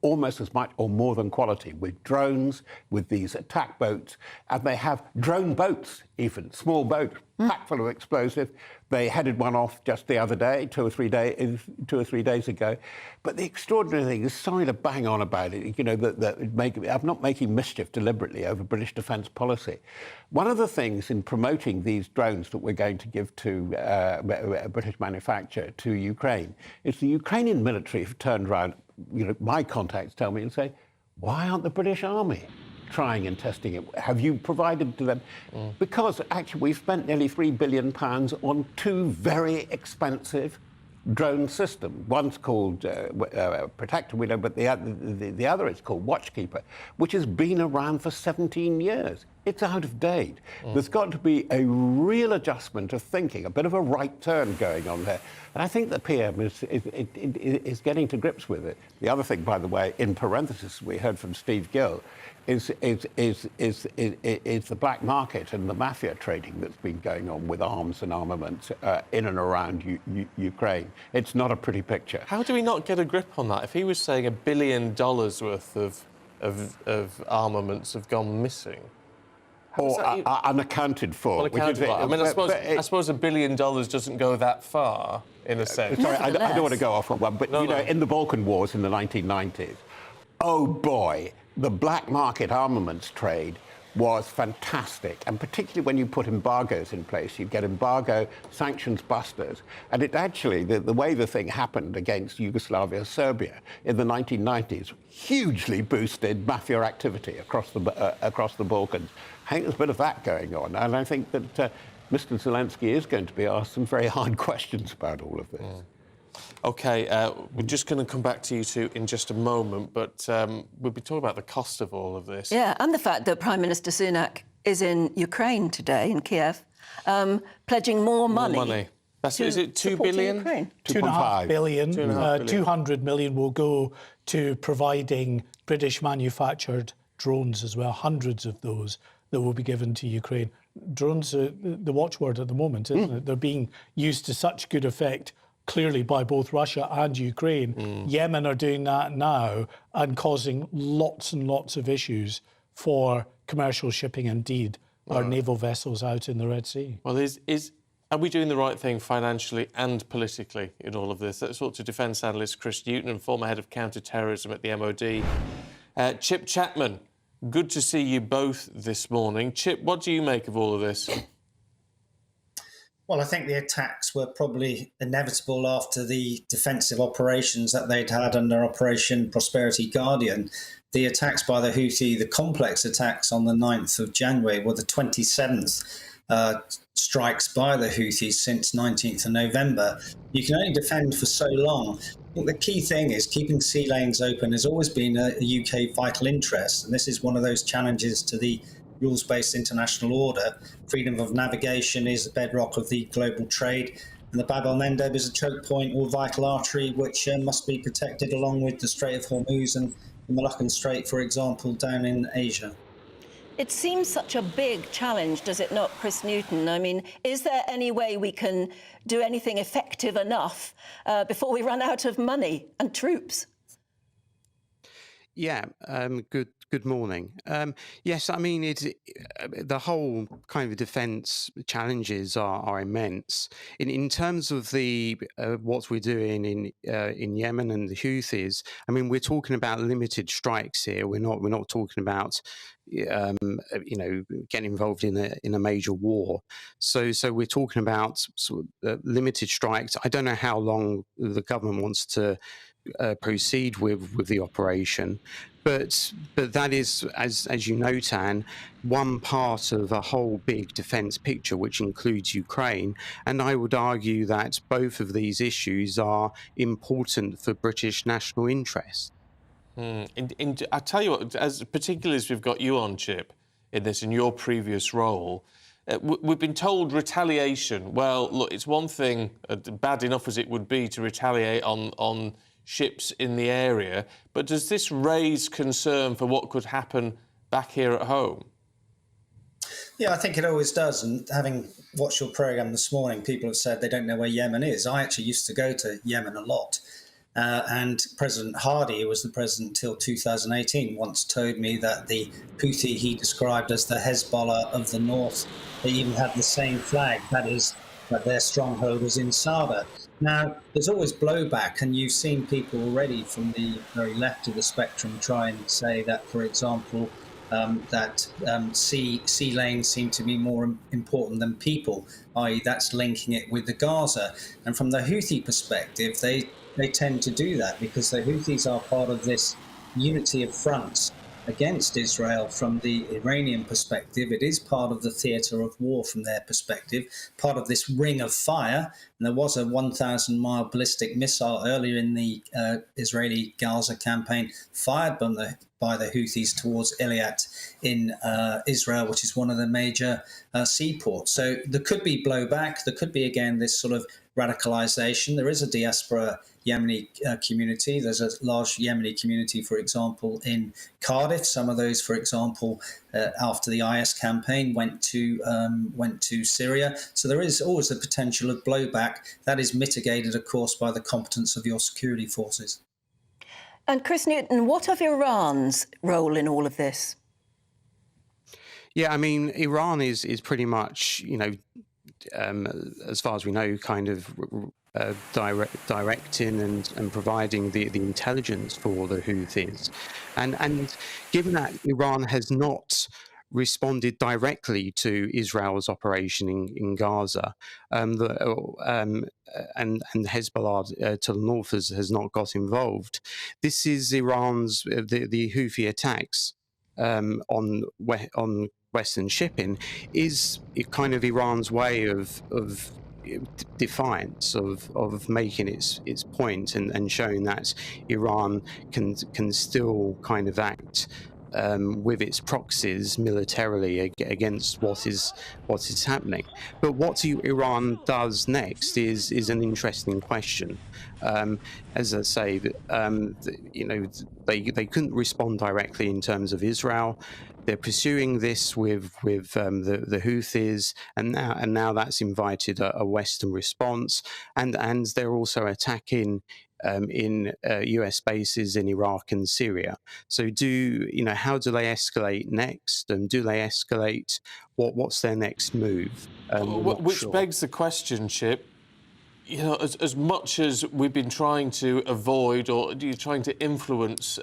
almost as much or more than quality, with drones, with these attack boats, and they have drone boats, even small boats, packed full of explosives. They headed one off just the other day, 2 or 3 days ago. But the extraordinary thing is, sorry to bang on about it, you know, I'm not making mischief deliberately over British defence policy. One of the things in promoting these drones that we're going to give to a British manufacturer to Ukraine is the Ukrainian military have turned around, you know, my contacts tell me and say, why aren't the British Army trying and testing it? Have you provided to them? Because actually we've spent nearly £3 billion on 2 very expensive drone systems. One's called Protector, we know, but the other is called Watchkeeper, which has been around for 17 years. It's out of date. There's got to be a real adjustment of thinking, a bit of a right turn going on there. And I think the PM is getting to grips with it. The other thing, by the way, in parenthesis, we heard from Steve Gill, is the black market and the mafia trading that's been going on with arms and armaments in and around Ukraine. It's not a pretty picture. How do we not get a grip on that? If he was saying $1 billion worth of armaments have gone missing, or unaccounted for. Unaccounted for. I mean, I suppose $1 billion doesn't go that far, in a sense. Sorry, I don't want to go off on one, but know, in the Balkan Wars in the 1990s, oh boy, the black market armaments trade was fantastic, and particularly when you put embargoes in place, you get embargo, sanctions busters, and it actually, the way the thing happened against Yugoslavia, Serbia in the 1990s, hugely boosted mafia activity across the Balkans. I think there's a bit of that going on, and I think that Mr. Zelensky is going to be asked some very hard questions about all of this. OK, we're just going to come back to you two in just a moment, but we'll be talking about the cost of all of this. Yeah, and the fact that Prime Minister Sunak is in Ukraine today, in Kiev, pledging more money. More money. Is it 2 billion? 2.5 billion. 200 million will go to providing British manufactured drones as well, hundreds of those that will be given to Ukraine. Drones are the watchword at the moment, isn't it? They're being used to such good effect, clearly, by both Russia and Ukraine. Yemen are doing that now and causing lots and lots of issues for commercial shipping, indeed, our naval vessels out in the Red Sea. Well, are we doing the right thing financially and politically in all of this? Let's talk to defence analyst Chris Newton and former head of counter-terrorism at the MOD. Chip Chapman, good to see you both this morning. Chip, what do you make of all of this? Well, I think the attacks were probably inevitable after the defensive operations that they'd had under Operation Prosperity Guardian. The attacks by the Houthi, the complex attacks on the 9th of January, were the 27th strikes by the Houthis since 19th of November. You can only defend for so long. I think the key thing is keeping sea lanes open has always been a UK vital interest, and this is one of those challenges to the rules-based international order. Freedom of navigation is the bedrock of the global trade, and the Bab el-Mandeb is a choke point or vital artery which must be protected, along with the Strait of Hormuz and the Malaccan Strait, for example, down in Asia. It seems such a big challenge, does it not, Chris Newton? I mean, is there any way we can do anything effective enough before we run out of money and troops? Yeah, good morning. Yes, I mean, the whole kind of defence challenges are immense. In terms of the what we're doing in Yemen and the Houthis, I mean, we're talking about limited strikes here. We're not talking about getting involved in a major war. So we're talking about sort of limited strikes. I don't know how long the government wants to proceed with the operation, but that is, as you know, Tan, one part of a whole big defence picture which includes Ukraine, and I would argue that both of these issues are important for British national interest. I tell you what, particularly as we've got you on, Chip, in your previous role, we've been told retaliation. Well, look, it's one thing, bad enough as it would be to retaliate on ships in the area, but does this raise concern for what could happen back here at home? Yeah, I think it always does. And having watched your programme this morning, people have said they don't know where Yemen is. I actually used to go to Yemen a lot. And President Hadi, who was the president until 2018, once told me that the Houthi he described as the Hezbollah of the north, they even had the same flag, that is, that their stronghold was in Sada. Now, there's always blowback, and you've seen people already from the very left of the spectrum try and say that, for example, sea lanes seem to be more important than people, i.e. that's linking it with the Gaza. And from the Houthi perspective, they tend to do that because the Houthis are part of this unity of fronts against Israel from the Iranian perspective. It is part of the theatre of war from their perspective, part of this ring of fire. And there was a 1,000-mile ballistic missile earlier in the Israeli Gaza campaign fired by the Houthis towards Eilat in Israel, which is one of the major seaports. So there could be blowback. There could be, again, this sort of radicalization. There is a diaspora Yemeni community. There's a large Yemeni community, for example, in Cardiff. Some of those, for example, after the IS campaign, went to Syria. So there is always the potential of blowback. That is mitigated, of course, by the competence of your security forces. And Chris Newton, what of Iran's role in all of this? Yeah, I mean, Iran is pretty much, as far as we know, kind of directing and providing the intelligence for the Houthis. And given that Iran has not responded directly to Israel's operation in Gaza, and Hezbollah to the north has not got involved, this is Iran's, the Houthi attacks on Western shipping is kind of Iran's way of defiance of making its point and showing that Iran can still kind of act with its proxies militarily against what is happening. But what Iran does next is an interesting question. As I say, they couldn't respond directly in terms of Israel. They're pursuing this with the Houthis, and now that's invited a Western response, and they're also attacking in US bases in Iraq and Syria. So how do they escalate next? And do they escalate? What's their next move? Which begs the question, Chip. As much as we've been trying to avoid or trying to influence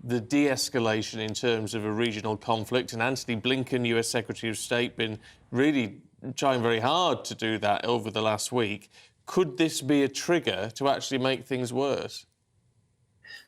the de-escalation in terms of a regional conflict, and Antony Blinken, US Secretary of State, been really trying very hard to do that over the last week. Could this be a trigger to actually make things worse?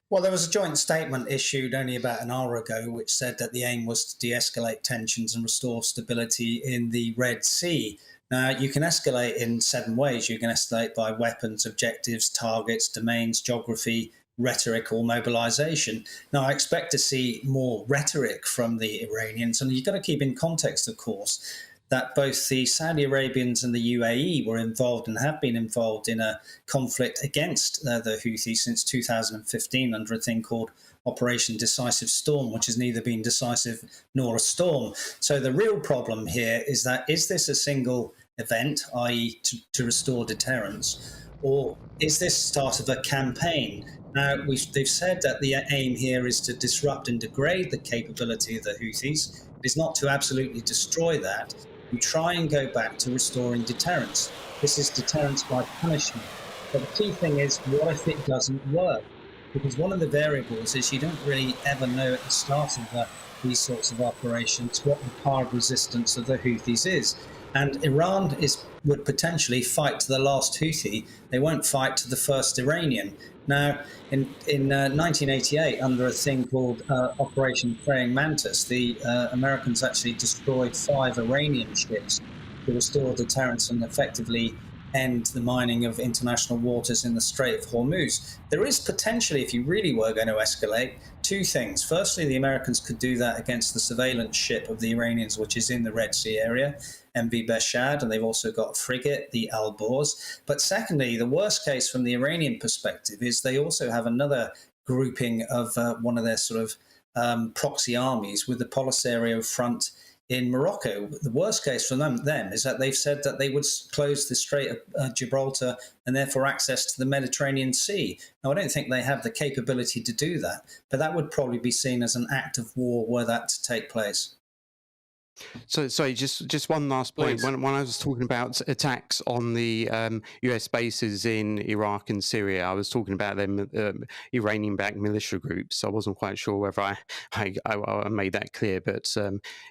Well, there was a joint statement issued only about an hour ago which said that the aim was to de-escalate tensions and restore stability in the Red Sea. Now, you can escalate in 7 ways. You can escalate by weapons, objectives, targets, domains, geography, rhetoric, or mobilization. Now, I expect to see more rhetoric from the Iranians, and you've got to keep in context, of course, that both the Saudi Arabians and the UAE were involved and have been involved in a conflict against the Houthis since 2015 under a thing called Operation Decisive Storm, which has neither been decisive nor a storm. So the real problem here is this a single event, i.e. to restore deterrence, or is this start of a campaign? Now, they've said that the aim here is to disrupt and degrade the capability of the Houthis. It is not to absolutely destroy that. You try and go back to restoring deterrence. This is deterrence by punishment. But the key thing is, what if it doesn't work? Because one of the variables is you don't really ever know at the start of these sorts of operations what the power of resistance of the Houthis is. And Iran would potentially fight to the last Houthi. They won't fight to the first Iranian. Now, in 1988, under a thing called Operation Praying Mantis, the Americans actually destroyed 5 Iranian ships to restore deterrence and effectively end the mining of international waters in the Strait of Hormuz. There is potentially, if you really were going to escalate, 2 things. Firstly, the Americans could do that against the surveillance ship of the Iranians, which is in the Red Sea area, MV Beshad, and they've also got a frigate, the Al-Borz. But secondly, the worst case from the Iranian perspective is they also have another grouping of one of their sort of proxy armies with the Polisario Front in Morocco. The worst case for them is that they've said that they would close the Strait of Gibraltar and therefore access to the Mediterranean Sea. Now, I don't think they have the capability to do that, but that would probably be seen as an act of war were that to take place. So, sorry, just one last point. When I was talking about attacks on the US bases in Iraq and Syria, I was talking about them Iranian-backed militia groups. I wasn't quite sure whether I made that clear, but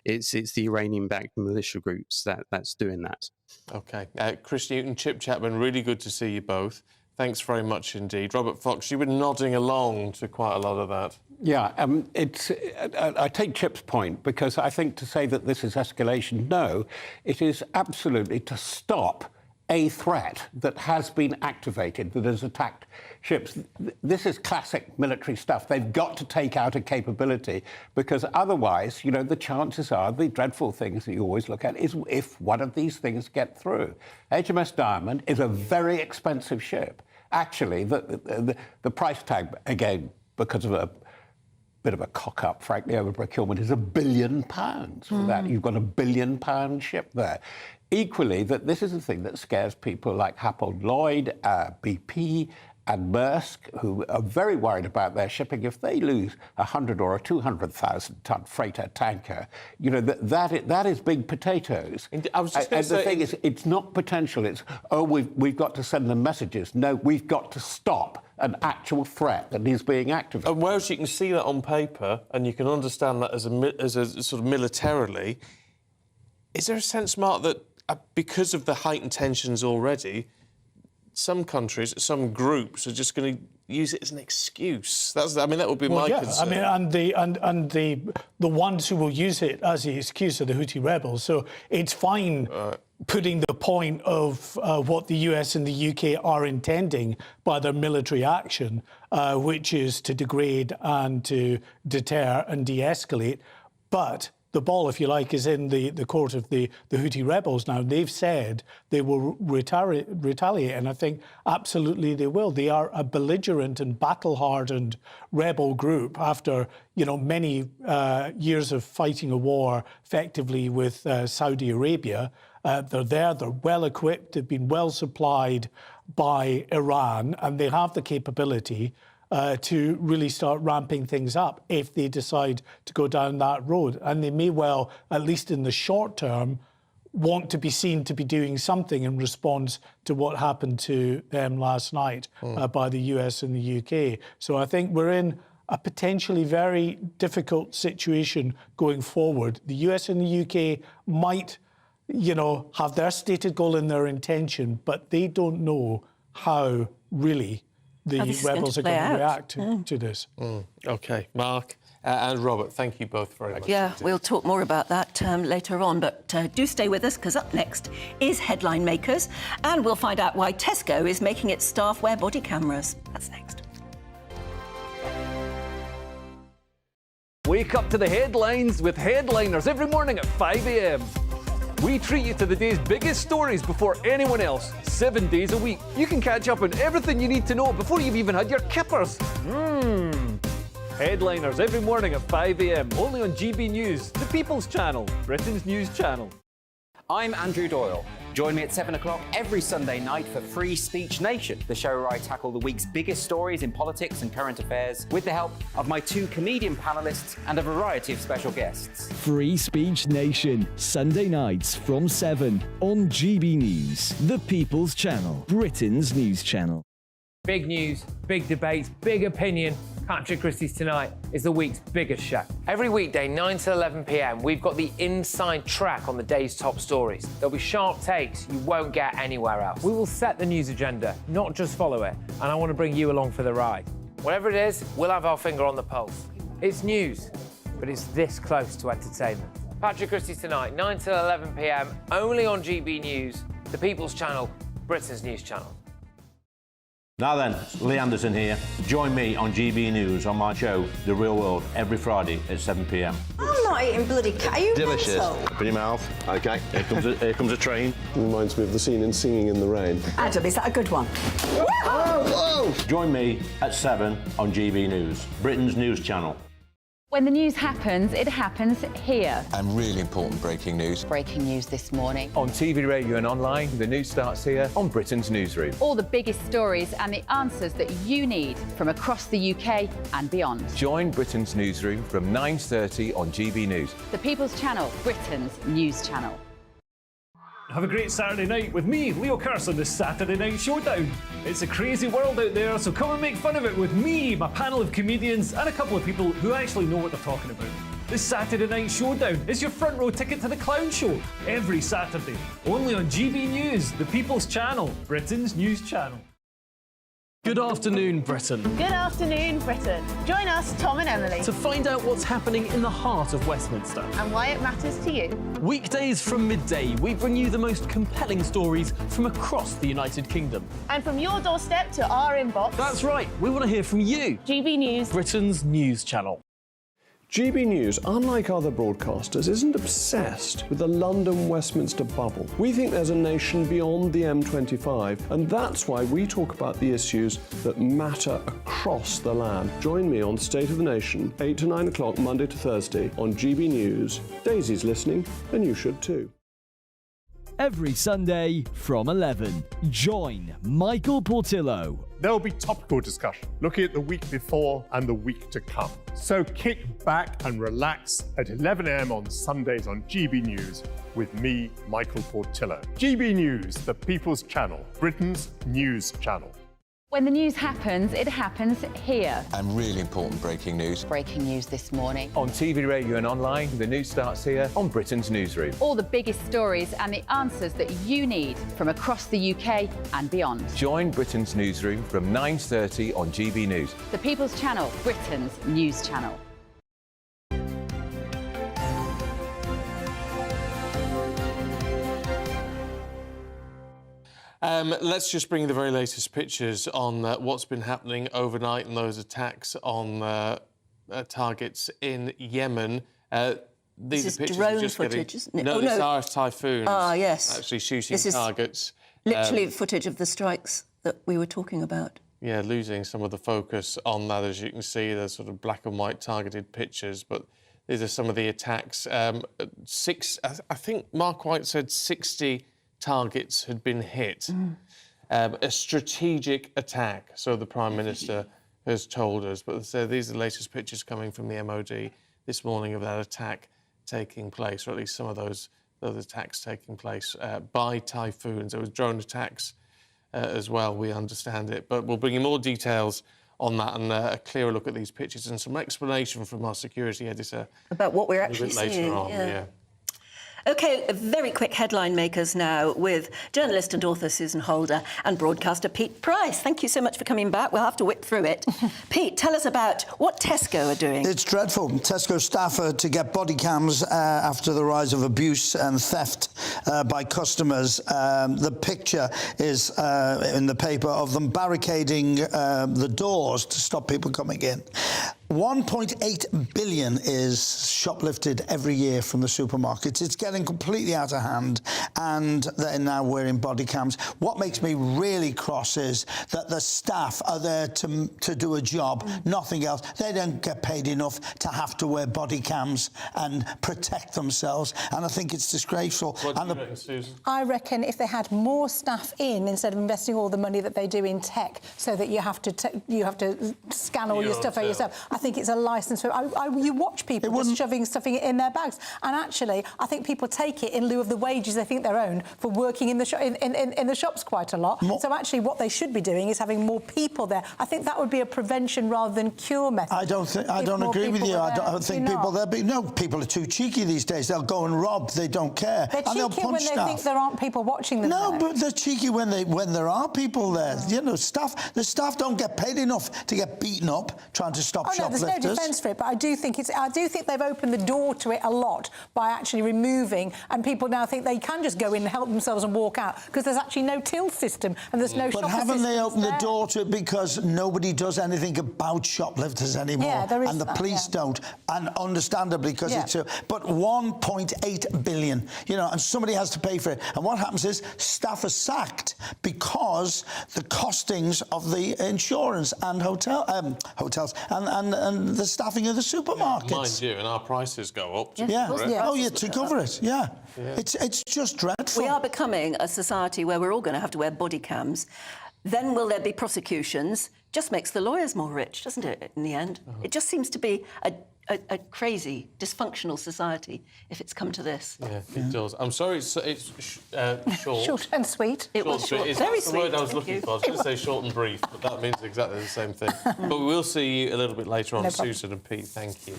it's the Iranian-backed militia groups that's doing that. Okay. Chris Newton, Chip Chapman, really good to see you both. Thanks very much indeed. Robert Fox, you were nodding along to quite a lot of that. Yeah, I take Chip's point, because I think to say that this is escalation, no, it is absolutely to stop a threat that has been activated, that has attacked ships. This is classic military stuff. They've got to take out a capability, because otherwise, you know, the chances are, the dreadful things that you always look at is if one of these things get through. HMS Diamond is a very expensive ship. Actually, the price tag, again, because of a bit of a cock-up, frankly, over procurement, is £1 billion for that. You've got £1 billion ship there. Equally, that this is the thing that scares people like Hapag Lloyd, BP, and Maersk, who are very worried about their shipping. If they lose 100 or a 200,000-ton freighter tanker, you know, that is big potatoes. I was just going to say, the thing is, it's not potential. It's, oh, we've got to send them messages. No, we've got to stop an actual threat that is being activated. And whereas you can see that on paper and you can understand that as a sort of militarily, is there a sense, Mark, that because of the heightened tensions already, some countries, some groups are just going to use it as an excuse? That would be my concern. And the ones who will use it as the excuse are the Houthi rebels. So it's fine putting the point of what the US and the UK are intending by their military action, which is to degrade and to deter and de-escalate. But the ball, if you like, is in the court of the Houthi rebels now. They've said they will retaliate, and I think absolutely they will. They are a belligerent and battle-hardened rebel group after, you know, many years of fighting a war effectively with Saudi Arabia. They're there, they're well-equipped, they've been well-supplied by Iran, and they have the capability to really start ramping things up if they decide to go down that road. And they may well, at least in the short term, want to be seen to be doing something in response to what happened to them last night by the US and the UK. So I think we're in a potentially very difficult situation going forward. The US and the UK might, you know, have their stated goal and their intention, but they don't know how really the rebels are going to react to this. OK, Mark and Robert, thank you both very much. Yeah, we'll talk more about that later on, but do stay with us, because up next is Headline Makers, and we'll find out why Tesco is making its staff wear body cameras. That's next. Wake up to the headlines with Headliners every morning at 5 a.m. We treat you to the day's biggest stories before anyone else, 7 days a week. You can catch up on everything you need to know before you've even had your kippers. Headliners every morning at 5 a.m, only on GB News, the People's Channel, Britain's news channel. I'm Andrew Doyle. Join me at 7 o'clock every Sunday night for Free Speech Nation, the show where I tackle the week's biggest stories in politics and current affairs with the help of my 2 comedian panellists and a variety of special guests. Free Speech Nation, Sunday nights from 7 on GB News, the People's Channel, Britain's news channel. Big news, big debates, big opinion. Patrick Christie's Tonight is the week's biggest show. Every weekday, 9 to 11 p.m, we've got the inside track on the day's top stories. There'll be sharp takes you won't get anywhere else. We will set the news agenda, not just follow it, and I want to bring you along for the ride. Whatever it is, we'll have our finger on the pulse. It's news, but it's this close to entertainment. Patrick Christie's Tonight, 9 to 11 p.m, only on GB News, the People's Channel, Britain's news channel. Now then, Lee Anderson here. Join me on GB News on my show, The Real World, every Friday at 7 p.m. I'm not eating bloody cat. Are you Delicious. mental? Open your mouth. OK, here comes a train. Reminds me of the scene in Singing in the Rain. Adam, is that a good one? Whoa! Join me at 7 on GB News, Britain's news channel. When the news happens, it happens here. And really important breaking news. Breaking news this morning. On TV, radio and online, the news starts here on Britain's Newsroom. All the biggest stories and the answers that you need from across the UK and beyond. Join Britain's Newsroom from 9:30 on GB News. The People's Channel, Britain's news channel. Have a great Saturday night with me, Leo Curse, on the Saturday Night Showdown. It's a crazy world out there, so come and make fun of it with me, my panel of comedians, and a couple of people who actually know what they're talking about. The Saturday Night Showdown is your front row ticket to the clown show every Saturday, only on GB News, the People's Channel, Britain's news channel. Good afternoon, Britain. Good afternoon, Britain. Join us, Tom and Emily, To find out what's happening in the heart of Westminster. and why it matters to you. Weekdays from midday, we bring you the most compelling stories from across the United Kingdom. And from your doorstep to our inbox. That's right, we want to hear from you. GB News, Britain's news channel. GB News, unlike other broadcasters, isn't obsessed with the London-Westminster bubble. We think there's a nation beyond the M25, and that's why we talk about the issues that matter across the land. Join me on State of the Nation, 8 to 9 o'clock, Monday to Thursday, on GB News. Daisy's listening, and you should too. Every Sunday from 11, join Michael Portillo. There will be topical discussion, looking at the week before and the week to come. So kick back and relax at 11 a.m. on Sundays on GB News with me, Michael Portillo. GB News, the People's Channel, Britain's news channel. When the news happens, it happens here. And really important breaking news. Breaking news this morning. On TV, radio and online, the news starts here on Britain's Newsroom. All the biggest stories and the answers that you need from across the UK and beyond. Join Britain's Newsroom from 9:30 on GB News. The People's Channel, Britain's news channel. Let's just bring you the very latest pictures on what's been happening overnight and those attacks on targets in Yemen. These This are is pictures drone we're just footage, getting. isn't it? No, Oh, it's no. our typhoons. Ah, yes. Actually shooting This is targets. Literally footage of the strikes that we were talking about. Yeah, losing some of the focus on that, as you can see, the sort of black and white targeted pictures. But these are some of the attacks. I think Mark White said 60 targets had been hit. A strategic attack, so the Prime Minister has told us. But these are the latest pictures coming from the MOD this morning of that attack taking place, or at least some of those attacks taking place by typhoons. There was drone attacks as well, we understand it. But we'll bring you more details on that and a clearer look at these pictures and some explanation from our security editor. About what we're a actually bit later seeing. on, Yeah. OK, very quick headline makers now with journalist and author Susan Holder and broadcaster Pete Price. Thank you so much for coming back. We'll have to whip through it. Pete, tell us about what Tesco are doing. It's dreadful. Tesco staff are to get body cams after the rise of abuse and theft by customers. The picture is in the paper of them barricading the doors to stop people coming in. 1.8 billion is shoplifted every year from the supermarkets. It's getting completely out of hand, and they're now wearing body cams. What makes me really cross is that the staff are there to do a job, nothing else. They don't get paid enough to have to wear body cams and protect themselves, and I think it's disgraceful. What do you reckon, Susan? I reckon if they had more staff in, instead of investing all the money that they do in tech, so that you have to scan all your stuff out yourself, I think it's a licence for... you watch people just stuffing it in their bags, and actually I think people take it in lieu of the wages they think they're owed for working in the in the shops quite a lot. So actually what they should be doing is having more people there. I think that would be a prevention rather than cure method. I don't agree with you. I don't think people there. No, people are too cheeky these days. They'll go and rob. They don't care. They're and they'll cheeky punch when they staff. think there aren't people watching them. No, there. but they're cheeky when there are people there. You know, the staff don't get paid enough to get beaten up trying to stop shoplifters. There's no defence for it, but I do think they've opened the door to it a lot by actually removing, and people now think they can just go in and help themselves and walk out because there's actually no till system and there's no. But haven't they opened the door to it because nobody does anything about shoplifters anymore? Yeah, there is and the that, police don't, and understandably because it's but 1.8 billion, you know, and somebody has to pay for it. And what happens is staff are sacked because the costings of the insurance and hotels and the staffing of the supermarkets. Mind you, and our prices go up. To cover it. Yeah. It's just dreadful. We are becoming a society where we're all going to have to wear body cams. Then will there be prosecutions? Just makes the lawyers more rich, doesn't it, in the end? It just seems to be a crazy, dysfunctional society if it's come to this. Yeah, it does. I'm sorry, it's short. Short and sweet. It was short. It's Very the sweet. word I was looking for. I was going to say short and brief, but that means exactly the same thing. But we will see you a little bit later on, Susan and Pete. Thank you.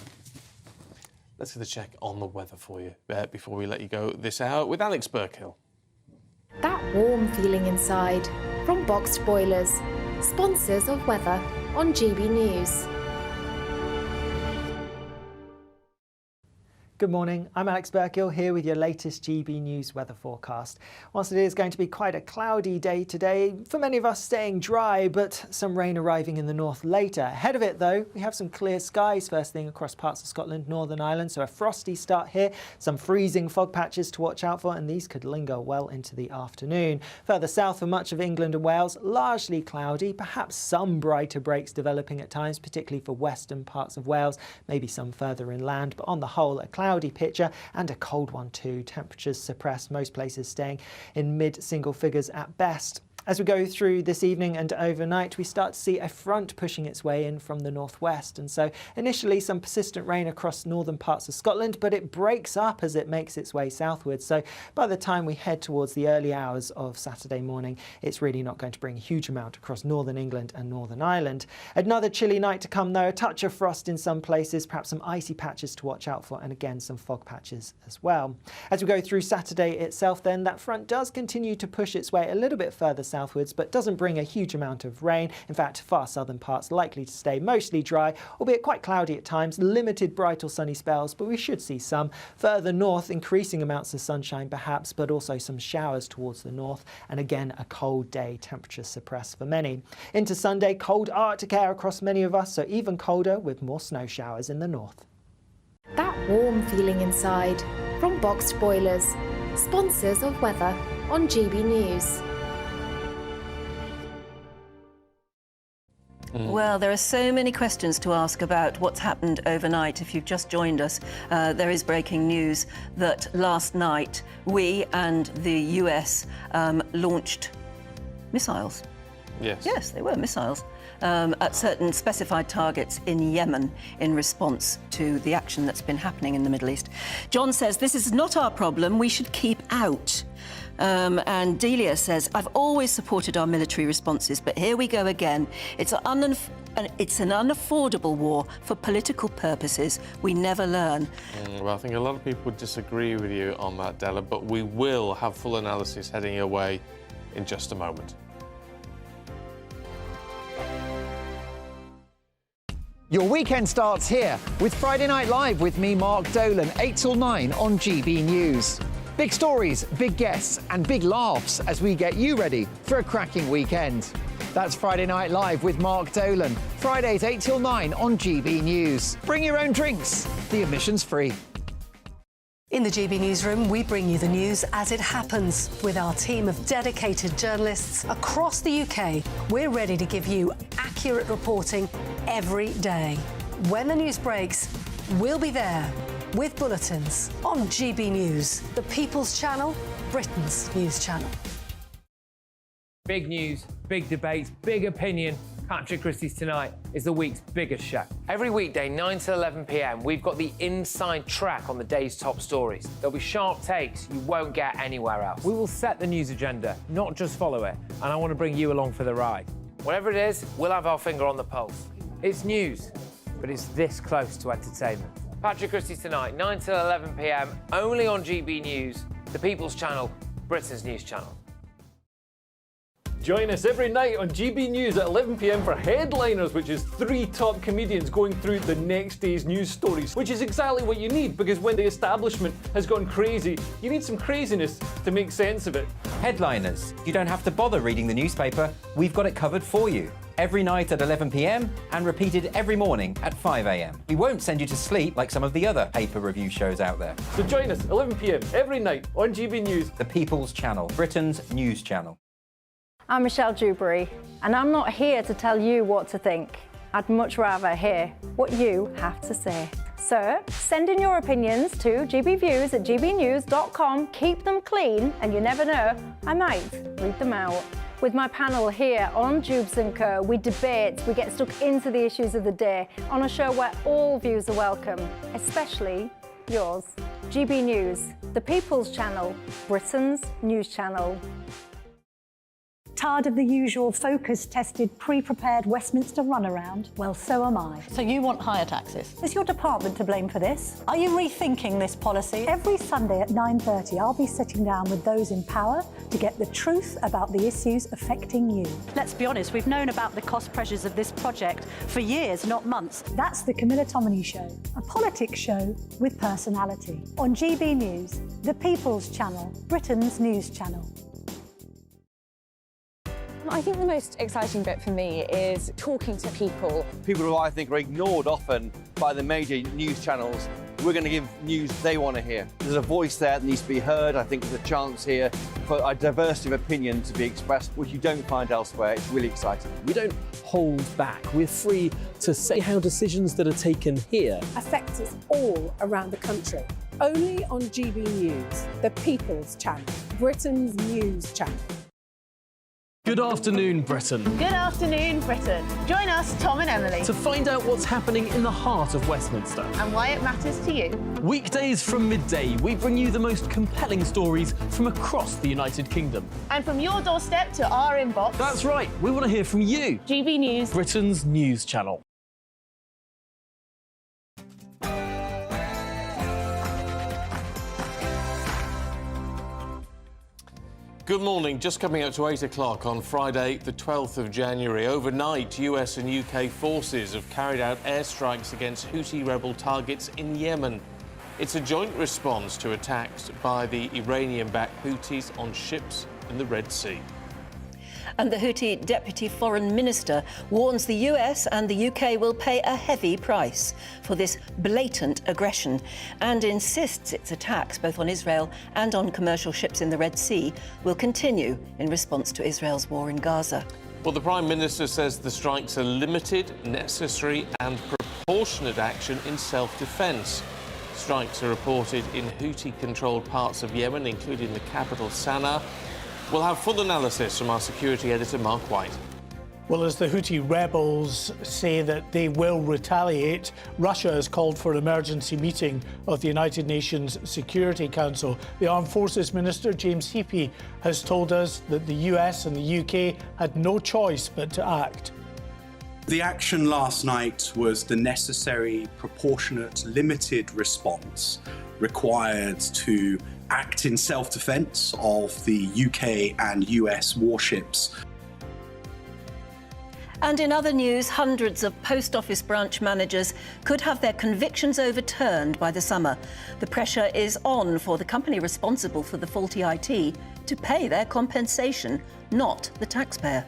Let's get a check on the weather for you before we let you go this hour with Alex Burkill. That warm feeling inside from Boxed Boilers, sponsors of weather on GB News. Good morning, I'm Alex Burkill here with your latest GB News weather forecast. Whilst it is going to be quite a cloudy day today, for many of us staying dry, but some rain arriving in the north later. Ahead of it though, we have some clear skies first thing across parts of Scotland, Northern Ireland, so a frosty start here, some freezing fog patches to watch out for, and these could linger well into the afternoon. Further south for much of England and Wales, largely cloudy, perhaps some brighter breaks developing at times, particularly for western parts of Wales, maybe some further inland, but on the whole a cloudy picture and a cold one too. Temperatures suppressed, most places staying in mid-single figures at best. As we go through this evening and overnight, we start to see a front pushing its way in from the northwest. And so initially some persistent rain across northern parts of Scotland, but it breaks up as it makes its way southwards. So by the time we head towards the early hours of Saturday morning, it's really not going to bring a huge amount across northern England and Northern Ireland. Another chilly night to come though, a touch of frost in some places, perhaps some icy patches to watch out for, and again some fog patches as well. As we go through Saturday itself then, that front does continue to push its way a little bit further southwards, but doesn't bring a huge amount of rain. In fact, far southern parts likely to stay mostly dry, albeit quite cloudy at times, limited bright or sunny spells, but we should see some. Further north, increasing amounts of sunshine perhaps, but also some showers towards the north, and again a cold day, temperatures suppressed for many. Into Sunday, cold Arctic air across many of us, so even colder with more snow showers in the north. That warm feeling inside from Boxed Boilers, sponsors of weather on GB News. Well, there are so many questions to ask about what's happened overnight. If you've just joined us, there is breaking news that last night we and the US launched missiles. Yes. Yes, they were missiles at certain specified targets in Yemen in response to the action that's been happening in the Middle East. John says, this is not our problem, we should keep out. And Delia says, I've always supported our military responses, but here we go again. It's an unaffordable war for political purposes. We never learn. Well, I think a lot of people would disagree with you on that, Della, but we will have full analysis heading your way in just a moment. Your weekend starts here with Friday Night Live with me, Mark Dolan, 8 till 9 on GB News. Big stories, big guests and big laughs as we get you ready for a cracking weekend. That's Friday Night Live with Mark Dolan. Fridays 8 till 9 on GB News. Bring your own drinks. The admission's free. In the GB Newsroom, we bring you the news as it happens. With our team of dedicated journalists across the UK, we're ready to give you accurate reporting every day. When the news breaks, we'll be there with bulletins on GB News, the People's Channel, Britain's news channel. Big news, big debates, big opinion. Patrick Christie's Tonight is the week's biggest show. Every weekday, 9 to 11 p.m, we've got the inside track on the day's top stories. There'll be sharp takes you won't get anywhere else. We will set the news agenda, not just follow it, and I want to bring you along for the ride. Whatever it is, we'll have our finger on the pulse. It's news, but it's this close to entertainment. Patrick Christie's Tonight, 9 to 11 p.m, only on GB News, the People's Channel, Britain's news channel. Join us every night on GB News at 11 p.m. for Headliners, which is 3 top comedians going through the next day's news stories, which is exactly what you need, because when the establishment has gone crazy, you need some craziness to make sense of it. Headliners. You don't have to bother reading the newspaper. We've got it covered for you. Every night at 11 p.m. and repeated every morning at 5 a.m. We won't send you to sleep like some of the other paper review shows out there. So join us 11 p.m. every night on GB News, the People's Channel, Britain's news channel. I'm Michelle Dewberry, and I'm not here to tell you what to think. I'd much rather hear what you have to say. So send in your opinions to gbviews@gbnews.com. Keep them clean, and you never know, I might read them out. With my panel here on Jubes & Co, we debate, we get stuck into the issues of the day on a show where all views are welcome, especially yours. GB News, the People's Channel, Britain's news channel. Tired of the usual focus-tested, pre-prepared Westminster runaround? Well, so am I. So you want higher taxes? Is your department to blame for this? Are you rethinking this policy? Every Sunday at 9:30, I'll be sitting down with those in power to get the truth about the issues affecting you. Let's be honest, we've known about the cost pressures of this project for years, not months. That's the Camilla Tominey Show, a politics show with personality. On GB News, the People's Channel, Britain's news channel. I think the most exciting bit for me is talking to people. People who I think are ignored often by the major news channels. We're going to give news they want to hear. There's a voice there that needs to be heard. I think there's a chance here for a diversity of opinion to be expressed, which you don't find elsewhere. It's really exciting. We don't hold back. We're free to say how decisions that are taken here affect us all around the country. Only on GB News, the People's Channel, Britain's news channel. Good afternoon, Britain. Good afternoon, Britain. Join us, Tom and Emily, To find out what's happening in the heart of Westminster. and why it matters to you. Weekdays from midday, we bring you the most compelling stories from across the United Kingdom. And from your doorstep to our inbox. That's right, we want to hear from you. GB News, Britain's news channel. Good morning. Just coming up to 8 o'clock on Friday, the 12th of January. Overnight, US and UK forces have carried out airstrikes against Houthi rebel targets in Yemen. It's a joint response to attacks by the Iranian-backed Houthis on ships in the Red Sea. And the Houthi Deputy Foreign Minister warns the US and the UK will pay a heavy price for this blatant aggression and insists its attacks both on Israel and on commercial ships in the Red Sea will continue in response to Israel's war in Gaza. Well, the Prime Minister says the strikes are limited, necessary and proportionate action in self-defence. Strikes are reported in Houthi-controlled parts of Yemen, including the capital Sana'a. We'll have full analysis from our security editor, Mark White. Well, as the Houthi rebels say that they will retaliate, Russia has called for an emergency meeting of the United Nations Security Council. The Armed Forces Minister, James Heappey, has told us that the US and the UK had no choice but to act. The action last night was the necessary, proportionate, limited response required to act in self-defence of the UK and US warships. And in other news, hundreds of post office branch managers could have their convictions overturned by the summer. The pressure is on for the company responsible for the faulty IT to pay their compensation, not the taxpayer.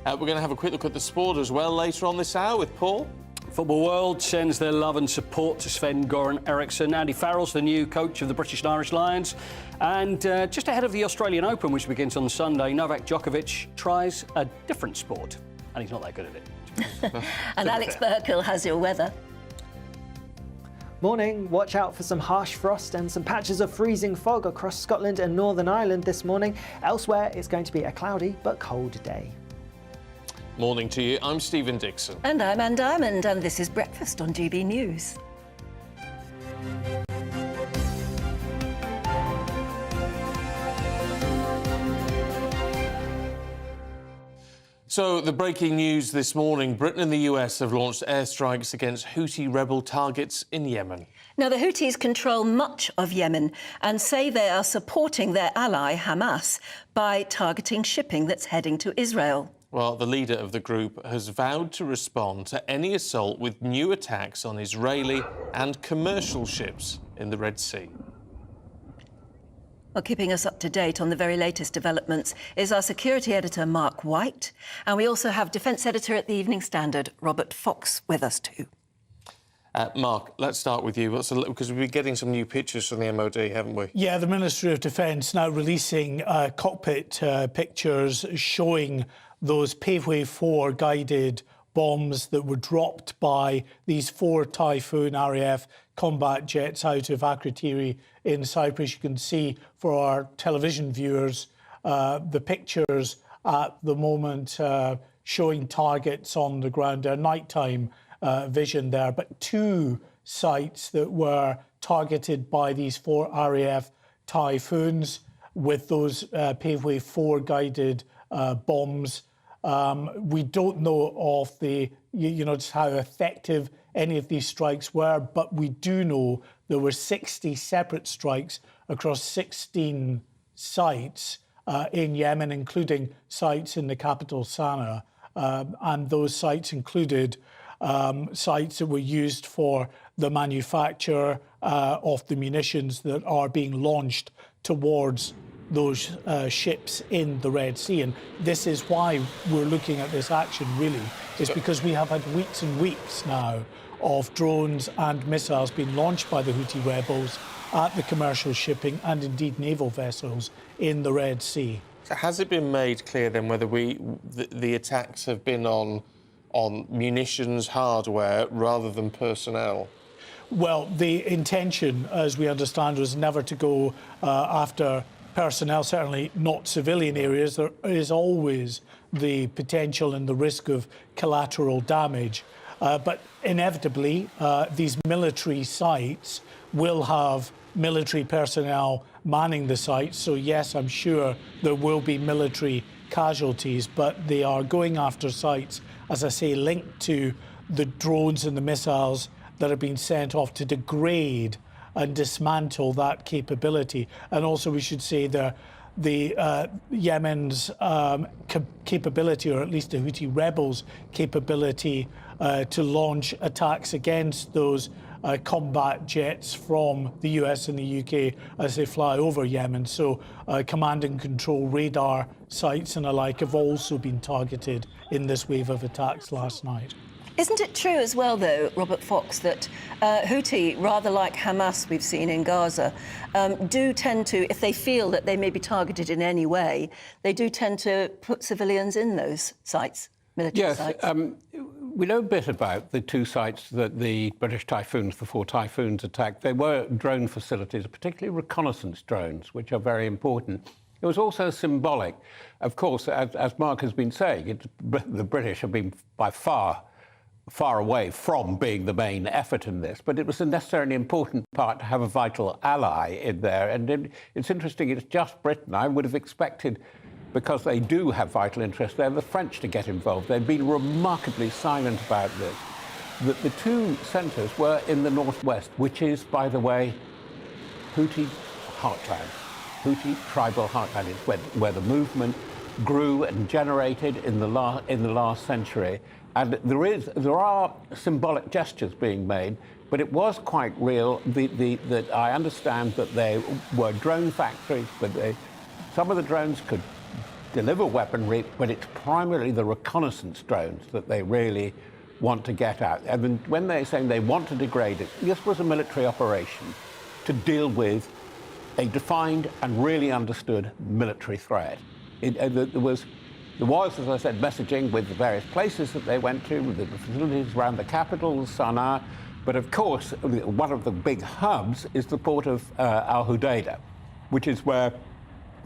We're going to have a quick look at the sport as well later on this hour with Paul. Football World sends their love and support to Sven-Goran Eriksson. Andy Farrell's the new coach of the British and Irish Lions. And just ahead of the Australian Open, which begins on Sunday, Novak Djokovic tries a different sport. And he's not that good at it. And Alex Burkle has your weather. Morning. Watch out for some harsh frost and some patches of freezing fog across Scotland and Northern Ireland this morning. Elsewhere, it's going to be a cloudy but cold day. Morning to you. I'm Stephen Dixon. And I'm Anne Diamond, and this is Breakfast on GB News. So, the breaking news this morning, Britain and the US have launched airstrikes against Houthi rebel targets in Yemen. Now, the Houthis control much of Yemen and say they are supporting their ally, Hamas, by targeting shipping that's heading to Israel. Well, the leader of the group has vowed to respond to any assault with new attacks on Israeli and commercial ships in the Red Sea. Well, keeping us up to date on the very latest developments is our security editor, Mark White. And we also have defence editor at the Evening Standard, Robert Fox, with us too. Mark, let's start with you, because we've been getting some new pictures from the MOD, haven't we? Yeah, the Ministry of Defence now releasing cockpit pictures showing those Paveway 4 guided bombs that were dropped by these 4 Typhoon RAF combat jets out of Akrotiri in Cyprus. You can see for our television viewers the pictures at the moment showing targets on the ground. They're nighttime vision there, but 2 sites that were targeted by these 4 RAF Typhoons with those Paveway 4 guided bombs. We don't know of the, just how effective any of these strikes were, but we do know there were 60 separate strikes across 16 sites in Yemen, including sites in the capital Sana'a. And those sites included sites that were used for the manufacture of the munitions that are being launched towards those ships in the Red Sea. And this is why we're looking at this action, really, is because we have had weeks and weeks now of drones and missiles being launched by the Houthi rebels at the commercial shipping and indeed naval vessels in the Red Sea. So has it been made clear then whether the attacks have been on munitions, hardware, rather than personnel? Well, the intention, as we understand, was never to go after personnel, certainly not civilian areas. There is always the potential and the risk of collateral damage. But inevitably, these military sites will have military personnel manning the sites. So, yes, I'm sure there will be military casualties, but they are going after sites, as I say, linked to the drones and the missiles that are being sent off to degrade and dismantle that capability. And also, we should say the Yemen's capability, or at least the Houthi rebels' capability to launch attacks against those combat jets from the US and the UK as they fly over Yemen. So command and control radar sites and the like have also been targeted in this wave of attacks last night. Isn't it true as well, though, Robert Fox, that Houthi, rather like Hamas we've seen in Gaza, do tend to, if they feel that they may be targeted in any way, they do tend to put civilians in those sites, military sites? Yes, we know a bit about the 2 sites that the British Typhoons, the 4 Typhoons, attacked. They were drone facilities, particularly reconnaissance drones, which are very important. It was also symbolic. Of course, as Mark has been saying, the British have been by far away from being the main effort in this, but it was a necessarily important part to have a vital ally in there. And it's interesting, it's just Britain. I would have expected, because they do have vital interest there, the French to get involved. They've been remarkably silent about this. The 2 centres were in the northwest, which is, by the way, Houthi heartland. Houthi tribal heartland is where the movement grew and generated in the last century. And there are symbolic gestures being made, but it was quite real. That I understand that they were drone factories, but some of the drones could deliver weaponry, but it's primarily the reconnaissance drones that they really want to get at. And when they're saying they want to degrade it, this was a military operation to deal with a defined and really understood military threat. There was, as I said, messaging with the various places that they went to, with the facilities around the capital, Sana'a. But of course, one of the big hubs is the port of Al Hudaydah, which is where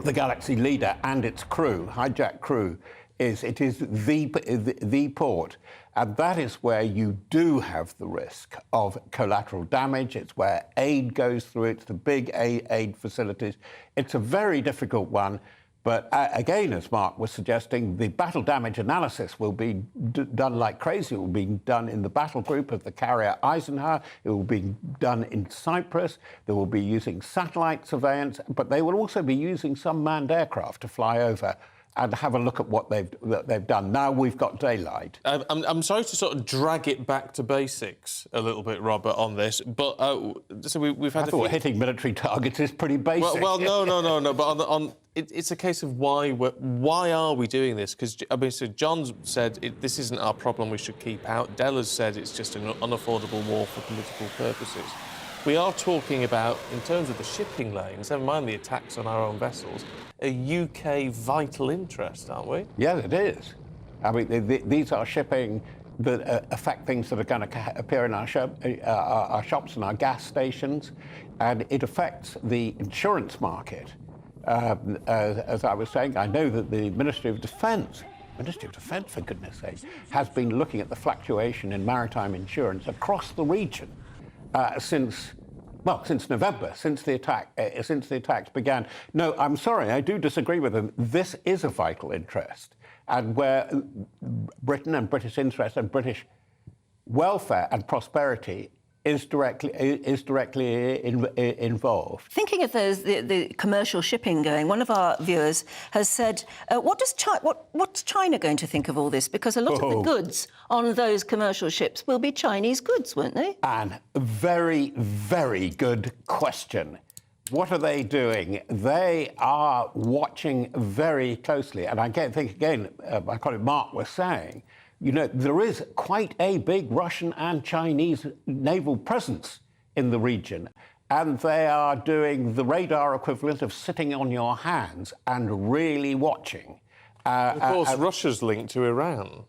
the Galaxy Leader and its crew, hijacked crew, is. It is the port. And that is where you do have the risk of collateral damage. It's where aid goes through. It's the big aid facilities. It's a very difficult one. But again, as Mark was suggesting, the battle damage analysis will be done like crazy. It will be done in the battle group of the carrier Eisenhower. It will be done in Cyprus. They will be using satellite surveillance, but they will also be using some manned aircraft to fly over and have a look at what they've done. Now we've got daylight. I'm sorry to sort of drag it back to basics a little bit, Robert, on this, but so we've had. I thought hitting military targets is pretty basic. Well, no. But it's a case of why are we doing this? Because I mean, so John said this isn't our problem. We should keep out. Della's said it's just an unaffordable war for political purposes. We are talking about, in terms of the shipping lanes, never mind the attacks on our own vessels, a UK vital interest, aren't we? Yeah, it is. I mean, these are shipping that affect things that are going to appear in our shops and our gas stations, and it affects the insurance market. As I was saying, I know that the Ministry of Defence, for goodness sake, has been looking at the fluctuation in maritime insurance across the region since November, since the attacks began. No, I'm sorry, I do disagree with them. This is a vital interest, and where Britain and British interests and British welfare and prosperity is directly involved. Thinking of the commercial shipping going, one of our viewers has said, what's China going to think of all this? Because a lot of the goods on those commercial ships will be Chinese goods, won't they? Anne, very, very good question. What are they doing? They are watching very closely. And I think, again, my colleague Mark was saying, you know, there is quite a big Russian and Chinese naval presence in the region, and they are doing the radar equivalent of sitting on your hands and really watching. Of course, Russia's linked to Iran.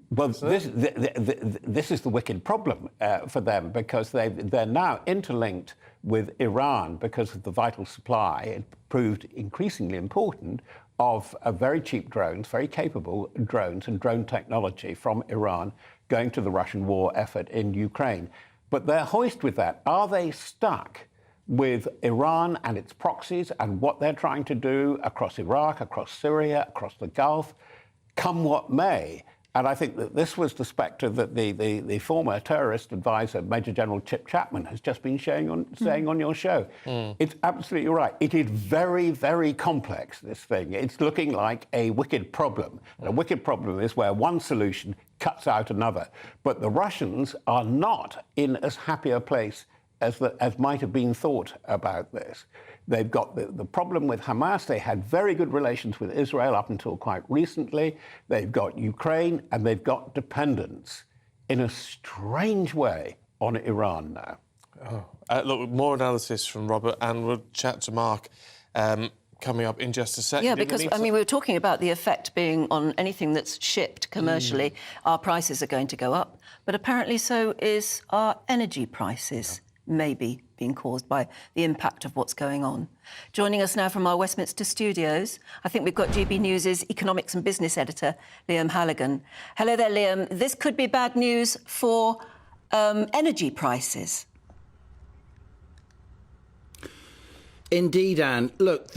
Well, this is the wicked problem for them, because they're now interlinked with Iran because of the vital supply. It proved increasingly important of very cheap drones, very capable drones and drone technology from Iran going to the Russian war effort in Ukraine. But they're hoist with that. Are they stuck with Iran and its proxies and what they're trying to do across Iraq, across Syria, across the Gulf, come what may? And I think that this was the spectre that the former terrorist advisor, Major General Chip Chapman, has just been saying on your show. It's absolutely right. It is very, very complex, this thing. It's looking like a wicked problem. And a wicked problem is where one solution cuts out another. But the Russians are not in as happy a place as might have been thought about this. They've got the problem with Hamas. They had very good relations with Israel up until quite recently. They've got Ukraine, and they've got dependence in a strange way on Iran now. Look, more analysis from Robert, and we'll chat to Mark coming up in just a second. Yeah, because, I mean, we were talking about the effect being on anything that's shipped commercially. Our prices are going to go up, but apparently so is our energy prices. Maybe being caused by the impact of what's going on. Joining us now from our Westminster studios, I think we've got GB News' economics and business editor, Liam Halligan. Hello there, Liam. This could be bad news for energy prices. Indeed, Anne. Look,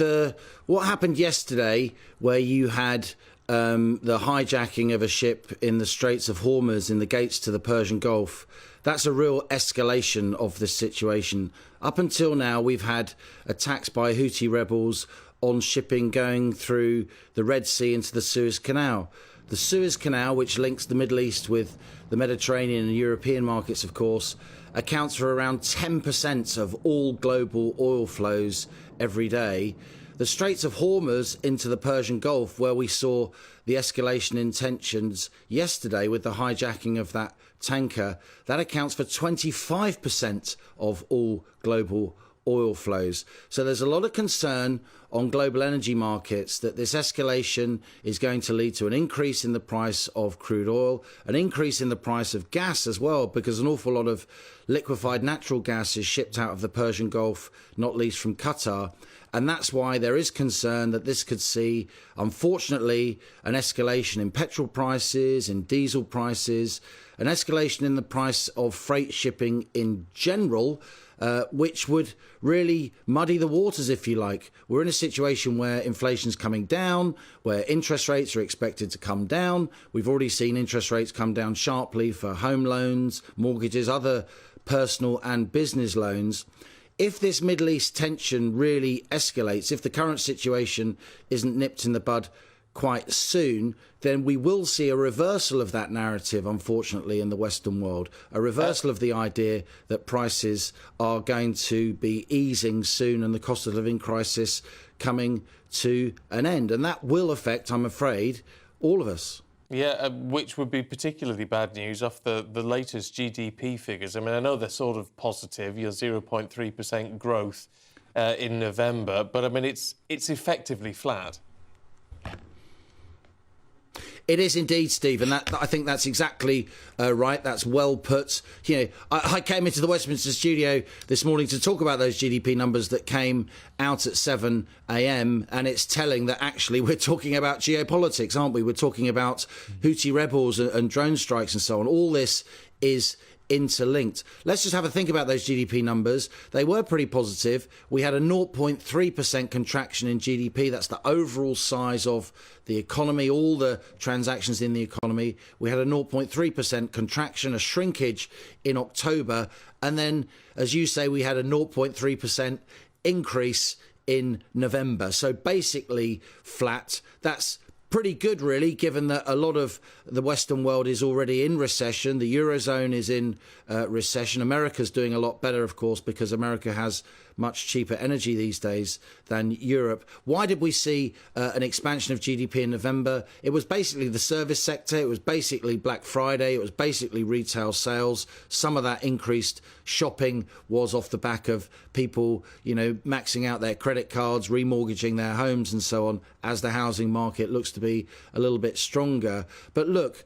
what happened yesterday, where you had the hijacking of a ship in the Straits of Hormuz in the gates to the Persian Gulf, that's a real escalation of this situation. Up until now, we've had attacks by Houthi rebels on shipping going through the Red Sea into the Suez Canal. The Suez Canal, which links the Middle East with the Mediterranean and European markets, of course, accounts for around 10% of all global oil flows every day. The Straits of Hormuz into the Persian Gulf, where we saw the escalation in tensions yesterday with the hijacking of that tanker, that accounts for 25% of all global oil flows. So there's a lot of concern on global energy markets that this escalation is going to lead to an increase in the price of crude oil, an increase in the price of gas as well, because an awful lot of liquefied natural gas is shipped out of the Persian Gulf, not least from Qatar. And that's why there is concern that this could see, unfortunately, an escalation in petrol prices, in diesel prices, an escalation in the price of freight shipping in general, which would really muddy the waters, if you like. We're in a situation where inflation's coming down, where interest rates are expected to come down. We've already seen interest rates come down sharply for home loans, mortgages, other personal and business loans. If this Middle East tension really escalates, if the current situation isn't nipped in the bud quite soon, then we will see a reversal of that narrative, unfortunately, in the Western world. A reversal of the idea that prices are going to be easing soon and the cost of living crisis coming to an end. And that will affect, I'm afraid, all of us. Yeah, which would be particularly bad news off the latest GDP figures. I mean, I know they're sort of positive, 0.3% growth in November, but I mean, it's effectively flat. It is indeed, Steve, and I think that's exactly right. That's well put. You know, I came into the Westminster studio this morning to talk about those GDP numbers that came out at 7 a.m, and it's telling that actually we're talking about geopolitics, aren't we? We're talking about Houthi rebels and drone strikes and so on. All this is interlinked. Let's just have a think about those GDP numbers. They were pretty positive. We had a 0.3% contraction in GDP. That's the overall size of the economy, all the transactions in the economy. We had a 0.3% contraction, a shrinkage in October. And then, as you say, we had a 0.3% increase in November. So basically flat. That's pretty good, really, given that a lot of the Western world is already in recession. The Eurozone is in recession. America's doing a lot better, of course, because America has much cheaper energy these days than Europe. Why did we see an expansion of GDP in November? It was basically the service sector. It was basically Black Friday. It was basically retail sales. Some of that increased shopping was off the back of people, you know, maxing out their credit cards, remortgaging their homes and so on, as the housing market looks to be a little bit stronger. But look,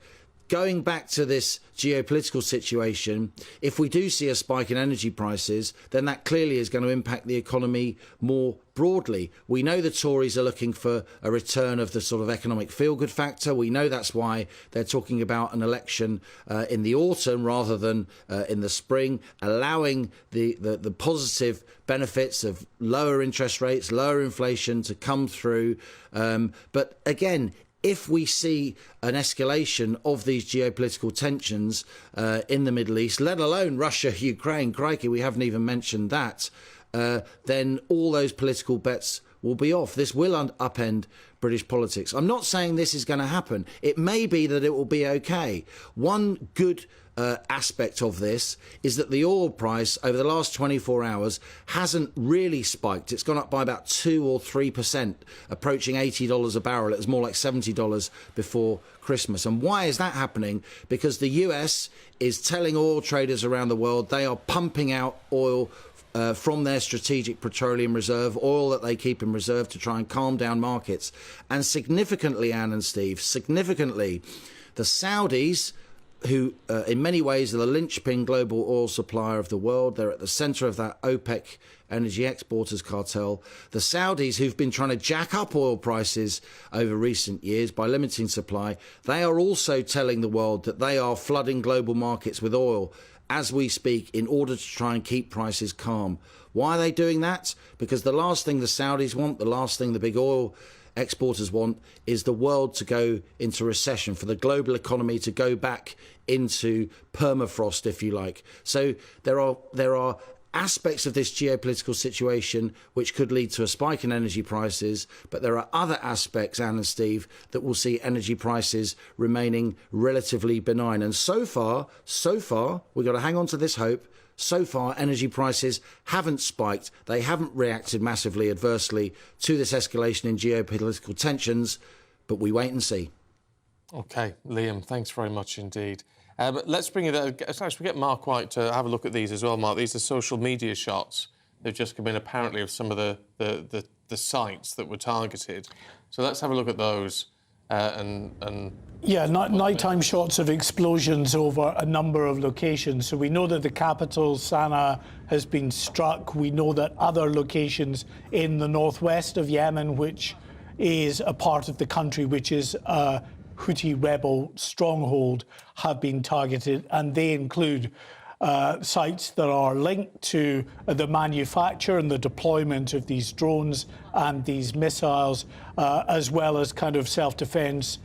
going back to this geopolitical situation, if we do see a spike in energy prices, then that clearly is going to impact the economy more broadly. We know the Tories are looking for a return of the sort of economic feel-good factor. We know that's why they're talking about an election in the autumn rather than in the spring, allowing the positive benefits of lower interest rates, lower inflation to come through. But again, if we see an escalation of these geopolitical tensions in the Middle East, let alone Russia, Ukraine, crikey, we haven't even mentioned that, then all those political bets will be off. This will upend British politics. I'm not saying this is going to happen. It may be that it will be okay. One good aspect of this is that the oil price over the last 24 hours hasn't really spiked. It's gone up by about 2 or 3%, approaching $80 a barrel. It was more like $70 before Christmas. And why is that happening? Because the US is telling oil traders around the world they are pumping out oil from their strategic petroleum reserve, oil that they keep in reserve to try and calm down markets. And significantly, Anne and Steve, significantly, the Saudis, who in many ways are the linchpin global oil supplier of the world. They're at the centre of that OPEC energy exporters cartel. The Saudis, who've been trying to jack up oil prices over recent years by limiting supply, they are also telling the world that they are flooding global markets with oil as we speak in order to try and keep prices calm. Why are they doing that? Because the last thing the Saudis want, the last thing the big oil exporters want, is the world to go into recession, for the global economy to go back into permafrost, if you like. So there are aspects of this geopolitical situation which could lead to a spike in energy prices, but there are other aspects, Anne and Steve, that will see energy prices remaining relatively benign. And so far, we've got to hang on to this hope. So far, energy prices haven't spiked. They haven't reacted massively adversely to this escalation in geopolitical tensions, but we wait and see. OK, Liam, thanks very much indeed. But let's bring it. Let's get Mark White to have a look at these as well, Mark. These are social media shots. They've just come in, apparently, of some of the sites that were targeted. So let's have a look at those Yeah, nighttime shots of explosions over a number of locations. So we know that the capital, Sana'a, has been struck. We know that other locations in the northwest of Yemen, which is a part of the country which is a Houthi rebel stronghold, have been targeted, and they include sites that are linked to the manufacture and the deployment of these drones and these missiles, as well as kind of self-defense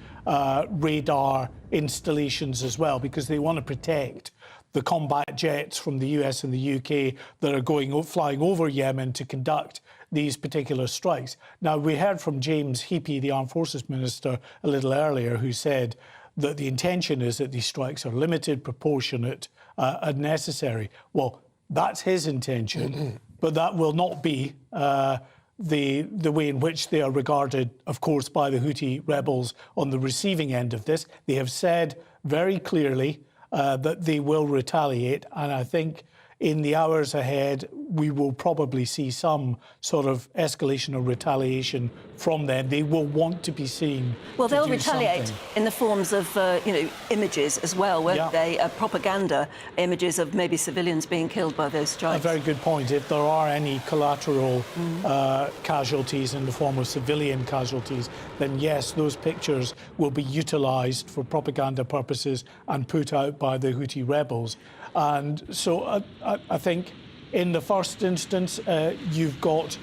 radar installations as well, because they want to protect the combat jets from the US and the UK that are flying over Yemen to conduct these particular strikes. Now, we heard from James Heappey, the Armed Forces Minister, a little earlier, who said that the intention is that these strikes are limited, proportionate, and necessary. Well, that's his intention, but that will not be the way in which they are regarded, of course, by the Houthi rebels on the receiving end of this. They have said very clearly that they will retaliate, and I think in the hours ahead, we will probably see some sort of escalation or retaliation from them. They will want to be seen. Well, to they'll do retaliate something. in the forms of, images as well, won't they? Propaganda images of maybe civilians being killed by those strikes. A very good point. If there are any collateral casualties in the form of civilian casualties, then yes, those pictures will be utilised for propaganda purposes and put out by the Houthi rebels. And so I think in the first instance, you've got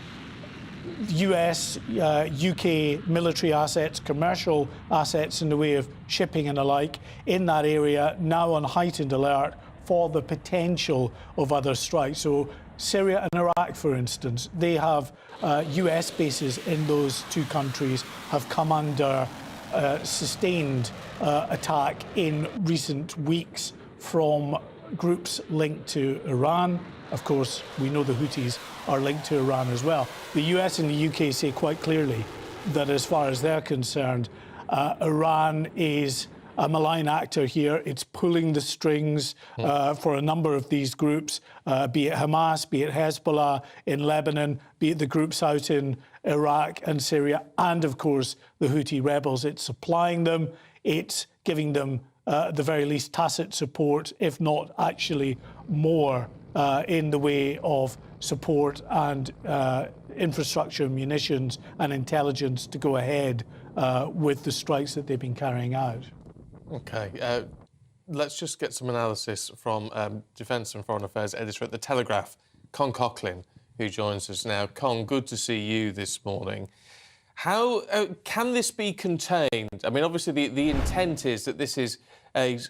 US, UK military assets, commercial assets in the way of shipping and the like in that area now on heightened alert for the potential of other strikes. So Syria and Iraq, for instance, they have US bases in those two countries have come under sustained attack in recent weeks from groups linked to Iran. Of course, we know the Houthis are linked to Iran as well. The US and the UK say quite clearly that as far as they're concerned, Iran is a malign actor here. It's pulling the strings for a number of these groups, be it Hamas, be it Hezbollah in Lebanon, be it the groups out in Iraq and Syria, and of course the Houthi rebels. It's supplying them, it's giving them the very least tacit support, if not actually more in the way of support and infrastructure, munitions and intelligence to go ahead with the strikes that they've been carrying out. OK, let's just get some analysis from Defence and Foreign Affairs Editor at The Telegraph, Con Coughlin, who joins us now. Con, good to see you this morning. How can this be contained? I mean, obviously the intent is that this is a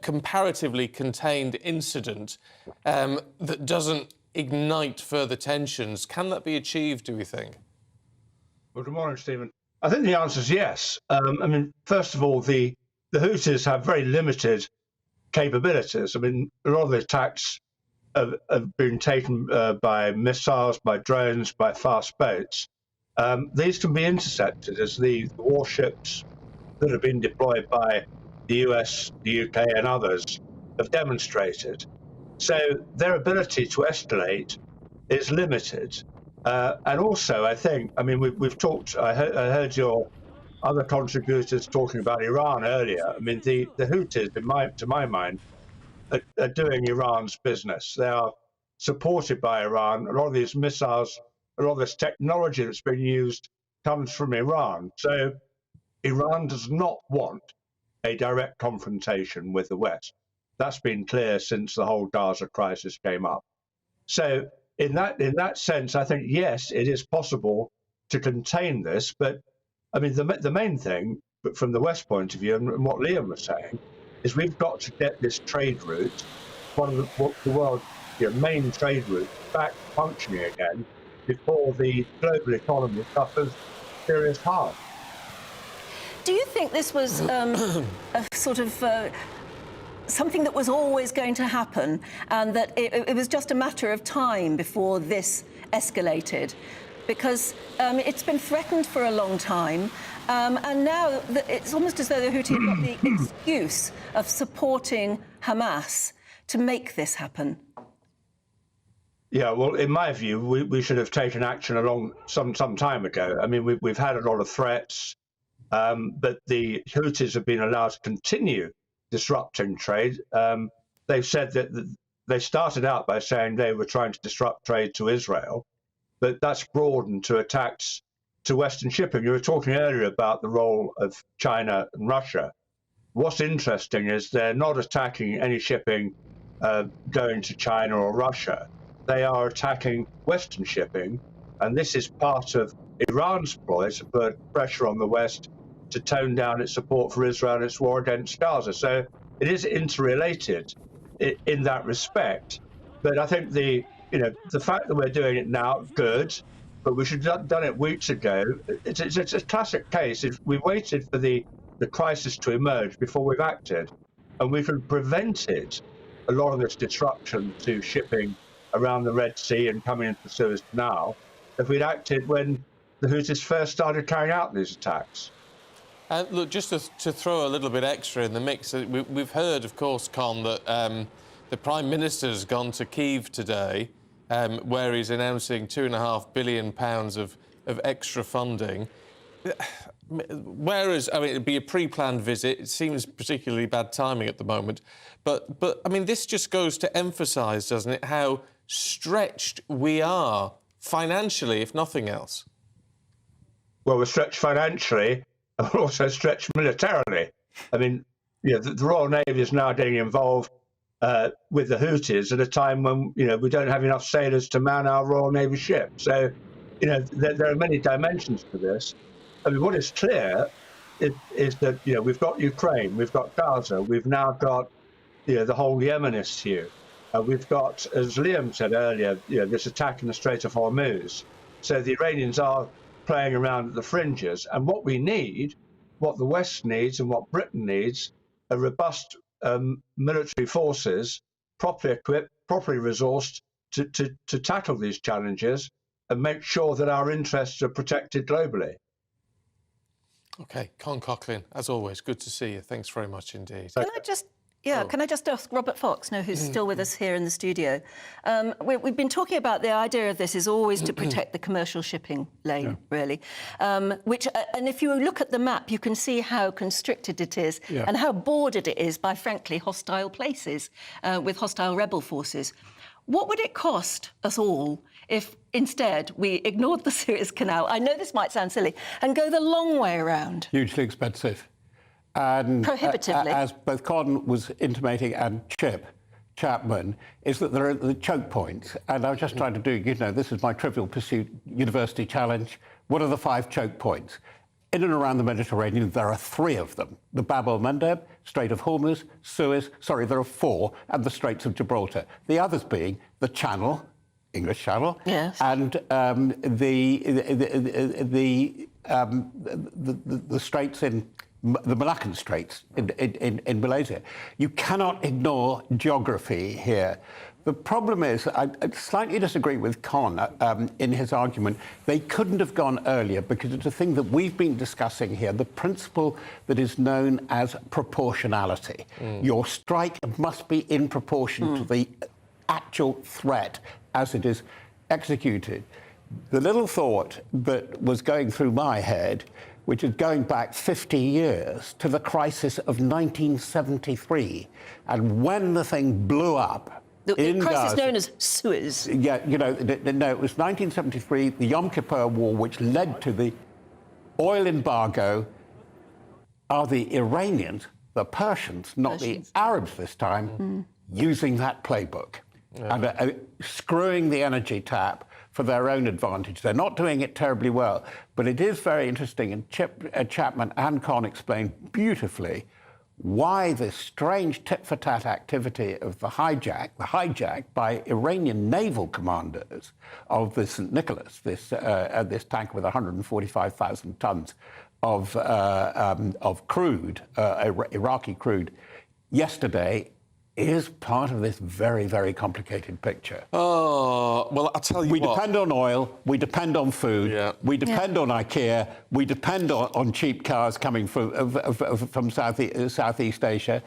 comparatively contained incident that doesn't ignite further tensions. Can that be achieved, do we think? Well, good morning, Stephen. I think the answer is yes. I mean, first of all, the Houthis have very limited capabilities. I mean, a lot of the attacks have been taken by missiles, by drones, by fast boats. These can be intercepted, as the warships that have been deployed by the US, the UK and others have demonstrated. So their ability to escalate is limited. And also, I think, I mean, we've talked, I heard your other contributors talking about Iran earlier. I mean, the Houthis, to my mind, are doing Iran's business. They are supported by Iran. A lot of these missiles, a lot of this technology that's been used comes from Iran. So Iran does not want a direct confrontation with the West. That's been clear since the whole Gaza crisis came up. So in that sense, I think, yes, it is possible to contain this. But I mean, the main thing, but from the West point of view, and what Liam was saying, is we've got to get this trade route, one of the world's main trade routes, back functioning again before the global economy suffers serious harm. Do you think this was a sort of something that was always going to happen, and that it was just a matter of time before this escalated? Because it's been threatened for a long time, and now it's almost as though the Houthis have got the excuse of supporting Hamas to make this happen. Yeah, well, in my view, we should have taken action along some time ago. I mean, we've had a lot of threats, but the Houthis have been allowed to continue disrupting trade. They've said that they started out by saying they were trying to disrupt trade to Israel, but that's broadened to attacks to Western shipping. You were talking earlier about the role of China and Russia. What's interesting is they're not attacking any shipping going to China or Russia. They are attacking Western shipping, and this is part of Iran's ploy to put pressure on the West to tone down its support for Israel and its war against Gaza. So it is interrelated in that respect. But I think the fact that we're doing it now, good, but we should have done it weeks ago. It's a classic case. We waited for the crisis to emerge before we've acted, and we could have prevented a lot of this disruption to shipping around the Red Sea and coming into the Suez Canal if we'd acted when the Houthis first started carrying out these attacks. Look, just to throw a little bit extra in the mix, we've heard, of course, Con, that The Prime Minister's gone to Kyiv today, where he's announcing £2.5 billion of extra funding. Whereas, I mean, it'd be a pre-planned visit. It seems particularly bad timing at the moment. But I mean, this just goes to emphasise, doesn't it, how stretched we are financially, if nothing else. Well, we're stretched financially and we're also stretched militarily. I mean, you know, the Royal Navy is now getting involved with the Houthis at a time when, you know, we don't have enough sailors to man our Royal Navy ships. So, you know, there are many dimensions to this. I mean, what is clear is that, you know, we've got Ukraine, we've got Gaza, we've now got, you know, the whole Yemen issue. We've got, as Liam said earlier, you know, this attack in the Strait of Hormuz. So the Iranians are playing around at the fringes. And what we need, what the West needs and what Britain needs, are robust military forces, properly equipped, properly resourced to tackle these challenges and make sure that our interests are protected globally. OK, Con Coughlin, as always, good to see you. Thanks very much indeed. Can I just ask Robert Fox, who's still with us here in the studio? We've been talking about the idea of this is always to protect the commercial shipping lane, really. And if you look at the map, you can see how constricted it is and how bordered it is by, frankly, hostile places with hostile rebel forces. What would it cost us all if instead we ignored the Suez Canal? I know this might sound silly, and go the long way around. Hugely expensive. And prohibitively. As both Con was intimating and Chapman, is that there are the choke points. And I was just trying to do, you know, this is my Trivial Pursuit University challenge. What are the 5 choke points? In and around the Mediterranean, there are 3 of them. The Bab el-Mandeb, Strait of Hormuz, Suez, there are 4, and the Straits of Gibraltar. The others being the Channel, English Channel, and the straits in the Malaccan Straits in Malaysia. You cannot ignore geography here. The problem is, I slightly disagree with Con in his argument. They couldn't have gone earlier because it's a thing that we've been discussing here, the principle that is known as proportionality. Your strike must be in proportion to the actual threat as it is executed. The little thought that was going through my head, which is going back 50 years to the crisis of 1973, and when the thing blew up. The crisis known as Suez. Yeah, you know, no, it was 1973, the Yom Kippur War, which led to the oil embargo. Are the Iranians, the Persians, not the Arabs this time, using that playbook and screwing the energy tap for their own advantage? They're not doing it terribly well, but it is very interesting, and Chapman and Con explained beautifully why this strange tit-for-tat activity of the hijack by Iranian naval commanders of the St. Nicholas, this tanker with 145,000 tons of crude, Iraqi crude, yesterday, is part of this very, very complicated picture. Oh, well, I'll tell you what. We depend on oil, we depend on food, we depend on IKEA, we depend on cheap cars coming from Southeast Asia.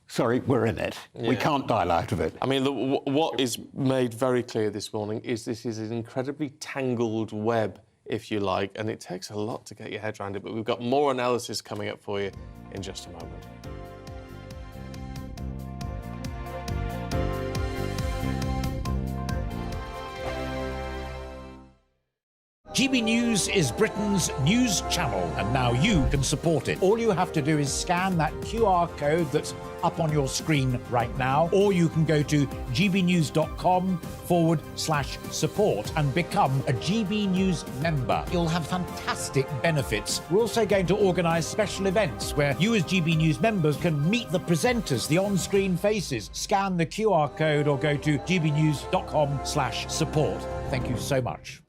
Sorry, we're in it. We can't dial out of it. I mean, what is made very clear this morning is this is an incredibly tangled web, if you like, and it takes a lot to get your head around it, but we've got more analysis coming up for you in just a moment. GB News is Britain's news channel, and now you can support it. All you have to do is scan that QR code that's up on your screen right now, or you can go to gbnews.com/support and become a GB News member. You'll have fantastic benefits. We're also going to organise special events where you as GB News members can meet the presenters, the on-screen faces. Scan the QR code or go to gbnews.com/support. Thank you so much.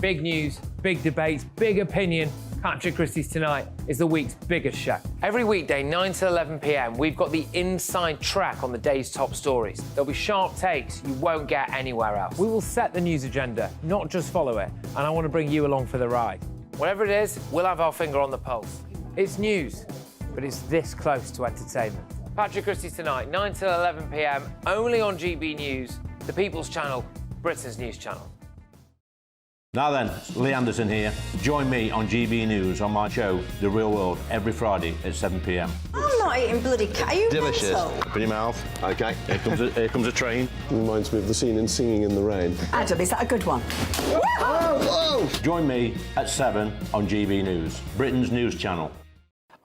Big news, big debates, big opinion. Patrick Christie's Tonight is the week's biggest show. Every weekday, 9 to 11 p.m, we've got the inside track on the day's top stories. There'll be sharp takes you won't get anywhere else. We will set the news agenda, not just follow it, and I want to bring you along for the ride. Whatever it is, we'll have our finger on the pulse. It's news, but it's this close to entertainment. Patrick Christie's Tonight, 9 till 11 p.m, only on GB News, the People's Channel, Britain's news channel. Now then, Lee Anderson here. Join me on GB News on my show, The Real World, every Friday at 7 p.m. I'm not eating bloody cat. Are you delicious. mental? Open your mouth. OK, here comes a train. Reminds me of the scene in Singing in the Rain. Adam, is that a good one? Whoa! Join me at 7 on GB News, Britain's news channel.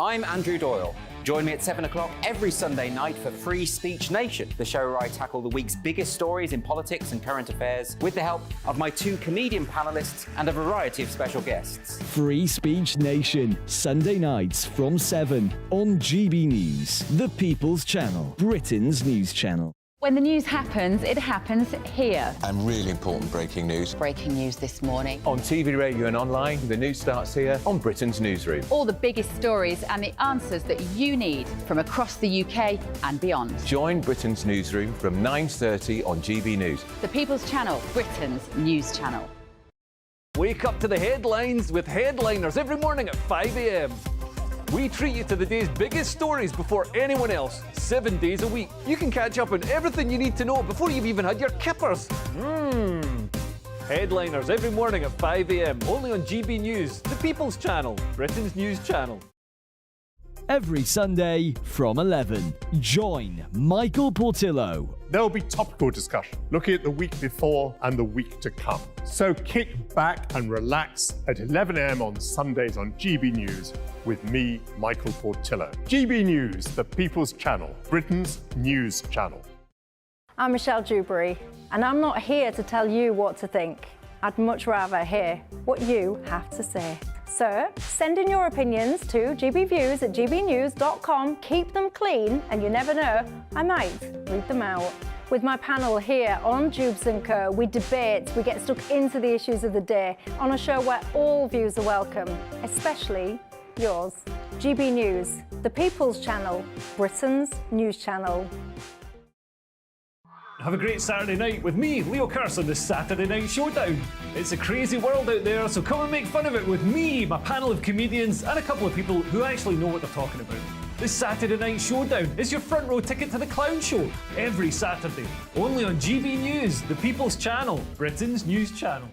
I'm Andrew Doyle. Join me at 7 o'clock every Sunday night for Free Speech Nation, the show where I tackle the week's biggest stories in politics and current affairs with the help of my 2 comedian panellists and a variety of special guests. Free Speech Nation, Sunday nights from 7 on GB News, the People's Channel, Britain's news channel. When the news happens, it happens here. And really important breaking news. Breaking news this morning. On TV, radio and online, the news starts here on Britain's Newsroom. All the biggest stories and the answers that you need from across the UK and beyond. Join Britain's Newsroom from 9:30 on GB News. The People's Channel, Britain's news channel. Wake up to the headlines with Headliners every morning at 5 a.m. We treat you to the day's biggest stories before anyone else, 7 days a week. You can catch up on everything you need to know before you've even had your kippers. Headliners every morning at 5 a.m, only on GB News, the People's Channel, Britain's news channel. Every Sunday from 11, join Michael Portillo. There'll be topical discussion, looking at the week before and the week to come. So kick back and relax at 11 a.m. on Sundays on GB News with me, Michael Portillo. GB News, the People's Channel, Britain's news channel. I'm Michelle Dewberry, and I'm not here to tell you what to think. I'd much rather hear what you have to say. So, send in your opinions to gbviews@gbnews.com. Keep them clean, and you never know, I might read them out. With my panel here on Jubes & Co, we debate, we get stuck into the issues of the day on a show where all views are welcome, especially yours. GB News, the People's Channel, Britain's news channel. Have a great Saturday night with me, Leo Curse, on the Saturday Night Showdown. It's a crazy world out there, so come and make fun of it with me, my panel of comedians, and a couple of people who actually know what they're talking about. This Saturday Night Showdown is your front row ticket to the clown show every Saturday, only on GB News, the People's Channel, Britain's news channel.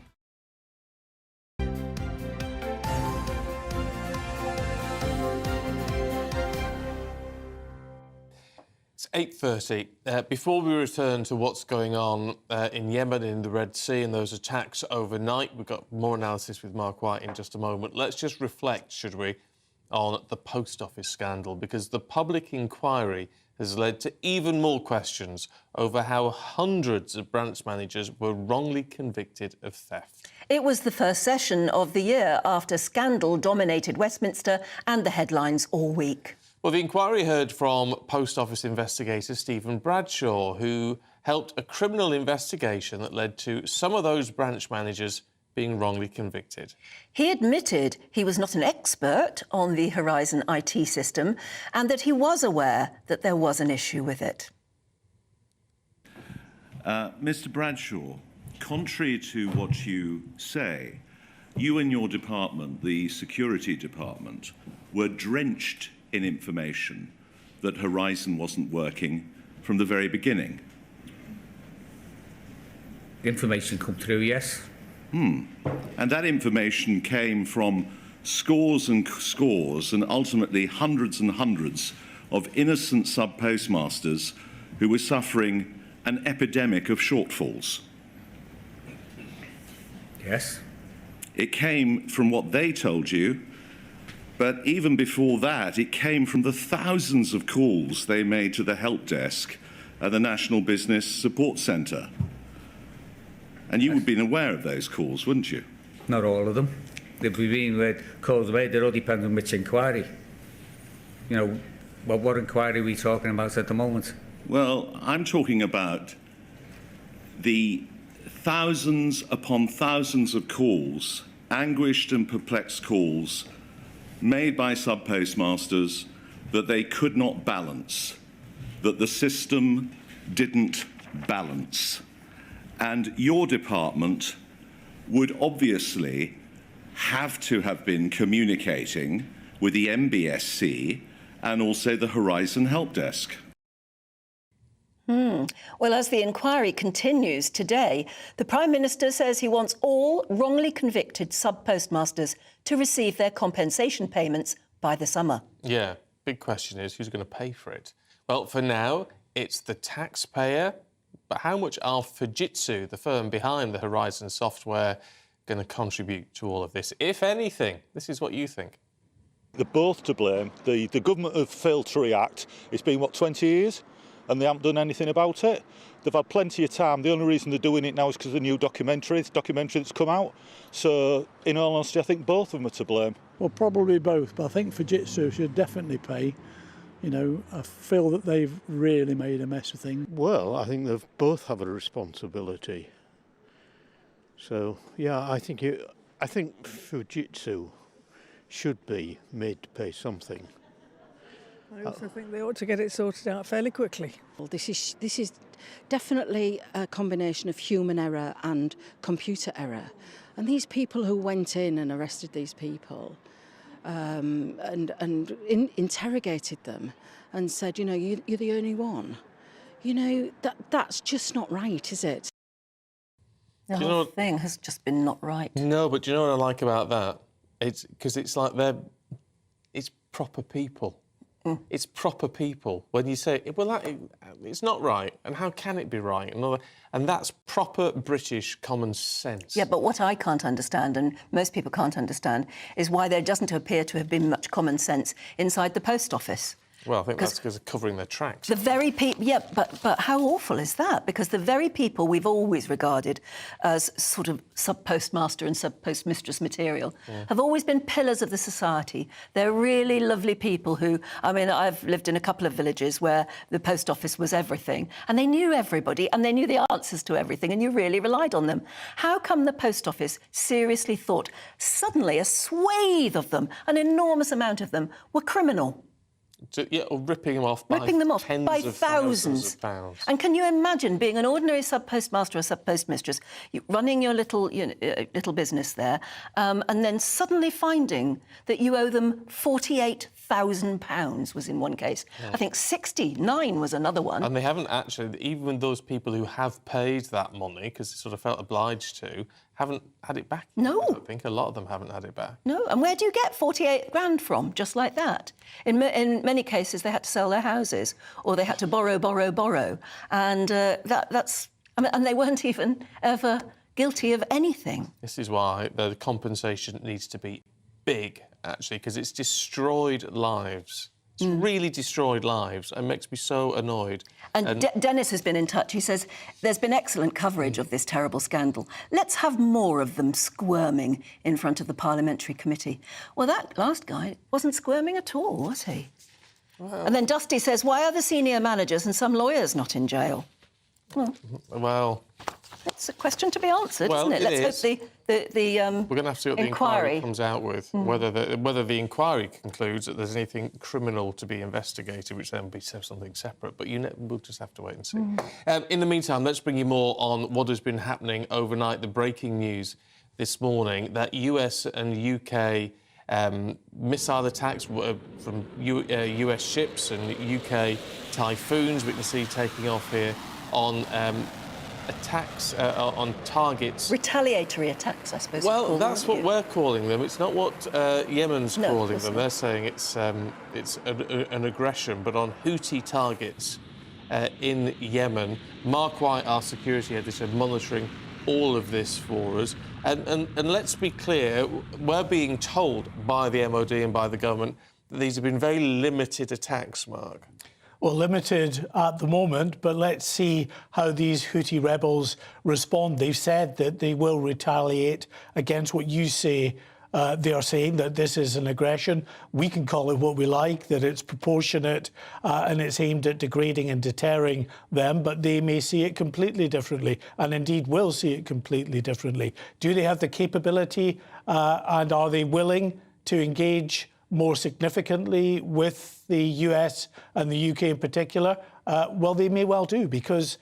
It's 8:30. Before we return to what's going on in Yemen, in the Red Sea, and those attacks overnight, we've got more analysis with Mark White in just a moment. Let's just reflect, should we, on the post office scandal, because the public inquiry has led to even more questions over how hundreds of branch managers were wrongly convicted of theft. It was the first session of the year after scandal dominated Westminster and the headlines all week. Well, the inquiry heard from Post Office investigator Stephen Bradshaw, who helped a criminal investigation that led to some of those branch managers being wrongly convicted. He admitted he was not an expert on the Horizon IT system and that he was aware that there was an issue with it. Mr. Bradshaw, contrary to what you say, you and your department, the security department, were drenched in information that Horizon wasn't working from the very beginning. Information come through, yes. And that information came from scores and scores and ultimately hundreds and hundreds of innocent sub-postmasters who were suffering an epidemic of shortfalls. Yes. It came from what they told you, but even before that, it came from the thousands of calls they made to the help desk at the National Business Support Centre. And you would have been aware of those calls, wouldn't you? Not all of them. If we've been called away, it all depends on which inquiry. You know, what inquiry are we talking about at the moment? Well, I'm talking about the thousands upon thousands of calls, anguished and perplexed calls, made by sub-postmasters that they could not balance, that the system didn't balance. And your department would obviously have to have been communicating with the MBSC and also the Horizon Help Desk. Well, as the inquiry continues today, the Prime Minister says he wants all wrongly convicted sub-postmasters to receive their compensation payments by the summer. Yeah, big question is who's going to pay for it? Well, for now, it's the taxpayer. But how much are Fujitsu, the firm behind the Horizon software, going to contribute to all of this, if anything? This is what you think. They're both to blame. The government have failed to react. It's been, 20 years? And they haven't done anything about it. They've had plenty of time. The only reason they're doing it now is because of the new documentary that's come out. So, in all honesty, I think both of them are to blame. Well, probably both, but I think Fujitsu should definitely pay. You know, I feel that they've really made a mess of things. Well, I think they both have a responsibility. So, yeah, I think Fujitsu should be made to pay something. I also think they ought to get it sorted out fairly quickly. Well, this is definitely a combination of human error and computer error. And these people who went in and arrested these people and interrogated them and said, you know, you're the only one. You know, that's just not right, is it? The whole thing has just been not right. No, but do you know what I like about that? It's because it's like it's proper people. It's proper people. When you say, well, it's not right, and how can it be right? And that's proper British common sense. Yeah, but what I can't understand, and most people can't understand, is why there doesn't appear to have been much common sense inside the post office. Well, I think that's because of covering their tracks. The very people, yeah, but how awful is that? Because the very people we've always regarded as sort of sub-postmaster and sub-postmistress material have always been pillars of the society. They're really lovely people who, I mean, I've lived in a couple of villages where the post office was everything, and they knew everybody, and they knew the answers to everything, and you really relied on them. How come the post office seriously thought suddenly a swathe of them, an enormous amount of them, were criminal? Or ripping them off by thousands of pounds. And can you imagine being an ordinary sub-postmaster or sub-postmistress, running your little business there, and then suddenly finding that you owe them £48,000 was in one case. Yeah. I think 69 was another one. And they haven't actually, even those people who have paid that money, because they sort of felt obliged to, haven't had it back. No. I think a lot of them haven't had it back. No, and where do you get 48 grand from, just like that? In many cases, they had to sell their houses, or they had to borrow. And that's... I mean, and they weren't even ever guilty of anything. This is why the compensation needs to be big, actually, because it's destroyed lives. It's really destroyed lives and makes me so annoyed. And Dennis has been in touch. He says, there's been excellent coverage of this terrible scandal. Let's have more of them squirming in front of the Parliamentary Committee. Well, that last guy wasn't squirming at all, was he? Well... And then Dusty says, why are the senior managers and some lawyers not in jail? Well... It's a question to be answered, isn't it? Let's hope the we're going to have to see what the inquiry comes out with, whether the inquiry concludes that there's anything criminal to be investigated, which then will be something separate. But we'll just have to wait and see. In the meantime, let's bring you more on what has been happening overnight. The breaking news this morning that US and UK missile attacks from US ships and UK Typhoons, we can see taking off here on... attacks on targets. Retaliatory attacks, I suppose. Well, that's what we're calling them. It's not what Yemen's calling them. They're saying it's an aggression, but on Houthi targets in Yemen. Mark White, our security head, is monitoring all of this for us. And let's be clear, we're being told by the MOD and by the government that these have been very limited attacks, Mark. Well, limited at the moment, but let's see how these Houthi rebels respond. They've said that they will retaliate against what you say they are saying, that this is an aggression. We can call it what we like, that it's proportionate and it's aimed at degrading and deterring them, but they may see it completely differently, and indeed will see it completely differently. Do they have the capability and are they willing to engage more significantly with the US and the UK in particular? Well, they may well do, because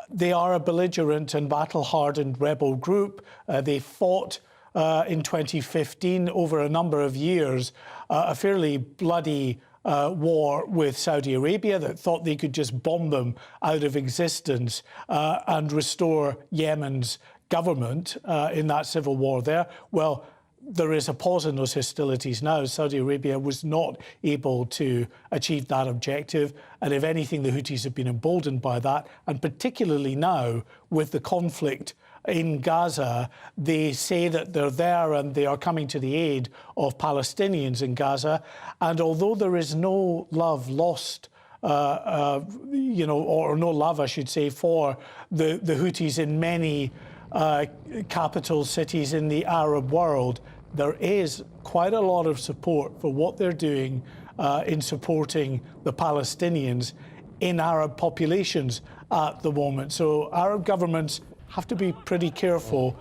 they are a belligerent and battle-hardened rebel group. They fought in 2015 over a number of years, a fairly bloody war with Saudi Arabia, that thought they could just bomb them out of existence and restore Yemen's government in that civil war there. Well, there is a pause in those hostilities now. Saudi Arabia was not able to achieve that objective. And if anything, the Houthis have been emboldened by that. And particularly now, with the conflict in Gaza, they say that they're there and they are coming to the aid of Palestinians in Gaza. And although there is no love lost, you know, or no love, I should say, for the Houthis in many capital cities in the Arab world, there is quite a lot of support for what they're doing in supporting the Palestinians in Arab populations at the moment. So Arab governments have to be pretty careful.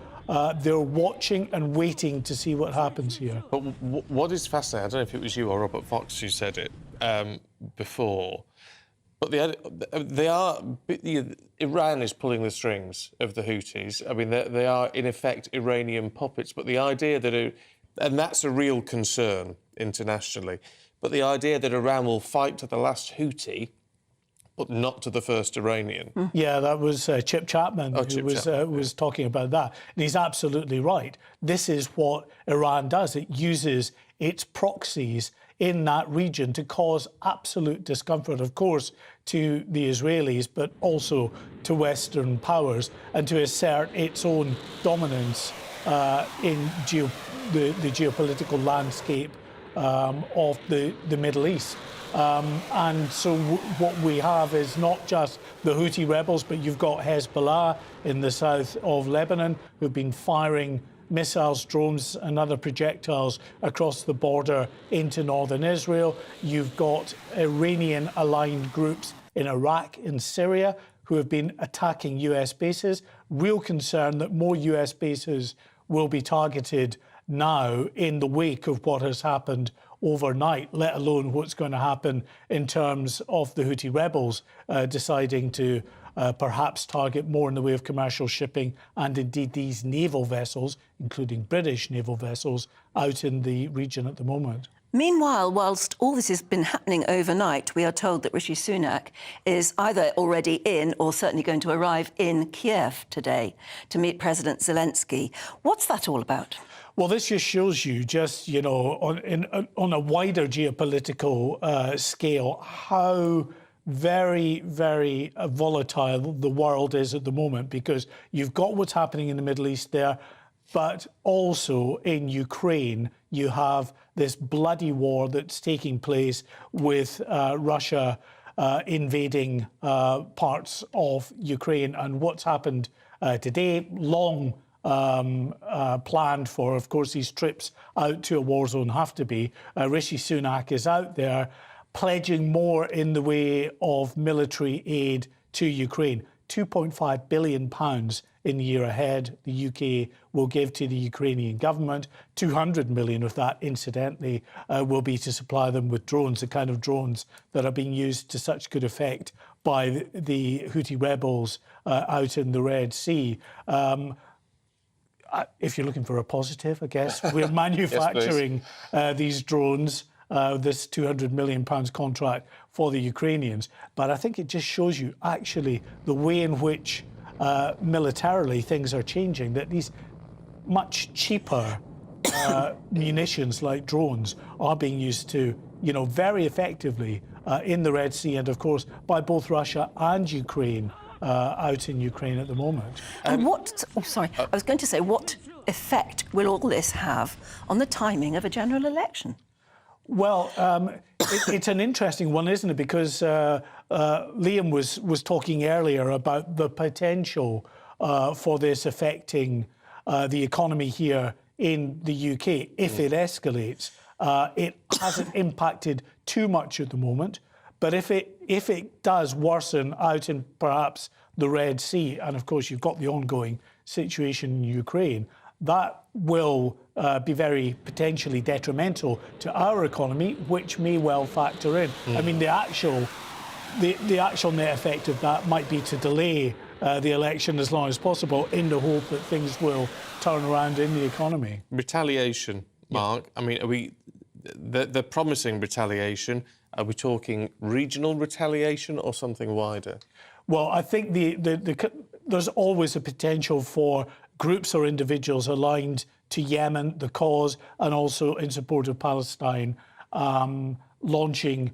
They're watching and waiting to see what happens here. But what is fascinating, I don't know if it was you or Robert Fox who said it before, but Iran is pulling the strings of the Houthis. I mean, they are, in effect, Iranian puppets. But the idea that... and that's a real concern internationally. But the idea that Iran will fight to the last Houthi, but not to the first Iranian. Yeah, that was Chip Chapman who was talking about that. And he's absolutely right. This is what Iran does. It uses its proxies in that region to cause absolute discomfort, of course, to the Israelis, but also to Western powers, and to assert its own dominance in the geopolitical landscape of the Middle East. And so what we have is not just the Houthi rebels, but you've got Hezbollah in the south of Lebanon, who've been firing missiles, drones and other projectiles across the border into northern Israel. You've got Iranian-aligned groups in Iraq and Syria who have been attacking US bases. Real concern that more US bases will be targeted now in the wake of what has happened overnight, let alone what's going to happen in terms of the Houthi rebels deciding to perhaps target more in the way of commercial shipping and indeed these naval vessels, including British naval vessels, out in the region at the moment. Meanwhile, whilst all this has been happening overnight, we are told that Rishi Sunak is either already in or certainly going to arrive in Kiev today to meet President Zelensky. What's that all about? Well, this just shows you just, you know, on a wider geopolitical scale, how very, very volatile the world is at the moment, because you've got what's happening in the Middle East there, but also in Ukraine, you have this bloody war that's taking place with Russia invading parts of Ukraine. And what's happened today, long planned for, of course, these trips out to a war zone have to be. Rishi Sunak is out there pledging more in the way of military aid to Ukraine. £2.5 billion in the year ahead the UK will give to the Ukrainian government. 200 million of that, incidentally, will be to supply them with drones, the kind of drones that are being used to such good effect by the Houthi rebels out in the Red Sea. If you're looking for a positive, I guess, we're manufacturing these drones, this £200 million contract for the Ukrainians. But I think it just shows you, actually, the way in which militarily things are changing, that these much cheaper munitions like drones are being used to, you know, very effectively in the Red Sea and, of course, by both Russia and Ukraine. Out in Ukraine at the moment. And what, I was going to say, what effect will all this have on the timing of a general election? Well, it's an interesting one, isn't it? Because Liam was talking earlier about the potential for this affecting the economy here in the UK if it escalates. It hasn't impacted too much at the moment. But if it does worsen out in perhaps the Red Sea, and of course you've got the ongoing situation in Ukraine, that will be very potentially detrimental to our economy, which may well factor in. I mean, the actual net effect of that might be to delay the election as long as possible in the hope that things will turn around in the economy. Retaliation, Mark. I mean, they're promising retaliation. Are we talking regional retaliation or something wider? Well, I think there's always a potential for groups or individuals aligned to Yemen, the cause, and also in support of Palestine, launching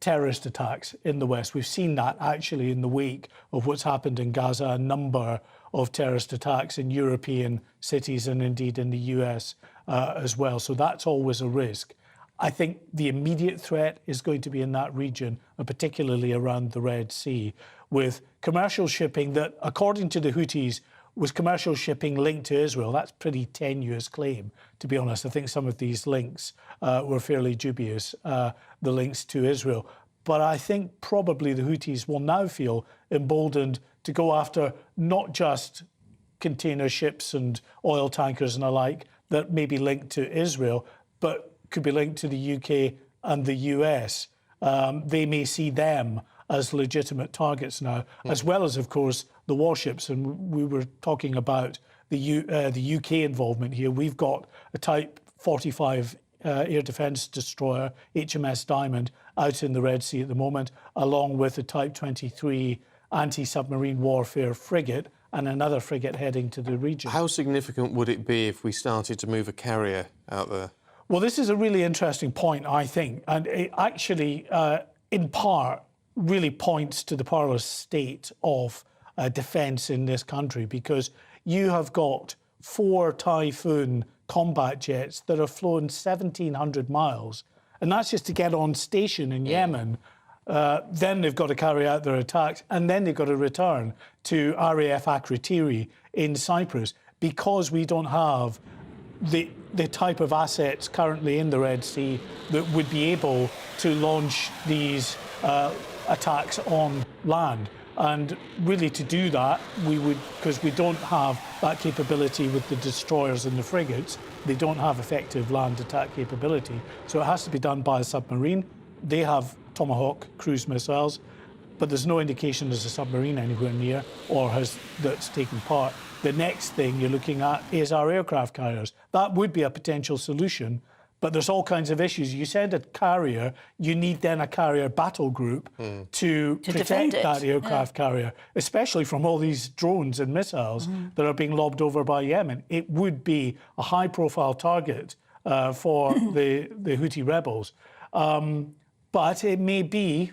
terrorist attacks in the West. We've seen that actually in the wake of what's happened in Gaza, a number of terrorist attacks in European cities and indeed in the US as well. So that's always a risk. I think the immediate threat is going to be in that region, and particularly around the Red Sea, with commercial shipping that, according to the Houthis, was commercial shipping linked to Israel. That's pretty tenuous claim, to be honest. I think some of these links were fairly dubious, the links to Israel. But I think probably the Houthis will now feel emboldened to go after not just container ships and oil tankers and the like that may be linked to Israel, but could be linked to the UK and the US. They may see them as legitimate targets now, as well as, of course, the warships. And we were talking about the UK involvement here. We've got a Type 45 air defence destroyer, HMS Diamond, out in the Red Sea at the moment, along with a Type 23 anti-submarine warfare frigate and another frigate heading to the region. How significant would it be if we started to move a carrier out there? Well, this is a really interesting point, I think, and it actually, in part, really points to the perilous state of defence in this country, because you have got 4 Typhoon combat jets that have flown 1,700 miles, and that's just to get on station in Yemen. Then they've got to carry out their attacks, and then they've got to return to RAF Akrotiri in Cyprus, because we don't have the type of assets currently in the Red Sea that would be able to launch these attacks on land. And really, to do that, we would, because we don't have that capability with the destroyers and the frigates, they don't have effective land attack capability. So it has to be done by a submarine. They have Tomahawk cruise missiles, but there's no indication there's a submarine anywhere near or that's taken part. The next thing you're looking at is our aircraft carriers. That would be a potential solution, but there's all kinds of issues. You send a carrier, you need then a carrier battle group to protect that aircraft carrier, especially from all these drones and missiles that are being lobbed over by Yemen. It would be a high-profile target for the Houthi rebels. But it may be,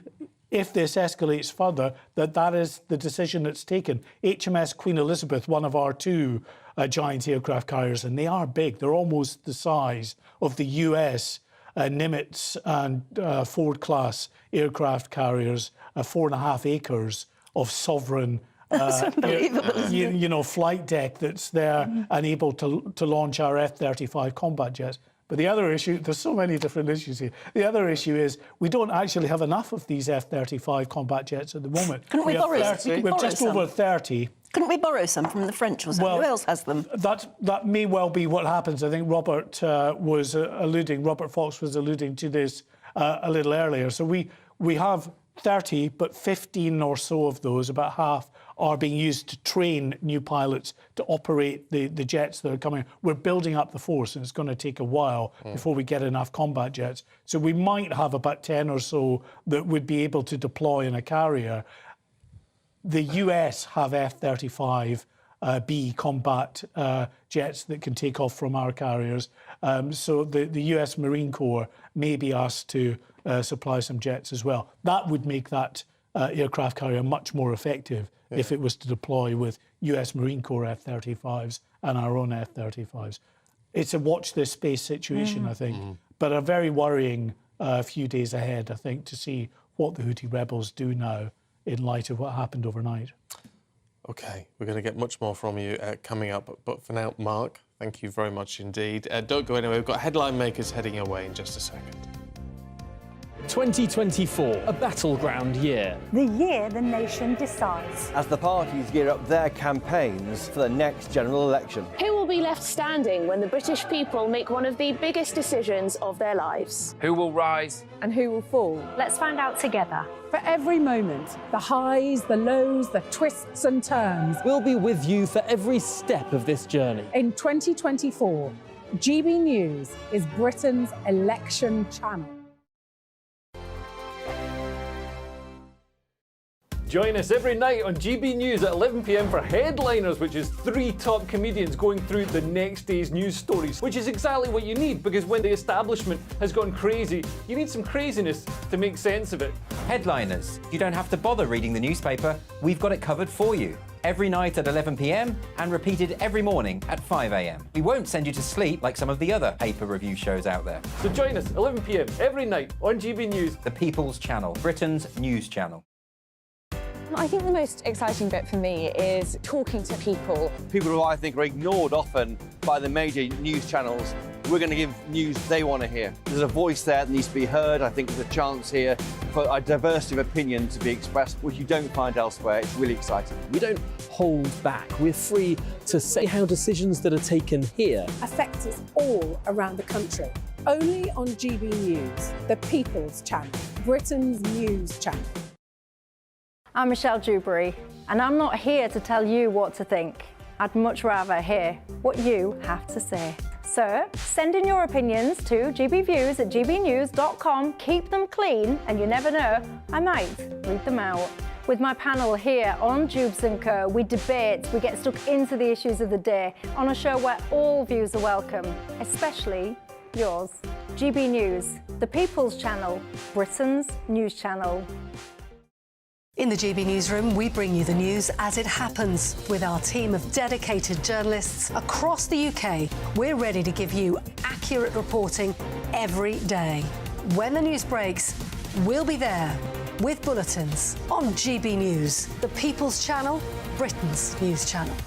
if this escalates further, that is the decision that's taken. HMS Queen Elizabeth, one of our 2 giant aircraft carriers, and they are big. They're almost the size of the US Nimitz and Ford class aircraft carriers, 4.5 acres of sovereign flight deck that's there and able to launch our F-35 combat jets. But the other issue, there's so many different issues here. The other issue is we don't actually have enough of these F-35 combat jets at the moment. Couldn't we borrow some? We've just over 30. Couldn't we borrow some from the French or something? Well, who else has them? That may well be what happens. I think Robert Fox was alluding to this a little earlier. So we have 30, but 15 or so of those, about half, are being used to train new pilots to operate the jets that are coming. We're building up the force, and it's going to take a while before we get enough combat jets. So we might have about 10 or so that would be able to deploy in a carrier. The US have F-35B combat jets that can take off from our carriers. So the US Marine Corps may be asked to supply some jets as well. That would make that aircraft carrier much more effective if it was to deploy with US Marine Corps F-35s and our own F-35s. It's a watch this space situation, I think, but a very worrying few days ahead, I think, to see what the Houthi rebels do now in light of what happened overnight. OK, we're going to get much more from you coming up. But for now, Mark, thank you very much indeed. Don't go anywhere. We've got headline makers heading your way in just a second. 2024, a battleground year. The year the nation decides. As the parties gear up their campaigns for the next general election. Who will be left standing when the British people make one of the biggest decisions of their lives? Who will rise? And who will fall? Let's find out together. For every moment, the highs, the lows, the twists and turns. We'll be with you for every step of this journey. In 2024, GB News is Britain's election channel. Join us every night on GB News at 11 p.m. for Headliners, which is 3 top comedians going through the next day's news stories, which is exactly what you need, because when the establishment has gone crazy, you need some craziness to make sense of it. Headliners. You don't have to bother reading the newspaper. We've got it covered for you. Every night at 11 p.m. and repeated every morning at 5 a.m. We won't send you to sleep like some of the other paper review shows out there. So join us 11 p.m. every night on GB News. The People's Channel, Britain's news channel. I think the most exciting bit for me is talking to people. People who I think are ignored often by the major news channels. We're going to give news they want to hear. There's a voice there that needs to be heard. I think there's a chance here for a diversity of opinion to be expressed, which you don't find elsewhere. It's really exciting. We don't hold back. We're free to say how decisions that are taken here affect us all around the country. Only on GB News, the People's Channel, Britain's news channel. I'm Michelle Dewberry, and I'm not here to tell you what to think. I'd much rather hear what you have to say. So send in your opinions to gbviews@gbnews.com. Keep them clean, and you never know, I might read them out. With my panel here on Jubes & Co, we debate, we get stuck into the issues of the day on a show where all views are welcome, especially yours. GB News, the People's Channel, Britain's news channel. In the GB Newsroom, we bring you the news as it happens. With our team of dedicated journalists across the UK, we're ready to give you accurate reporting every day. When the news breaks, we'll be there with bulletins on GB News, the People's Channel, Britain's news channel.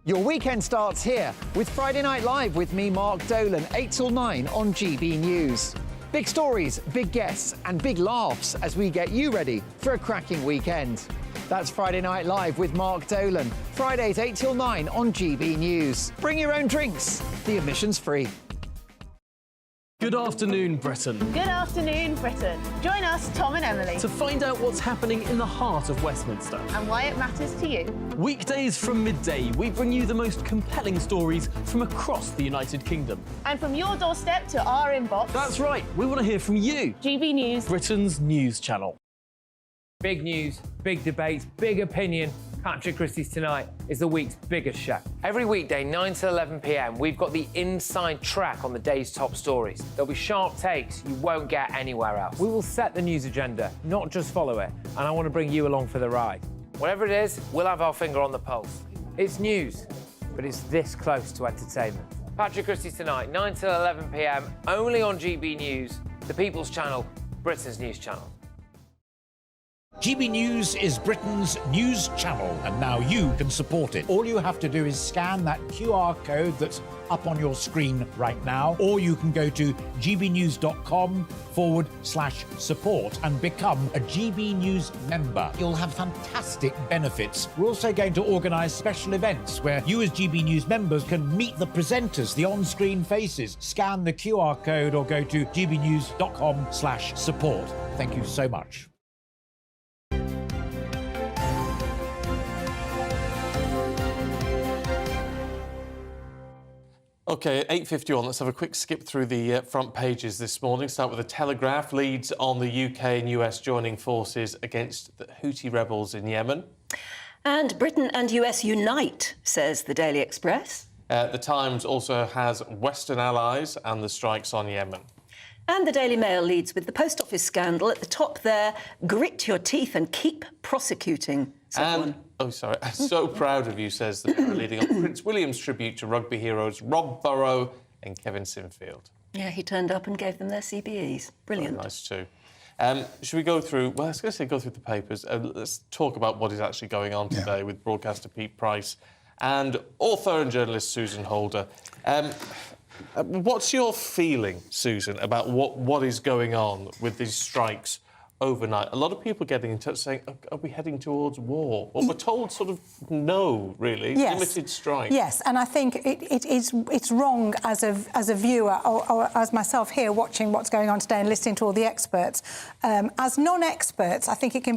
Your weekend starts here with Friday Night Live with me, Mark Dolan, 8 till 9 on GB News. Big stories, big guests and big laughs as we get you ready for a cracking weekend. That's Friday Night Live with Mark Dolan. Fridays 8 till 9 on GB News. Bring your own drinks. The admission's free. Good afternoon, Britain. Good afternoon, Britain. Join us, Tom and Emily, To find out what's happening in the heart of Westminster. and why it matters to you. Weekdays from midday, we bring you the most compelling stories from across the United Kingdom. And from your doorstep to our inbox. That's right, we want to hear from you. GB News, Britain's news channel. Big news, big debates, big opinion. Patrick Christie's Tonight is the week's biggest show. Every weekday, 9 to 11 p.m, we've got the inside track on the day's top stories. There'll be sharp takes you won't get anywhere else. We will set the news agenda, not just follow it, and I want to bring you along for the ride. Whatever it is, we'll have our finger on the pulse. It's news, but it's this close to entertainment. Patrick Christie's Tonight, 9 to 11 p.m, only on GB News, the People's Channel, Britain's news channel. GB News is Britain's news channel, and now you can support it. All you have to do is scan that QR code that's up on your screen right now, or you can go to gbnews.com/support and become a GB News member. You'll have fantastic benefits. We're also going to organise special events where you as GB News members can meet the presenters, the on-screen faces. Scan the QR code or go to gbnews.com/support. Thank you so much. OK, at 8:51, let's have a quick skip through the front pages this morning. Start with the Telegraph. Leads on the UK and US joining forces against the Houthi rebels in Yemen. And Britain and US unite, says the Daily Express. The Times also has Western allies and the strikes on Yemen. And the Daily Mail leads with the post office scandal at the top there. Grit your teeth and keep prosecuting. And, oh, sorry, I'm so proud of you, says the Mirror, leading on Prince William's tribute to rugby heroes Rob Burrow and Kevin Sinfield. Yeah, he turned up and gave them their CBEs. Brilliant. Very nice too. Should we go through, well, I was going to say go through the papers. Let's talk about what is actually going on today with broadcaster Pete Price and author and journalist Susan Holder. What's your feeling, Susan, about what is going on with these strikes overnight? A lot of people getting in touch saying, are we heading towards war? Well, we're told sort of no, really. Yes. Limited strike. Yes, and I think it's wrong as a viewer or as myself here watching what's going on today and listening to all the experts. As non-experts, I think you can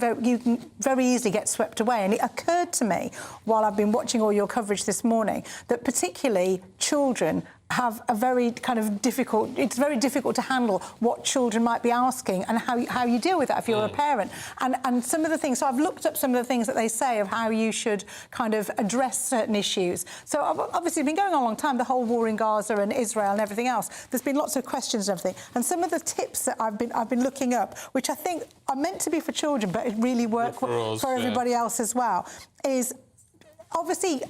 very easily get swept away. And it occurred to me while I've been watching all your coverage this morning that particularly children have a very kind of difficult, it's very difficult to handle what children might be asking and how you deal with that if you're a parent. And some of the things, so I've looked up some of the things that they say of how you should kind of address certain issues. So obviously it's been going on a long time, the whole war in Gaza and Israel and everything else. There's been lots of questions and everything. And some of the tips that I've been looking up, which I think are meant to be for children, but it really work for everybody else as well, is obviously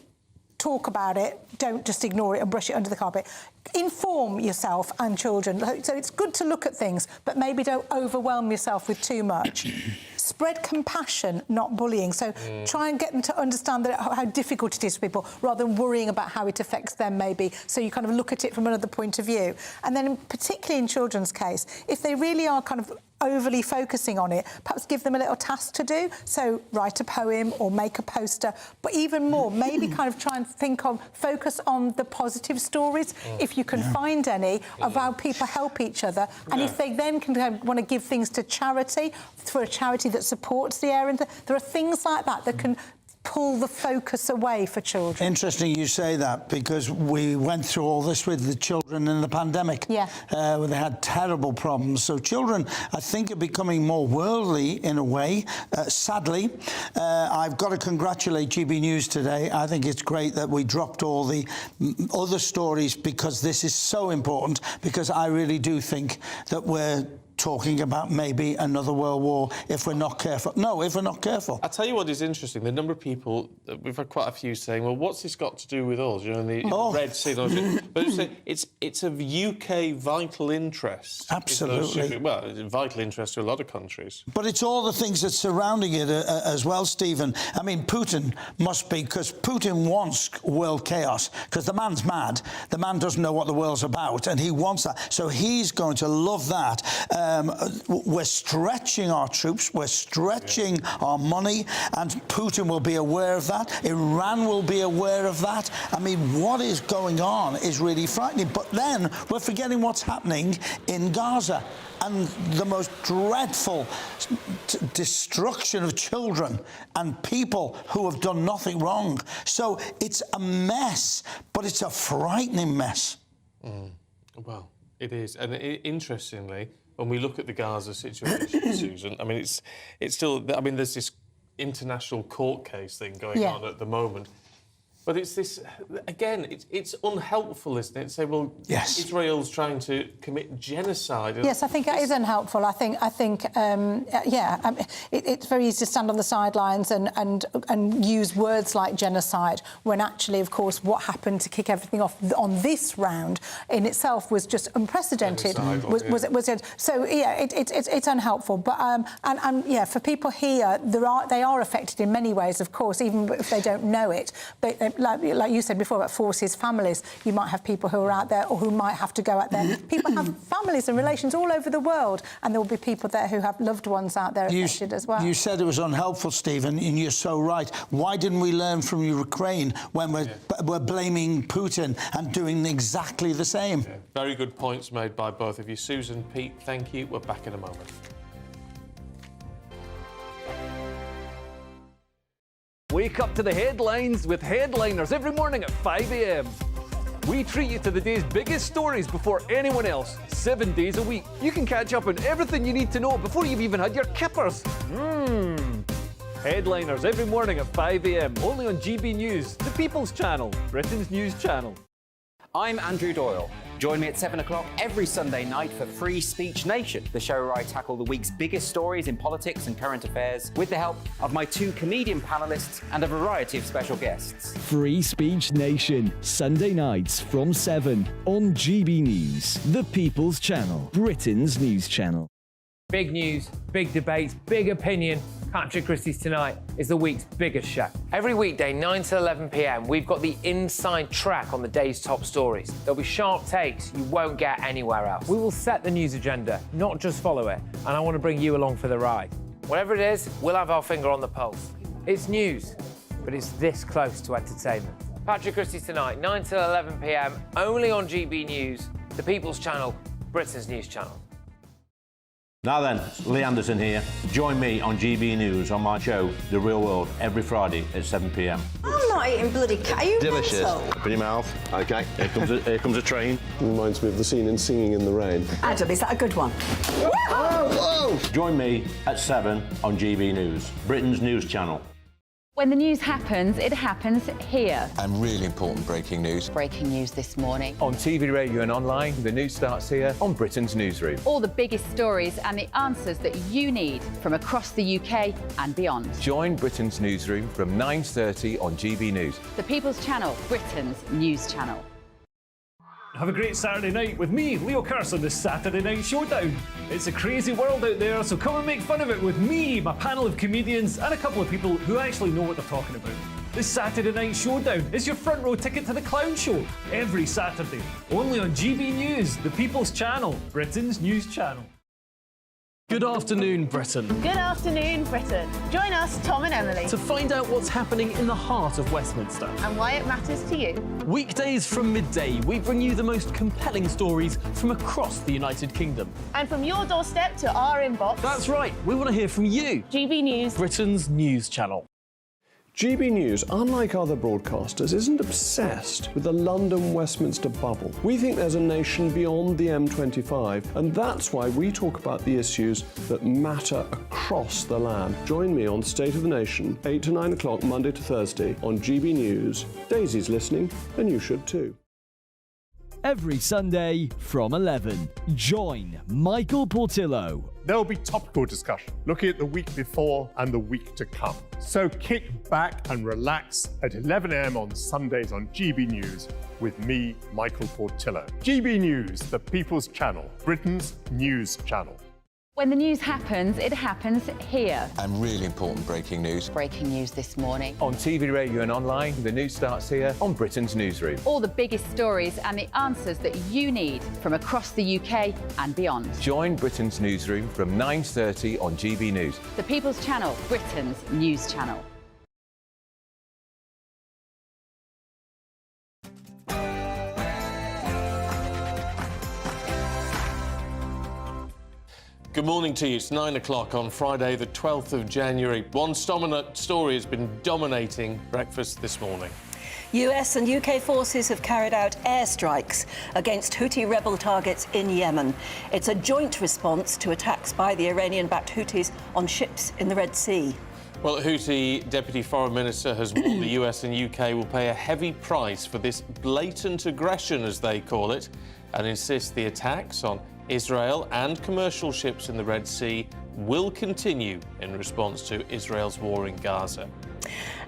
talk about it, don't just ignore it and brush it under the carpet. Inform yourself and children. So it's good to look at things, but maybe don't overwhelm yourself with too much. Spread compassion, not bullying. So try and get them to understand how difficult it is for people, rather than worrying about how it affects them, maybe. So you kind of look at it from another point of view. And then, particularly in children's case, if they really are kind of overly focusing on it, perhaps give them a little task to do. So write a poem or make a poster, but even more, maybe kind of try and focus on the positive stories, if you can find any, of how people help each other. And if they then can want to give things to charity, for a charity that supports the area, there are things like that that can pull the focus away for children. Interesting you say that, because we went through all this with the children in the pandemic. Yeah. Where they had terrible problems. So children, I think, are becoming more worldly in a way, sadly. I've got to congratulate GB News today. I think it's great that we dropped all the other stories, because this is so important, because I really do think that we're talking about maybe another world war if we're not careful. No, if we're not careful. I'll tell you what is interesting. The number of people, we've had quite a few saying, well, what's this got to do with us? You know, in the Red Sea. But it's of UK vital interest. Absolutely. Well, it's vital interest to a lot of countries. But it's all the things that's surrounding it as well, Stephen. I mean, Putin must be, because Putin wants world chaos, because the man's mad. The man doesn't know what the world's about, and he wants that. So he's going to love that. We're stretching our troops, we're stretching our money, and Putin will be aware of that. Iran will be aware of that. I mean, what is going on is really frightening. But then we're forgetting what's happening in Gaza and the most dreadful destruction of children and people who have done nothing wrong. So it's a mess, but it's a frightening mess. Well, it is. And interestingly, when we look at the Gaza situation, Susan, I mean, it's still... I mean, there's this international court case thing going on at the moment. But it's this... Again, it's unhelpful, isn't it? Say, well, Israel's trying to commit genocide. Yes, I think it is unhelpful. I think it's very easy to stand on the sidelines and use words like genocide, when actually, of course, what happened to kick everything off on this round in itself was just unprecedented. So it's unhelpful. But for people here, they are affected in many ways, of course, even if they don't know it. Like you said before about forces, families, you might have people who are out there or who might have to go out there. People have families and relations all over the world, and there will be people there who have loved ones out there affected as well. You said it was unhelpful, Stephen, and you're so right. Why didn't we learn from Ukraine when we're blaming Putin and doing exactly the same? Yeah. Very good points made by both of you. Susan, Pete, thank you. We're back in a moment. Wake up to the headlines with Headliners every morning at 5 a.m. We treat you to the day's biggest stories before anyone else, 7 days a week. You can catch up on everything you need to know before you've even had your kippers. Headliners every morning at 5 a.m. only on GB News, the People's Channel, Britain's news channel. I'm Andrew Doyle. Join me at 7 o'clock every Sunday night for Free Speech Nation, the show where I tackle the week's biggest stories in politics and current affairs with the help of my two comedian panellists and a variety of special guests. Free Speech Nation, Sunday nights from 7 on GB News, the People's Channel, Britain's news channel. Big news, big debates, big opinion. Patrick Christie's Tonight is the week's biggest show. Every weekday, 9 to 11 p.m, we've got the inside track on the day's top stories. There'll be sharp takes you won't get anywhere else. We will set the news agenda, not just follow it, and I want to bring you along for the ride. Whatever it is, we'll have our finger on the pulse. It's news, but it's this close to entertainment. Patrick Christie's Tonight, 9 to 11 p.m, only on GB News, the People's Channel, Britain's news channel. Now then, Lee Anderson here. Join me on GB News on my show, The Real World, every Friday at 7 p.m. I'm not eating bloody cat. Are you Delicious. mental? Open your mouth. OK, here comes a train. Reminds me of the scene in Singing in the Rain. Adam, is that a good one? Whoa! Join me at 7 on GB News, Britain's news channel. When the news happens, it happens here. And really important breaking news. Breaking news this morning. On TV, radio and online, the news starts here on Britain's Newsroom. All the biggest stories and the answers that you need from across the UK and beyond. Join Britain's Newsroom from 9:30 on GB News. The People's Channel, Britain's news channel. Have a great Saturday night with me, Leo Curse, on this Saturday Night Showdown. It's a crazy world out there, so come and make fun of it with me, my panel of comedians, and a couple of people who actually know what they're talking about. This Saturday Night Showdown is your front row ticket to the clown show every Saturday, only on GB News, the People's Channel, Britain's news channel. Good afternoon, Britain. Good afternoon, Britain. Join us, Tom and Emily, To find out what's happening in the heart of Westminster. and why it matters to you. Weekdays from midday, we bring you the most compelling stories from across the United Kingdom. And from your doorstep to our inbox. That's right, we want to hear from you. GB News, Britain's news channel. GB News, unlike other broadcasters, isn't obsessed with the London-Westminster bubble. We think there's a nation beyond the M25, and that's why we talk about the issues that matter across the land. Join me on State of the Nation, 8 to 9 o'clock, Monday to Thursday, on GB News. Daisy's listening, and you should too. Every Sunday from 11. Join Michael Portillo. There will be topical discussion, looking at the week before and the week to come. So kick back and relax at 11 a.m. on Sundays on GB News with me, Michael Portillo. GB News, the People's Channel, Britain's news channel. When the news happens, it happens here. And really important breaking news. Breaking news this morning. On TV, radio and online, the news starts here on Britain's Newsroom. All the biggest stories and the answers that you need from across the UK and beyond. Join Britain's Newsroom from 9:30 on GB News. The People's Channel, Britain's news channel. Good morning to you. It's 9 o'clock on Friday, the 12th of January. One story has been dominating breakfast this morning. US and UK forces have carried out airstrikes against Houthi rebel targets in Yemen. It's a joint response to attacks by the Iranian-backed Houthis on ships in the Red Sea. Well, Houthi Deputy Foreign Minister has warned the US and UK will pay a heavy price for this blatant aggression, as they call it, and insists the attacks on Israel and commercial ships in the Red Sea will continue in response to Israel's war in Gaza.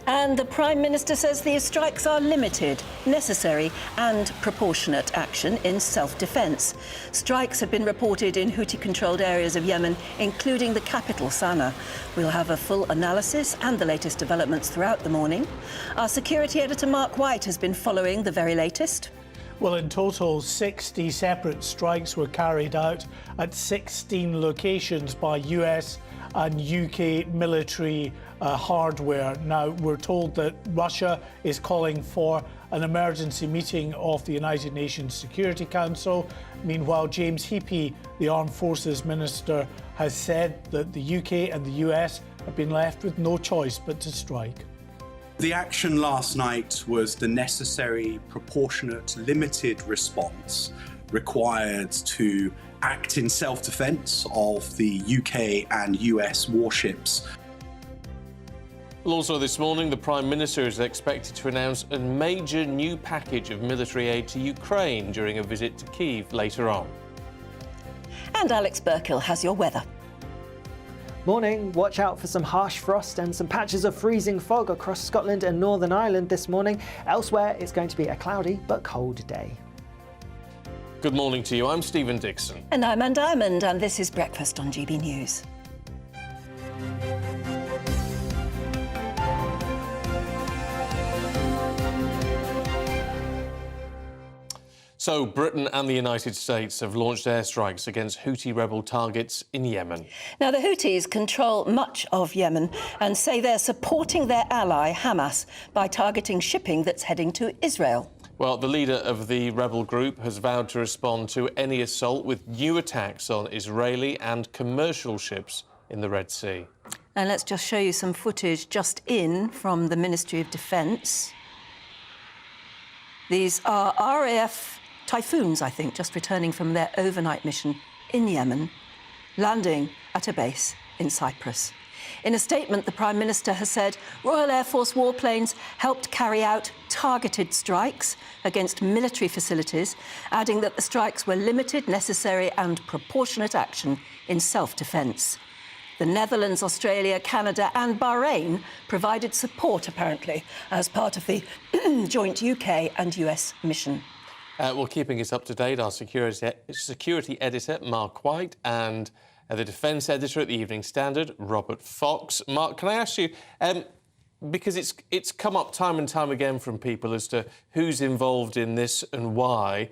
And the Prime Minister says these strikes are limited, necessary and proportionate action in self-defence. Strikes have been reported in Houthi-controlled areas of Yemen, including the capital, Sana'a. We'll have a full analysis and the latest developments throughout the morning. Our security editor, Mark White, has been following the very latest. Well, in total, 60 separate strikes were carried out at 16 locations by US and UK military hardware. Now, we're told that Russia is calling for an emergency meeting of the United Nations Security Council. Meanwhile, James Heappey, the Armed Forces Minister, has said that the UK and the US have been left with no choice but to strike. The action last night was the necessary, proportionate, limited response required to act in self-defence of the UK and US warships. Well, also this morning, the Prime Minister is expected to announce a major new package of military aid to Ukraine during a visit to Kyiv later on. And Alex Burkill has your weather. Morning. Watch out for some harsh frost and some patches of freezing fog across Scotland and Northern Ireland this morning. Elsewhere, it's going to be a cloudy but cold day. Good morning to you. I'm Stephen Dixon. And I'm Anne Diamond, and this is Breakfast on GB News. So, Britain and the United States have launched airstrikes against Houthi rebel targets in Yemen. Now, the Houthis control much of Yemen and say they're supporting their ally, Hamas, by targeting shipping that's heading to Israel. Well, the leader of the rebel group has vowed to respond to any assault with new attacks on Israeli and commercial ships in the Red Sea. And let's just show you some footage just in from the Ministry of Defence. These are RAF Typhoons, I think, just returning from their overnight mission in Yemen, landing at a base in Cyprus. In a statement, the Prime Minister has said Royal Air Force warplanes helped carry out targeted strikes against military facilities, adding that the strikes were limited, necessary and proportionate action in self-defence. The Netherlands, Australia, Canada and Bahrain provided support, apparently, as part of the joint UK and US mission. Well, keeping us up to date, our security editor, Mark White, and the defence editor at the Evening Standard, Robert Fox. Mark, can I ask you, because it's come up time and time again from people as to who's involved in this and why,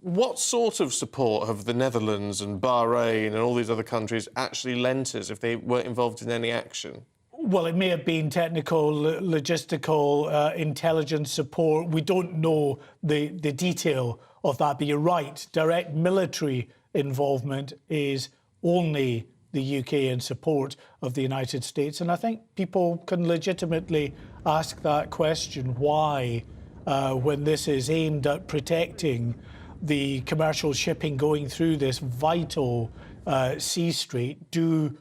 what sort of support have the Netherlands and Bahrain and all these other countries actually lent us if they weren't involved in any action? Well, it may have been technical, logistical, intelligence support. We don't know the detail of that, but you're right. Direct military involvement is only the UK in support of the United States. And I think people can legitimately ask that question, why, when this is aimed at protecting the commercial shipping going through this vital sea strait, do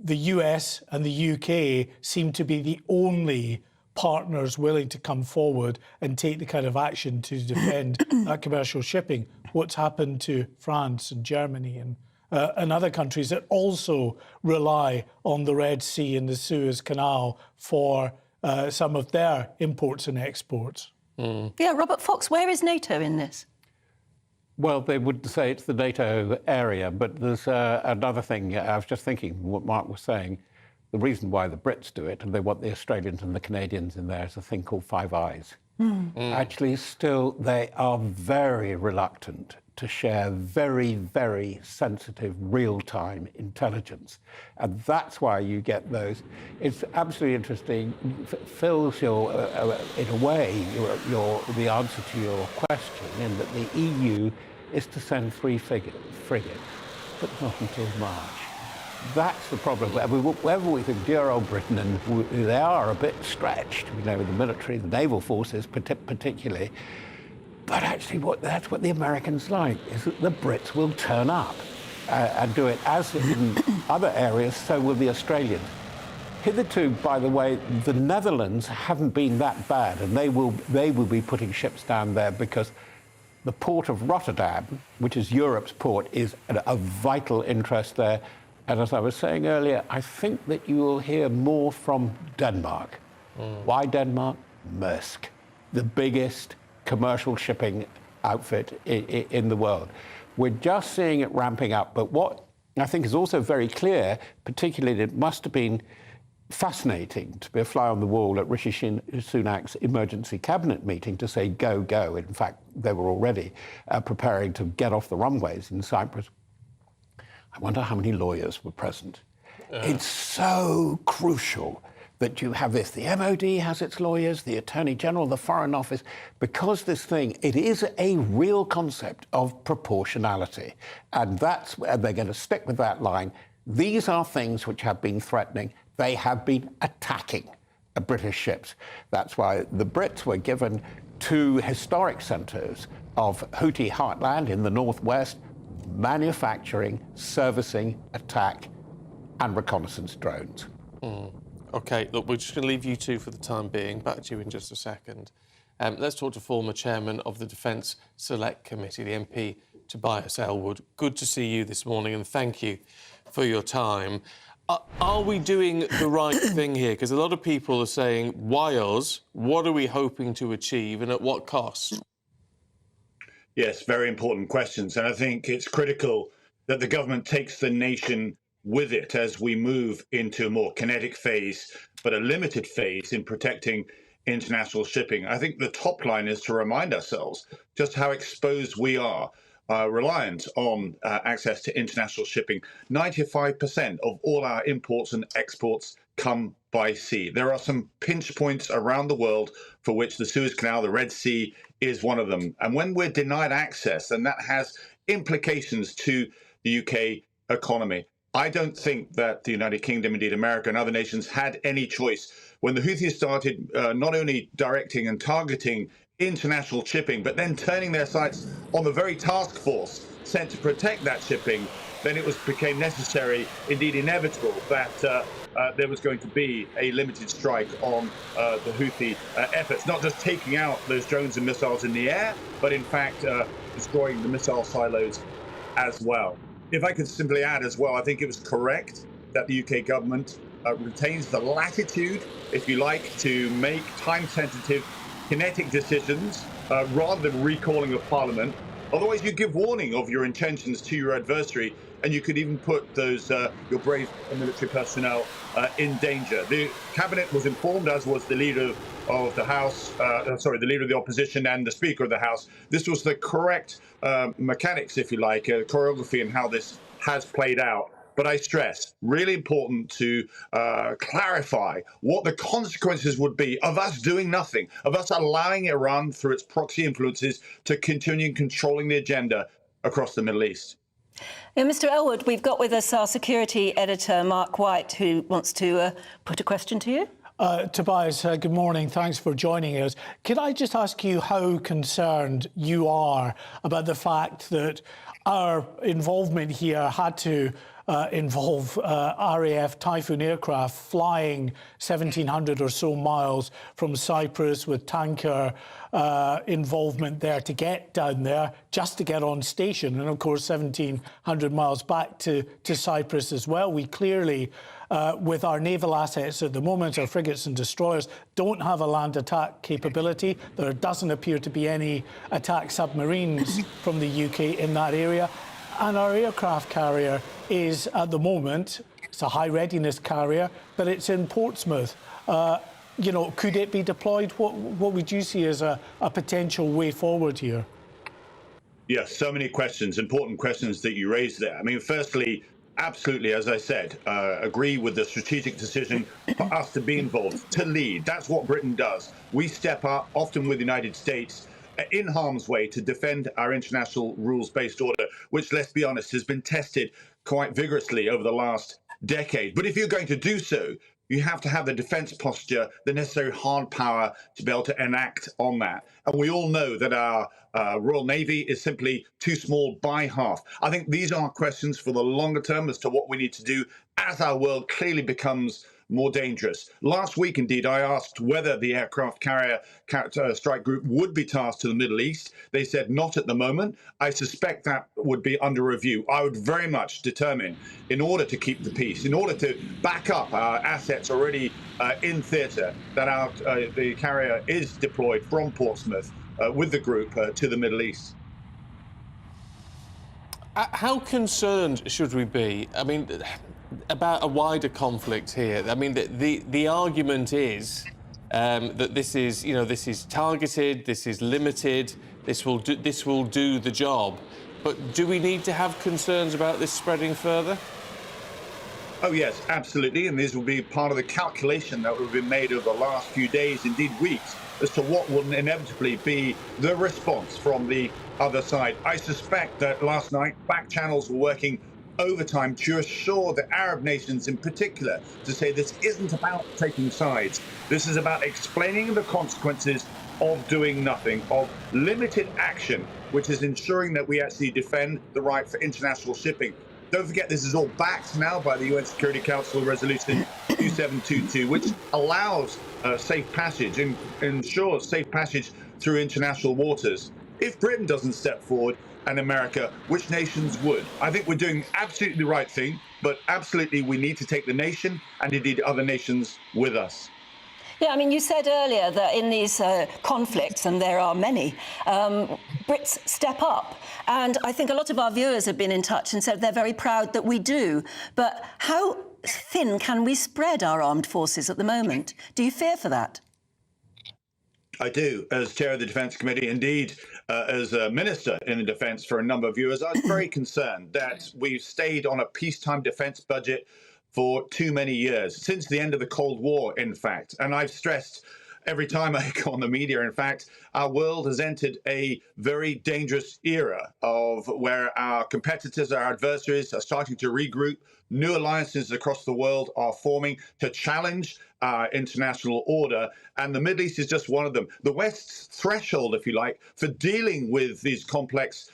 the US and the UK seem to be the only partners willing to come forward and take the kind of action to defend that commercial shipping? What's happened to France and Germany and other countries that also rely on the Red Sea and the Suez Canal for some of their imports and exports? Yeah, Robert Fox, where is NATO in this? Well, they would say it's the NATO area, but there's another thing. I was just thinking what Mark was saying. The reason why the Brits do it, and they want the Australians and the Canadians in there, is a thing called Five Eyes. Actually, still, they are very reluctant to share very, very sensitive, real-time intelligence. And that's why you get those. It's absolutely interesting. Fills your, in a way, the answer to your question, in that the EU is to send 3 frigates, but not until March. That's the problem. Wherever we think, dear old Britain, and they are a bit stretched, you know, with the military, the naval forces particularly. But actually, that's what the Americans like, is that the Brits will turn up and do it. As in other areas, so will the Australians. Hitherto, by the way, the Netherlands haven't been that bad, and they will be putting ships down there because the port of Rotterdam, which is Europe's port, is a vital interest there. And as I was saying earlier, I think that you will hear more from Denmark. Why Denmark? Maersk, the biggest commercial shipping outfit in the world. We're just seeing it ramping up. But what I think is also very clear, particularly it must have been fascinating to be a fly on the wall at Rishi Sunak's emergency cabinet meeting to say, go, go. In fact, they were already preparing to get off the runways in Cyprus. I wonder how many lawyers were present. It's so crucial that you have this. The MOD has its lawyers, the Attorney General, the Foreign Office, because this thing, it is a real concept of proportionality. And that's where they're going to stick with that line. These are things which have been threatening. They have been attacking British ships. That's why the Brits were given 2 historic centres of Houthi heartland in the northwest, manufacturing, servicing, attack and reconnaissance drones. OK, look, we're just going to leave you two for the time being. Back to you in just a second. Let's talk to former chairman of the Defence Select Committee, the MP Tobias Ellwood. Good to see you this morning and thank you for your time. Are we doing the right thing here? Because a lot of people are saying, why us? What are we hoping to achieve and at what cost? Yes, very important questions. And I think it's critical that the government takes the nation with it as we move into a more kinetic phase, but a limited phase in protecting international shipping. I think the top line is to remind ourselves just how exposed we are, reliant on access to international shipping. 95% of all our imports and exports come by sea. There are some pinch points around the world for which the Suez Canal, the Red Sea, is one of them. And when we're denied access, then that has implications to the UK economy. I don't think that the United Kingdom, indeed America and other nations, had any choice. When the Houthis started not only directing and targeting international shipping, but then turning their sights on the very task force sent to protect that shipping, then it became necessary, indeed inevitable, that there was going to be a limited strike on the Houthi efforts, not just taking out those drones and missiles in the air, but in fact destroying the missile silos as well. If I could simply add as well, I think it was correct that the UK government retains the latitude, if you like, to make time-sensitive kinetic decisions rather than recalling of Parliament. Otherwise, you give warning of your intentions to your adversary, and you could even put those your brave military personnel in danger. The cabinet was informed, as was the leader of the House, the leader of the opposition and the Speaker of the House. This was the correct mechanics, if you like, choreography, and how this has played out. But I stress, really important to clarify what the consequences would be of us doing nothing, of us allowing Iran, through its proxy influences, to continue controlling the agenda across the Middle East. Yeah, Mr. Elwood, we've got with us our security editor, Mark White, who wants to put a question to you. Tobias, good morning. Thanks for joining us. Could I just ask you how concerned you are about the fact that our involvement here had to involve RAF Typhoon aircraft flying 1,700 or so miles from Cyprus, with tanker involvement there to get down there, just to get on station, and of course 1,700 miles back to Cyprus as well. We clearly, with our naval assets at the moment, our frigates and destroyers, don't have a land attack capability. There doesn't appear to be any attack submarines from the UK in that area. And our aircraft carrier is, at the moment, it's a high readiness carrier, but it's in Portsmouth. You know, could it be deployed? What would you see as a potential way forward here? Yes, so many questions, important questions that you raised there. I mean, firstly, absolutely, as I said, agree with the strategic decision for us to be involved, to lead. That's what Britain does. We step up, often with the United States, in harm's way to defend our international rules-based order, which, let's be honest, has been tested quite vigorously over the last decade. But if you're going to do so, you have to have the defence posture, the necessary hard power to be able to enact on that. And we all know that our Royal Navy is simply too small by half. I think these are questions for the longer term as to what we need to do as our world clearly becomes more dangerous. Last week, indeed, I asked whether the aircraft carrier strike group would be tasked to the Middle East. They said not at the moment. I suspect that would be under review. I would very much determine, in order to keep the peace, in order to back up our assets already in theatre, that the carrier is deployed from Portsmouth with the group to the Middle East. How concerned should we be? I mean, about a wider conflict here. I mean, the argument is that this is targeted, this is limited, this will do the job. But do we need to have concerns about this spreading further? Oh yes, absolutely, and these will be part of the calculation that will be made over the last few days, indeed weeks, as to what will inevitably be the response from the other side. I suspect that last night back channels were working overtime to assure the Arab nations in particular to say this isn't about taking sides. This is about explaining the consequences of doing nothing, of limited action, which is ensuring that we actually defend the right for international shipping. Don't forget, this is all backed now by the UN Security Council Resolution 2722, which allows safe passage and ensures safe passage through international waters. If Britain doesn't step forward, and America, which nations would? I think we're doing absolutely the right thing, but absolutely we need to take the nation and indeed other nations with us. Yeah, I mean, you said earlier that in these conflicts, and there are many, Brits step up. And I think a lot of our viewers have been in touch and said they're very proud that we do. But how thin can we spread our armed forces at the moment? Do you fear for that? I do. As chair of the Defence Committee, indeed, as a minister in the defence for a number of years, I was very concerned that we've stayed on a peacetime defence budget for too many years, since the end of the Cold War, in fact. And I've stressed every time I go on the media. In fact, our world has entered a very dangerous era of where our competitors, our adversaries are starting to regroup. New alliances across the world are forming to challenge our international order, and the Middle East is just one of them. The West's threshold, if you like, for dealing with these complex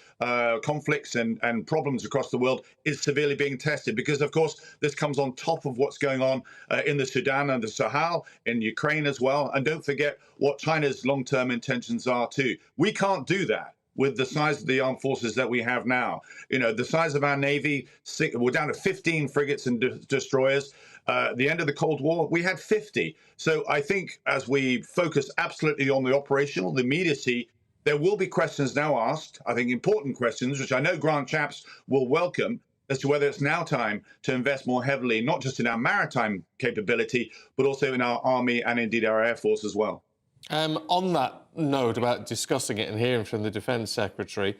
conflicts and problems across the world is severely being tested, because, of course, this comes on top of what's going on in the Sudan and the Sahel, in Ukraine as well. And don't forget what China's long-term intentions are too. We can't do that with the size of the armed forces that we have now. You know, the size of our Navy, we're down to 15 frigates and destroyers. At the end of the Cold War, we had 50. So I think as we focus absolutely on the operational, the immediacy, there will be questions now asked, I think important questions, which I know Grant Shapps will welcome, as to whether it's now time to invest more heavily, not just in our maritime capability, but also in our army and indeed our air force as well. On that note about discussing it and hearing from the Defence Secretary,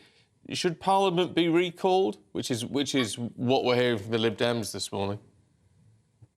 should Parliament be recalled, which is what we're hearing from the Lib Dems this morning?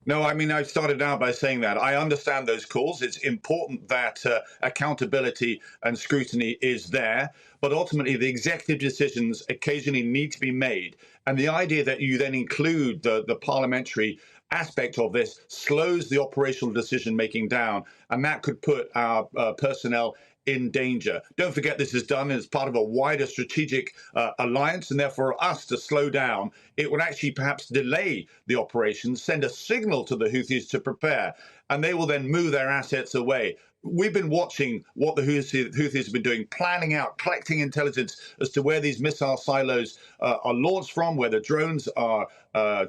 No, I mean, I started out by saying that. I understand those calls. It's important that accountability and scrutiny is there. But ultimately, the executive decisions occasionally need to be made. And the idea that you then include the parliamentary aspect of this slows the operational decision-making down. And that could put our personnel in danger. Don't forget, this is done as part of a wider strategic alliance, and therefore us to slow down, it would actually perhaps delay the operations, send a signal to the Houthis to prepare, and they will then move their assets away. We've been watching what the Houthis have been doing, planning out, collecting intelligence as to where these missile silos are launched from, where the drones are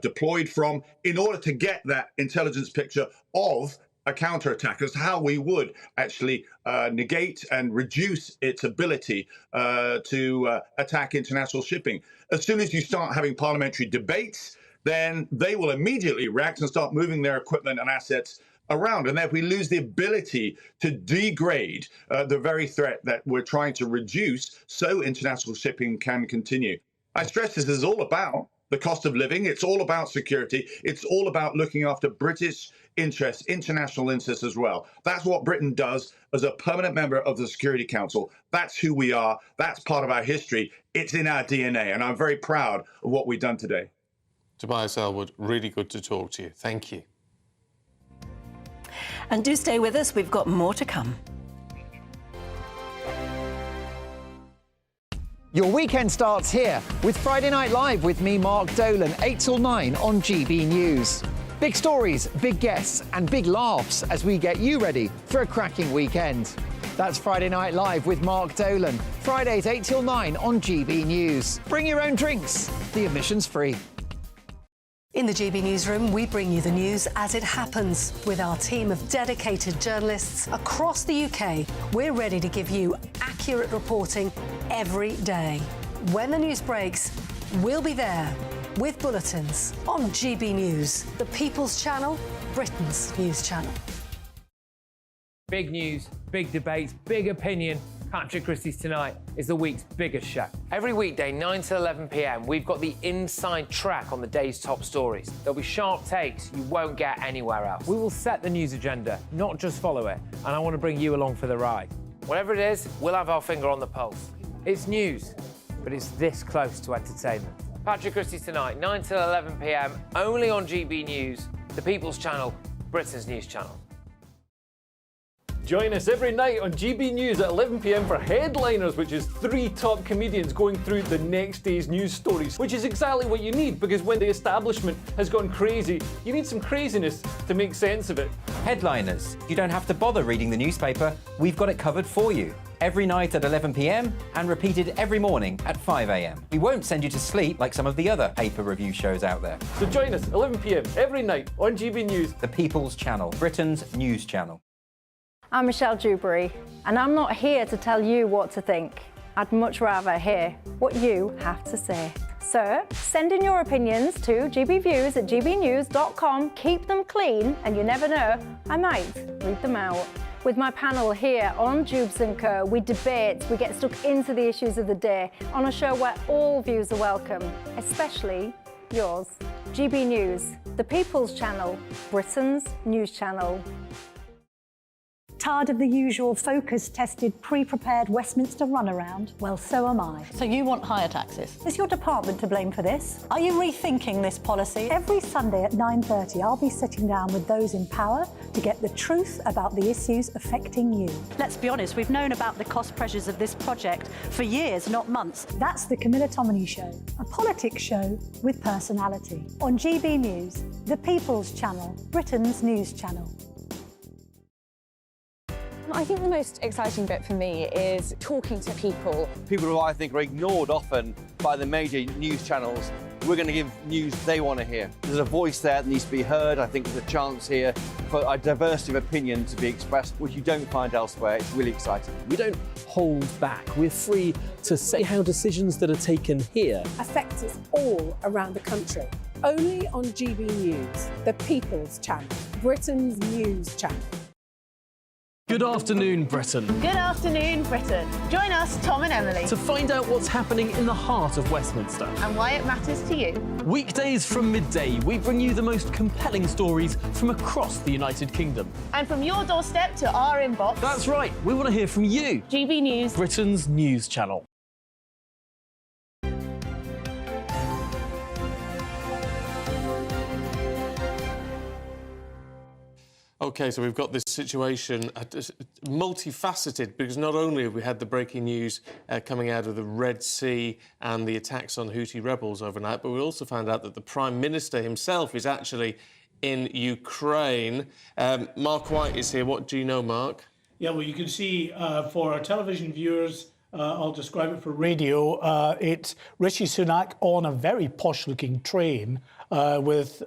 deployed from, in order to get that intelligence picture of a counterattack, as how we would actually negate and reduce its ability to attack international shipping. As soon as you start having parliamentary debates, then they will immediately react and start moving their equipment and assets around. And then we lose the ability to degrade the very threat that we're trying to reduce so international shipping can continue. I stress this is all about the cost of living. It's all about security. It's all about looking after British interests, international interests as well. That's what Britain does as a permanent member of the Security Council. That's who we are. That's part of our history. It's in our DNA. And I'm very proud of what we've done today. Tobias Ellwood, really good to talk to you. Thank you. And do stay with us. We've got more to come. Your weekend starts here with Friday Night Live with me, Mark Dolan, 8 till 9 on GB News. Big stories, big guests and big laughs as we get you ready for a cracking weekend. That's Friday Night Live with Mark Dolan, Fridays 8 till 9 on GB News. Bring your own drinks, the admission's free. In the GB Newsroom, we bring you the news as it happens. With our team of dedicated journalists across the UK, we're ready to give you accurate reporting every day. When the news breaks, we'll be there with bulletins on GB News, the People's Channel, Britain's news channel. Big news, big debates, big opinion. Patrick Christie's Tonight is the week's biggest show. Every weekday, 9 to 11 p.m, we've got the inside track on the day's top stories. There'll be sharp takes you won't get anywhere else. We will set the news agenda, not just follow it, and I want to bring you along for the ride. Whatever it is, we'll have our finger on the pulse. It's news, but it's this close to entertainment. Patrick Christie's Tonight, 9 to 11 p.m, only on GB News, the People's Channel, Britain's news channel. Join us every night on GB News at 11 p.m. for Headliners, which is 3 top comedians going through the next day's news stories, which is exactly what you need, because when the establishment has gone crazy, you need some craziness to make sense of it. Headliners. You don't have to bother reading the newspaper. We've got it covered for you. Every night at 11 p.m. and repeated every morning at 5 a.m. We won't send you to sleep like some of the other paper review shows out there. So join us 11 p.m. every night on GB News, the People's Channel, Britain's news channel. I'm Michelle Dewberry, and I'm not here to tell you what to think. I'd much rather hear what you have to say. So, send in your opinions to gbviews@gbnews.com. Keep them clean, and you never know, I might read them out. With my panel here on Jubes & Co, we debate, we get stuck into the issues of the day on a show where all views are welcome, especially yours. GB News, the People's Channel, Britain's news channel. Tired of the usual focus-tested, pre-prepared Westminster runaround? Well, so am I. So you want higher taxes? Is your department to blame for this? Are you rethinking this policy? Every Sunday at 9:30, I'll be sitting down with those in power to get the truth about the issues affecting you. Let's be honest, we've known about the cost pressures of this project for years, not months. That's the Camilla Tominey Show, a politics show with personality. On GB News, the People's Channel, Britain's news channel. I think the most exciting bit for me is talking to people. People who I think are ignored often by the major news channels. We're going to give news they want to hear. There's a voice there that needs to be heard. I think there's a chance here for a diversity of opinion to be expressed, which you don't find elsewhere. It's really exciting. We don't hold back. We're free to say how decisions that are taken here affect us all around the country. Only on GB News, the People's Channel, Britain's news channel. Good afternoon, Britain. Good afternoon, Britain. Join us, Tom and Emily, To find out what's happening in the heart of Westminster. and why it matters to you. Weekdays from midday, we bring you the most compelling stories from across the United Kingdom. And from your doorstep to our inbox. That's right, we want to hear from you. GB News, Britain's news channel. OK, so we've got this situation multifaceted, because not only have we had the breaking news coming out of the Red Sea and the attacks on Houthi rebels overnight, but we also found out that the Prime Minister himself is actually in Ukraine. Mark White is here. What do you know, Mark? Yeah, well, you can see for our television viewers, I'll describe it for radio, it's Rishi Sunak on a very posh-looking train with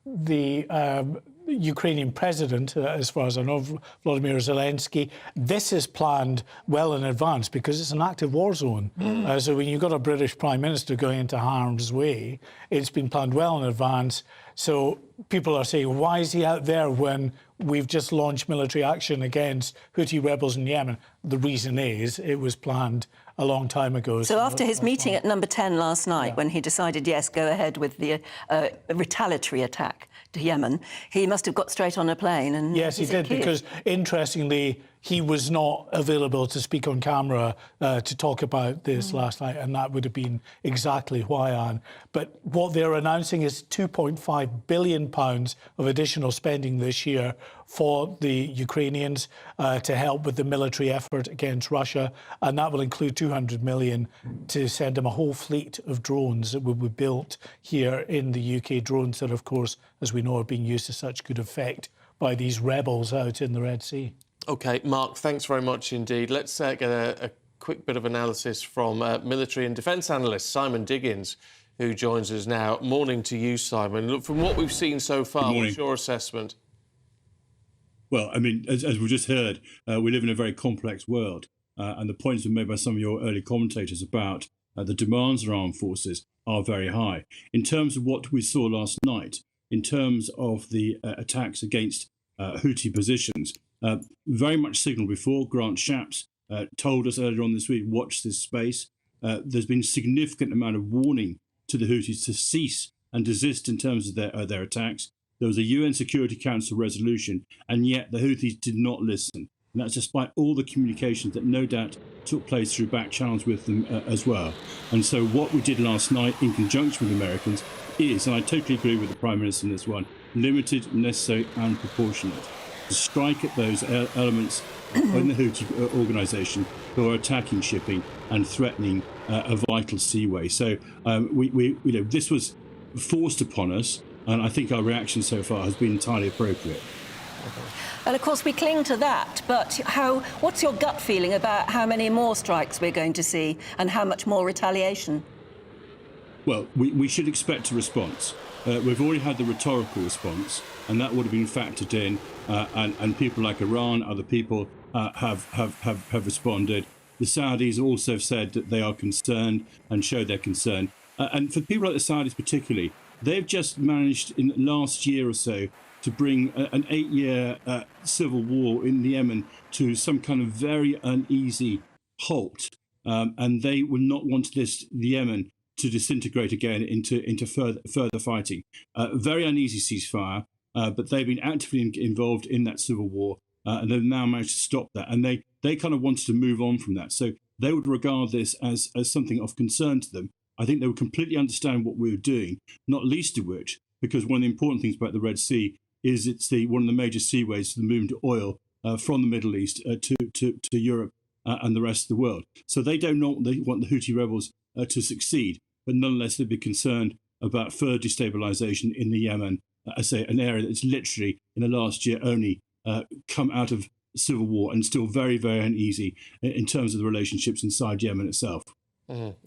the Ukrainian president, as far as I know, Volodymyr Zelensky. This is planned well in advance because it's an active war zone. So when you've got a British Prime Minister going into harm's way, it's been planned well in advance. So people are saying, why is he out there when we've just launched military action against Houthi rebels in Yemen? The reason is it was planned a long time ago. So after his meeting at Number 10 last night, when he decided, yes, go ahead with the retaliatory attack to Yemen, he must have got straight on a plane and... Yes, he did, because, interestingly, he was not available to speak on camera to talk about this last night, and that would have been exactly why, Anne. But what they're announcing is £2.5 billion of additional spending this year for the Ukrainians to help with the military effort against Russia, and that will include £200 million to send them a whole fleet of drones that will be built here in the UK, drones that, of course, as we know, are being used to such good effect by these rebels out in the Red Sea. OK, Mark, thanks very much indeed. Let's get a quick bit of analysis from military and defence analyst Simon Diggins, who joins us now. Morning to you, Simon. Look, from what we've seen so far, what's your assessment? Well, I mean, as we've just heard, we live in a very complex world, and the points were made by some of your early commentators about the demands of armed forces are very high. In terms of what we saw last night, in terms of the attacks against Houthi positions, very much signalled before. Grant Shapps told us earlier on this week, watch this space. There's been a significant amount of warning to the Houthis to cease and desist in terms of their attacks. There was a UN Security Council resolution, and yet the Houthis did not listen. And that's despite all the communications that no doubt took place through back channels with them as well. And so what we did last night in conjunction with the Americans is, and I totally agree with the Prime Minister in this one, limited, necessary and proportionate. To strike at those elements in the Houthi organisation who are attacking shipping and threatening a vital seaway. So this was forced upon us, and I think our reaction so far has been entirely appropriate. Well, of course, we cling to that, but what's your gut feeling about how many more strikes we're going to see and how much more retaliation? Well, we should expect a response. We've already had the rhetorical response, and that would have been factored in, and people like Iran, other people have responded. The Saudis also have said that they are concerned and showed their concern. And for people like the Saudis particularly, they've just managed in the last year or so to bring an 8-year civil war in Yemen to some kind of very uneasy halt. And they will not want the Yemen to disintegrate again into further fighting. Very uneasy ceasefire, but they've been actively involved in that civil war. and they've now managed to stop that. And they kind of wanted to move on from that. So they would regard this as something of concern to them. I think they would completely understand what we were doing, not least of which, because one of the important things about the Red Sea is it's one of the major seaways for the movement of oil from the Middle East to Europe and the rest of the world. So they want the Houthi rebels to succeed, but nonetheless they'd be concerned about further destabilization in the Yemen, I say an area that's literally in the last year only come out of civil war and still very, very uneasy in terms of the relationships inside Yemen itself.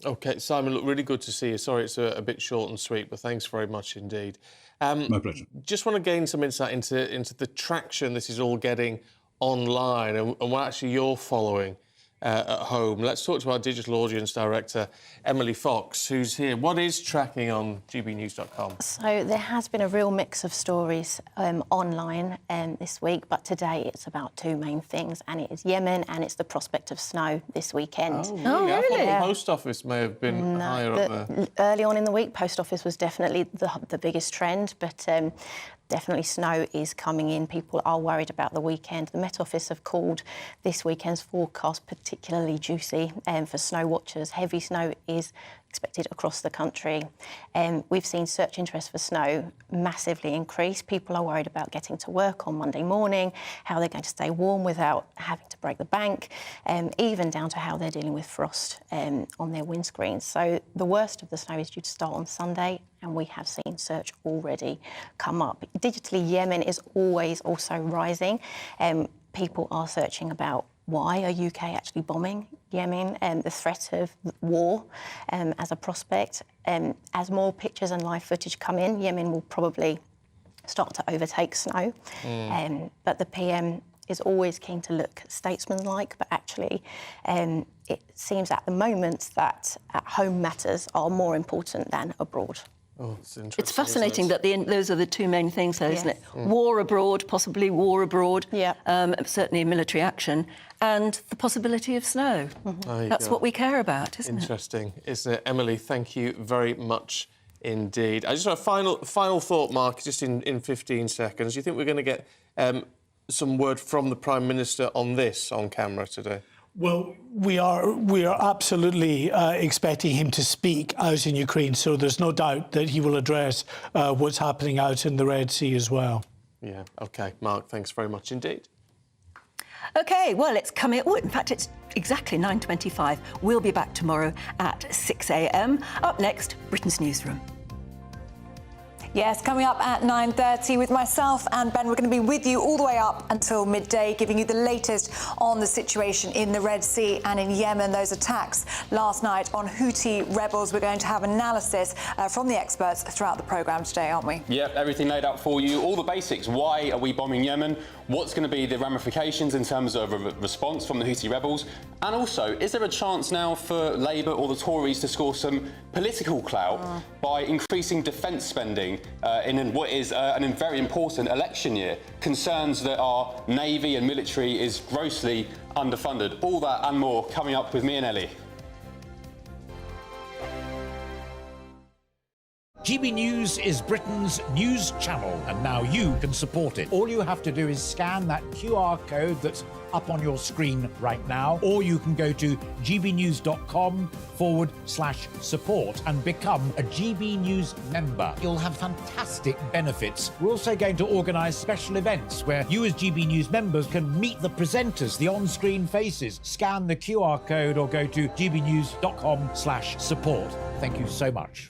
OK, Simon, look, really good to see you. Sorry it's a bit short and sweet, but thanks very much indeed. My pleasure. Just want to gain some insight into the traction this is all getting online and what actually you're following at home. Let's talk to our digital audience director, Emily Fox, who's here. What is tracking on gbnews.com? So there has been a real mix of stories online this week, but today it's about two main things, and it is Yemen and it's the prospect of snow this weekend. Oh, really? I thought the Post Office may have been higher up there. Early on in the week, Post Office was definitely the biggest trend, but definitely snow is coming in. People are worried about the weekend. The Met Office have called this weekend's forecast particularly juicy for snow watchers. Heavy snow is expected across the country. We've seen search interest for snow massively increase. People are worried about getting to work on Monday morning, how they're going to stay warm without having to break the bank, even down to how they're dealing with frost on their windscreens. So the worst of the snow is due to start on Sunday, and we have seen search already come up. Digitally, Yemen is always also rising. People are searching about why are UK actually bombing Yemen, the threat of war as a prospect. As more pictures and live footage come in, Yemen will probably start to overtake snow. But the PM is always keen to look statesman-like, but actually it seems at the moment that at-home matters are more important than abroad. Oh, it's interesting. It's fascinating that those are the two main things, though, isn't it? War abroad, possibly war abroad, certainly military action, and the possibility of snow. That's what we care about, isn't it? Interesting, isn't it? Emily, thank you very much indeed. I just have a final thought, Mark, just in 15 seconds. Do you think we're going to get some word from the Prime Minister on this on camera today? Well, we are absolutely expecting him to speak out in Ukraine, so there's no doubt that he will address what's happening out in the Red Sea as well. Yeah, OK. Mark, thanks very much indeed. OK, well, it's coming... Oh, in fact, it's exactly 9:25. We'll be back tomorrow at 6 a.m. Up next, Britain's Newsroom. Yes, coming up at 9:30 with myself and Ben. We're going to be with you all the way up until midday, giving you the latest on the situation in the Red Sea and in Yemen, those attacks last night on Houthi rebels. We're going to have analysis from the experts throughout the programme today, aren't we? Yep, everything laid out for you. All the basics. Why are we bombing Yemen? What's going to be the ramifications in terms of a response from the Houthi rebels? And also, is there a chance now for Labour or the Tories to score some political clout by increasing defence spending in what is a very important election year? Concerns that our Navy and military is grossly underfunded. All that and more coming up with me and Ellie. GB News is Britain's news channel, and now you can support it. All you have to do is scan that QR code that's up on your screen right now, or you can go to gbnews.com/support and become a GB News member. You'll have fantastic benefits. We're also going to organise special events where you as GB News members can meet the presenters, the on-screen faces. Scan the QR code or go to gbnews.com/support. Thank you so much.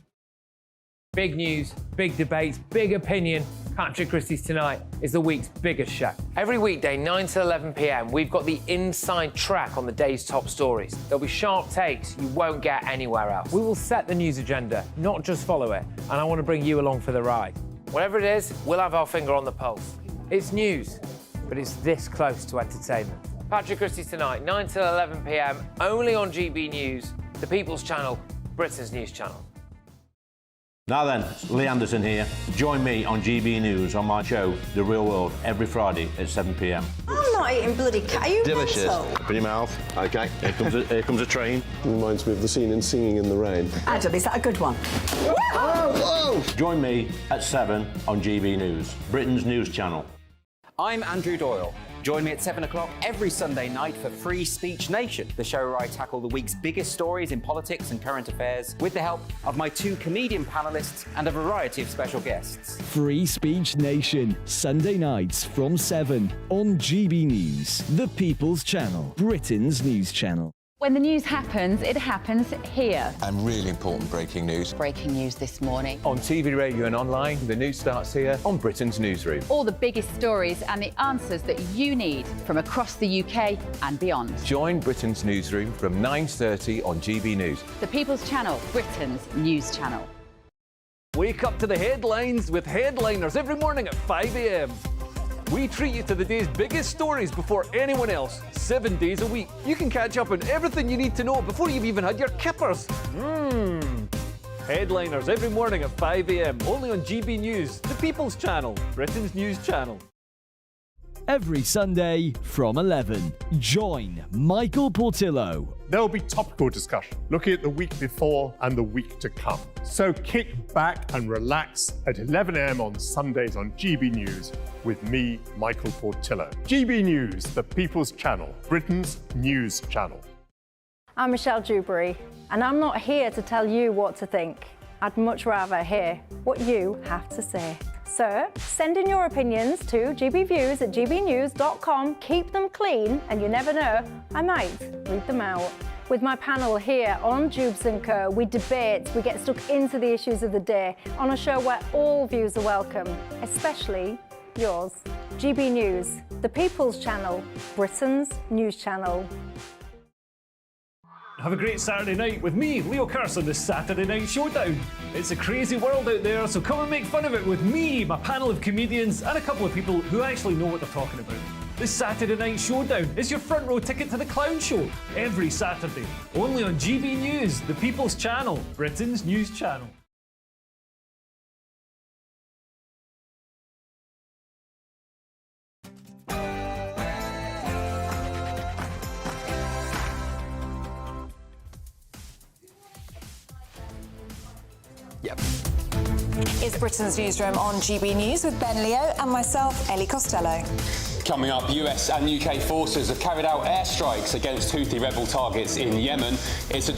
Big news, big debates, big opinion. Patrick Christie's Tonight is the week's biggest show. Every weekday, 9 to 11 p.m, we've got the inside track on the day's top stories. There'll be sharp takes you won't get anywhere else. We will set the news agenda, not just follow it, and I want to bring you along for the ride. Whatever it is, we'll have our finger on the pulse. It's news, but it's this close to entertainment. Patrick Christie's Tonight, 9 to 11 p.m, only on GB News, the People's Channel, Britain's news channel. Now then, Lee Anderson here. Join me on GB News on my show, The Real World, every Friday at 7 p.m. I'm not eating bloody cat. Are you delicious. mental? Open your mouth. OK, here comes a train. Reminds me of the scene in Singing in the Rain. Adam, is that a good one? Whoa! Join me at 7 on GB News, Britain's news channel. I'm Andrew Doyle. Join me at 7 o'clock every Sunday night for Free Speech Nation, the show where I tackle the week's biggest stories in politics and current affairs with the help of my 2 comedian panellists and a variety of special guests. Free Speech Nation, Sunday nights from 7 on GB News, the People's Channel, Britain's news channel. When the news happens, it happens here. And really important breaking news. Breaking news this morning. On TV, radio and online, the news starts here on Britain's Newsroom. All the biggest stories and the answers that you need from across the UK and beyond. Join Britain's Newsroom from 9:30 on GB News. The People's Channel, Britain's news channel. Wake up to the headlines with Headliners every morning at 5 a.m. We treat you to the day's biggest stories before anyone else, 7 days a week. You can catch up on everything you need to know before you've even had your kippers. Headliners every morning at 5 a.m. only on GB News, the People's Channel, Britain's news channel. Every Sunday from 11, join Michael Portillo. There'll be topical discussion, looking at the week before and the week to come. So kick back and relax at 11 a.m. on Sundays on GB News with me, Michael Portillo. GB News, the People's Channel, Britain's news channel. I'm Michelle Dewberry, and I'm not here to tell you what to think. I'd much rather hear what you have to say. So, send in your opinions to gbviews@gbnews.com. Keep them clean, and you never know, I might read them out. With my panel here on Jubes & Co, we debate, we get stuck into the issues of the day on a show where all views are welcome, especially yours. GB News, the People's Channel, Britain's news channel. Have a great Saturday night with me, Leo Curse, on the Saturday Night Showdown. It's a crazy world out there, so come and make fun of it with me, my panel of comedians, and a couple of people who actually know what they're talking about. This Saturday Night Showdown is your front row ticket to the clown show every Saturday, only on GB News, the People's Channel, Britain's news channel. Yep. It's Britain's Newsroom on GB News with Ben Leo and myself, Ellie Costello. Coming up, US and UK forces have carried out airstrikes against Houthi rebel targets in Yemen. It's a